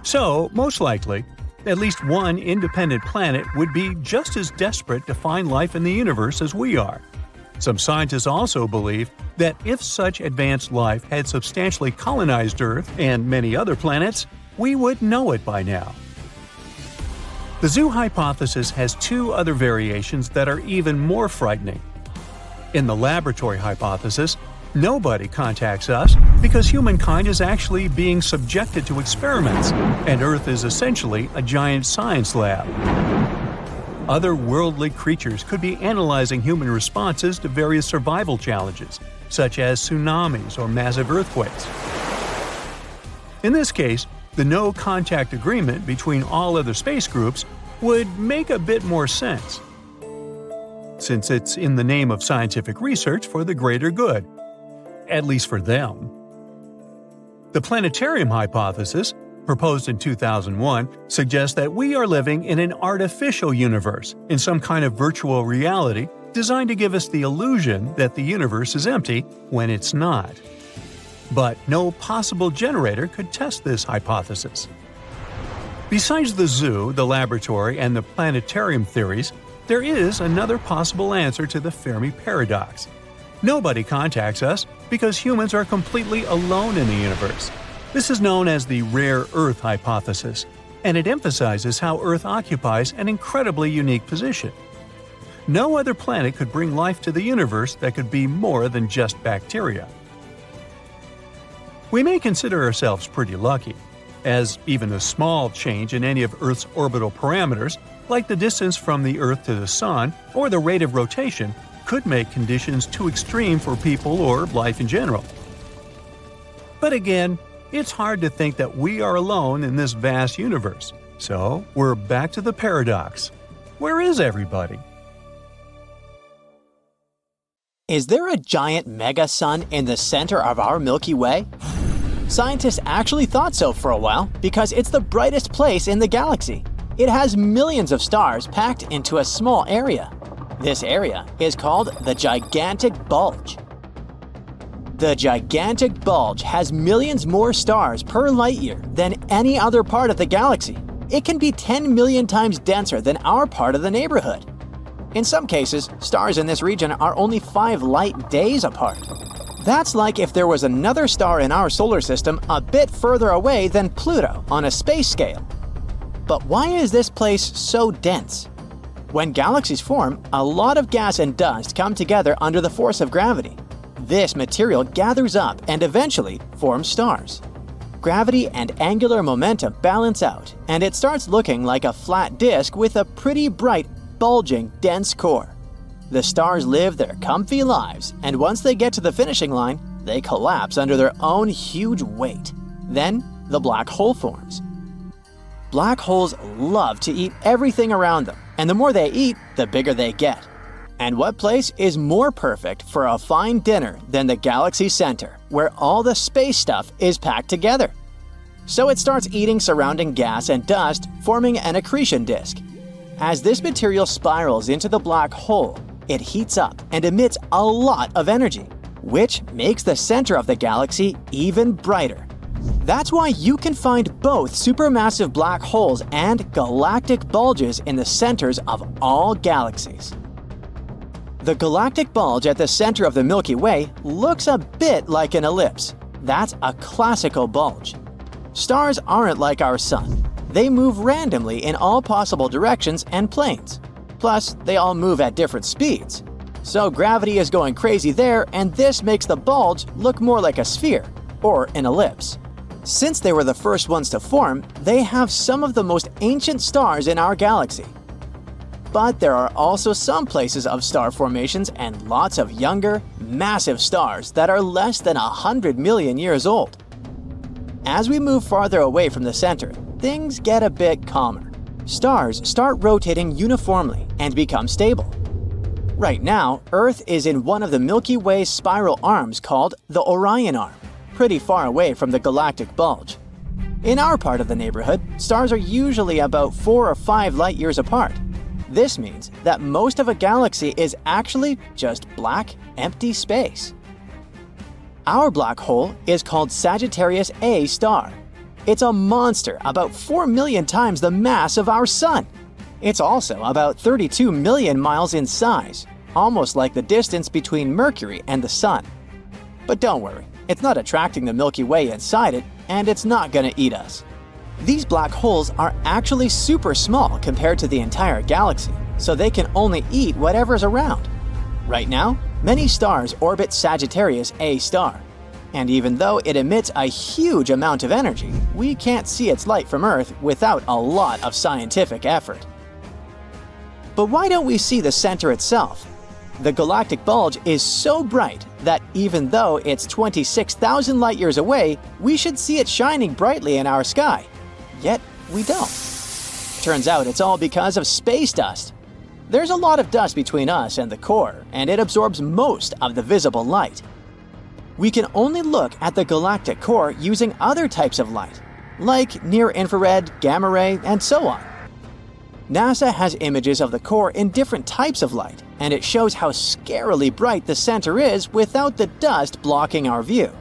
So, most likely, at least one independent planet would be just as desperate to find life in the universe as we are. Some scientists also believe that if such advanced life had substantially colonized Earth and many other planets, we would know it by now. The zoo hypothesis has 2 other variations that are even more frightening. In the laboratory hypothesis, nobody contacts us because humankind is actually being subjected to experiments, and Earth is essentially a giant science lab. Otherworldly creatures could be analyzing human responses to various survival challenges, such as tsunamis or massive earthquakes. In this case, the no-contact agreement between all other space groups would make a bit more sense, since it's in the name of scientific research for the greater good, at least for them. The planetarium hypothesis, proposed in 2001, suggests that we are living in an artificial universe, in some kind of virtual reality designed to give us the illusion that the universe is empty when it's not. But no possible generator could test this hypothesis. Besides the zoo, the laboratory, and the planetarium theories, there is another possible answer to the Fermi paradox. Nobody contacts us because humans are completely alone in the universe. This is known as the rare Earth hypothesis, and it emphasizes how Earth occupies an incredibly unique position. No other planet could bring life to the universe that could be more than just bacteria. We may consider ourselves pretty lucky, as even a small change in any of Earth's orbital parameters, like the distance from the Earth to the Sun or the rate of rotation, could make conditions too extreme for people or life in general. But again, it's hard to think that we are alone in this vast universe. So we're back to the paradox. Where is everybody? Is there a giant mega-sun in the center of our Milky Way? Scientists actually thought so for a while because it's the brightest place in the galaxy. It has millions of stars packed into a small area. This area is called the gigantic bulge. The gigantic bulge has millions more stars per light-year than any other part of the galaxy. It can be 10 million times denser than our part of the neighborhood. In some cases, stars in this region are only 5 light days apart. That's like if there was another star in our solar system a bit further away than Pluto on a space scale. But why is this place so dense? When galaxies form, a lot of gas and dust come together under the force of gravity. This material gathers up and eventually forms stars. Gravity and angular momentum balance out, and it starts looking like a flat disk with a pretty bright, bulging, dense core. The stars live their comfy lives, and once they get to the finishing line, they collapse under their own huge weight. Then, the black hole forms. Black holes love to eat everything around them, and the more they eat, the bigger they get. And what place is more perfect for a fine dinner than the galaxy center, where all the space stuff is packed together? So it starts eating surrounding gas and dust, forming an accretion disk. As this material spirals into the black hole, it heats up and emits a lot of energy, which makes the center of the galaxy even brighter. That's why you can find both supermassive black holes and galactic bulges in the centers of all galaxies. The galactic bulge at the center of the Milky Way looks a bit like an ellipse. That's a classical bulge. Stars aren't like our sun. They move randomly in all possible directions and planes. Plus, they all move at different speeds. So gravity is going crazy there, and this makes the bulge look more like a sphere, or an ellipse. Since they were the first ones to form, they have some of the most ancient stars in our galaxy. But there are also some places of star formations and lots of younger, massive stars that are less than 100 million years old. As we move farther away from the center, things get a bit calmer. Stars start rotating uniformly and become stable. Right now, Earth is in one of the Milky Way's spiral arms called the Orion Arm, pretty far away from the galactic bulge. In our part of the neighborhood, stars are usually about 4 or 5 light years apart. This means that most of a galaxy is actually just black, empty space. Our black hole is called Sagittarius A star. It's a monster about 4 million times the mass of our Sun. It's also about 32 million miles in size, almost like the distance between Mercury and the Sun. But don't worry, it's not attracting the Milky Way inside it, and it's not gonna eat us. These black holes are actually super small compared to the entire galaxy, so they can only eat whatever's around. Right now, many stars orbit Sagittarius A star, and even though it emits a huge amount of energy, we can't see its light from Earth without a lot of scientific effort. But why don't we see the center itself? The galactic bulge is so bright that even though it's 26,000 light-years away, we should see it shining brightly in our sky. Yet, we don't. Turns out it's all because of space dust. There's a lot of dust between us and the core, and it absorbs most of the visible light. We can only look at the galactic core using other types of light, like near-infrared, gamma ray, and so on. NASA has images of the core in different types of light, and it shows how scarily bright the center is without the dust blocking our view.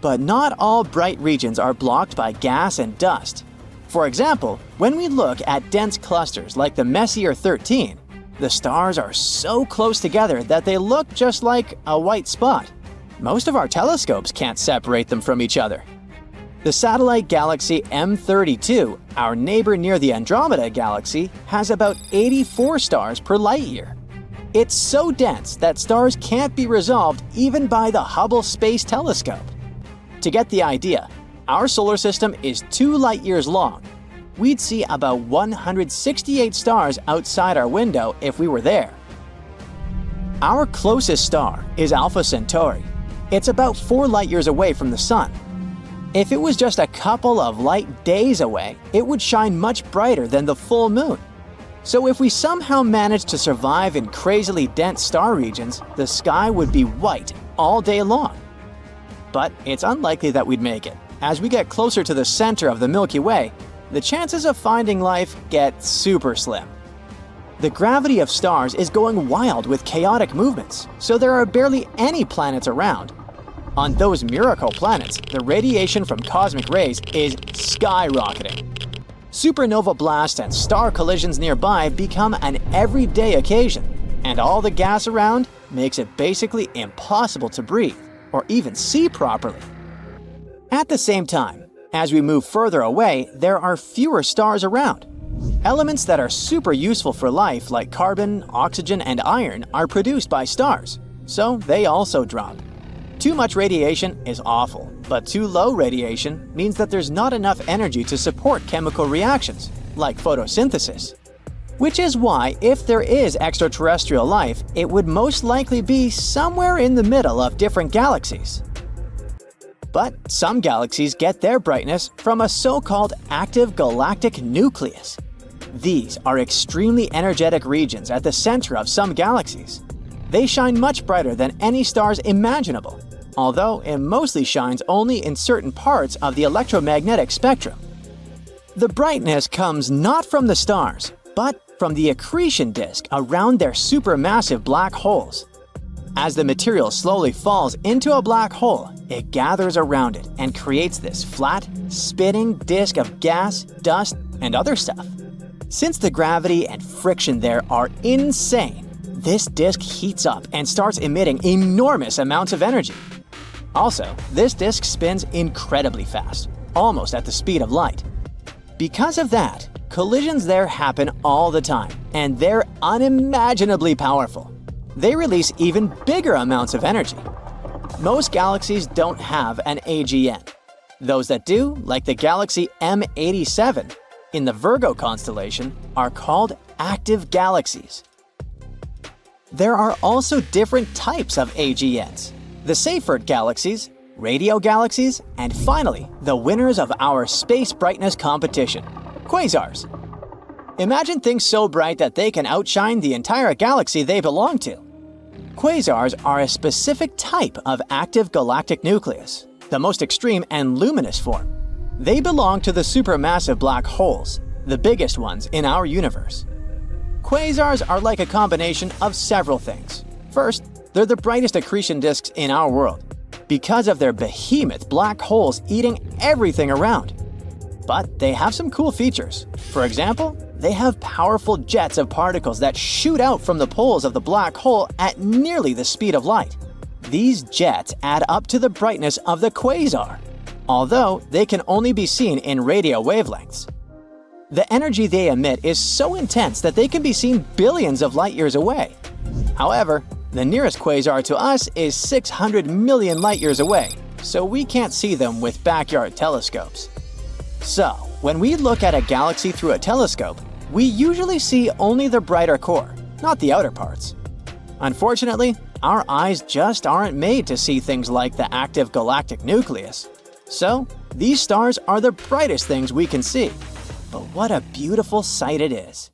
But not all bright regions are blocked by gas and dust. For example, when we look at dense clusters like the Messier 13, the stars are so close together that they look just like a white spot. Most of our telescopes can't separate them from each other. The satellite galaxy M32, our neighbor near the Andromeda galaxy, has about 84 stars per light-year. It's so dense that stars can't be resolved even by the Hubble Space Telescope. To get the idea, our solar system is 2 light-years long. We'd see about 168 stars outside our window if we were there. Our closest star is Alpha Centauri. It's about 4 light-years away from the Sun. If it was just a couple of light days away, it would shine much brighter than the full moon. So if we somehow managed to survive in crazily dense star regions, the sky would be white all day long. But it's unlikely that we'd make it. As we get closer to the center of the Milky Way, the chances of finding life get super slim. The gravity of stars is going wild with chaotic movements, so there are barely any planets around. On those miracle planets, the radiation from cosmic rays is skyrocketing. Supernova blasts and star collisions nearby become an everyday occasion, and all the gas around makes it basically impossible to breathe or even see properly. At the same time, as we move further away, there are fewer stars around. Elements that are super useful for life, like carbon, oxygen, and iron, are produced by stars, so they also drop. Too much radiation is awful, but too low radiation means that there's not enough energy to support chemical reactions, like photosynthesis. Which is why, if there is extraterrestrial life, it would most likely be somewhere in the middle of different galaxies. But some galaxies get their brightness from a so-called active galactic nucleus. These are extremely energetic regions at the center of some galaxies. They shine much brighter than any stars imaginable, although it mostly shines only in certain parts of the electromagnetic spectrum. The brightness comes not from the stars, but from the accretion disk around their supermassive black holes. As the material slowly falls into a black hole, it gathers around it and creates this flat, spinning disk of gas, dust, and other stuff. Since the gravity and friction there are insane, this disk heats up and starts emitting enormous amounts of energy. Also, this disk spins incredibly fast, almost at the speed of light. Because of that, collisions there happen all the time, and they're unimaginably powerful. They release even bigger amounts of energy. Most galaxies don't have an AGN. Those that do, like the galaxy M87 in the Virgo constellation, are called active galaxies. There are also different types of AGNs: the Seyfert galaxies, radio galaxies, and finally, the winners of our space brightness competition, quasars. Imagine things so bright that they can outshine the entire galaxy they belong to. Quasars are a specific type of active galactic nucleus, the most extreme and luminous form. They belong to the supermassive black holes, the biggest ones in our universe. Quasars are like a combination of several things. First, they're the brightest accretion disks in our world, because of their behemoth black holes eating everything around. But they have some cool features. For example, they have powerful jets of particles that shoot out from the poles of the black hole at nearly the speed of light. These jets add up to the brightness of the quasar, although they can only be seen in radio wavelengths. The energy they emit is so intense that they can be seen billions of light-years away. However, the nearest quasar to us is 600 million light-years away, so we can't see them with backyard telescopes. So, when we look at a galaxy through a telescope, we usually see only the brighter core, not the outer parts. Unfortunately, our eyes just aren't made to see things like the active galactic nucleus. So, these stars are the brightest things we can see. But what a beautiful sight it is.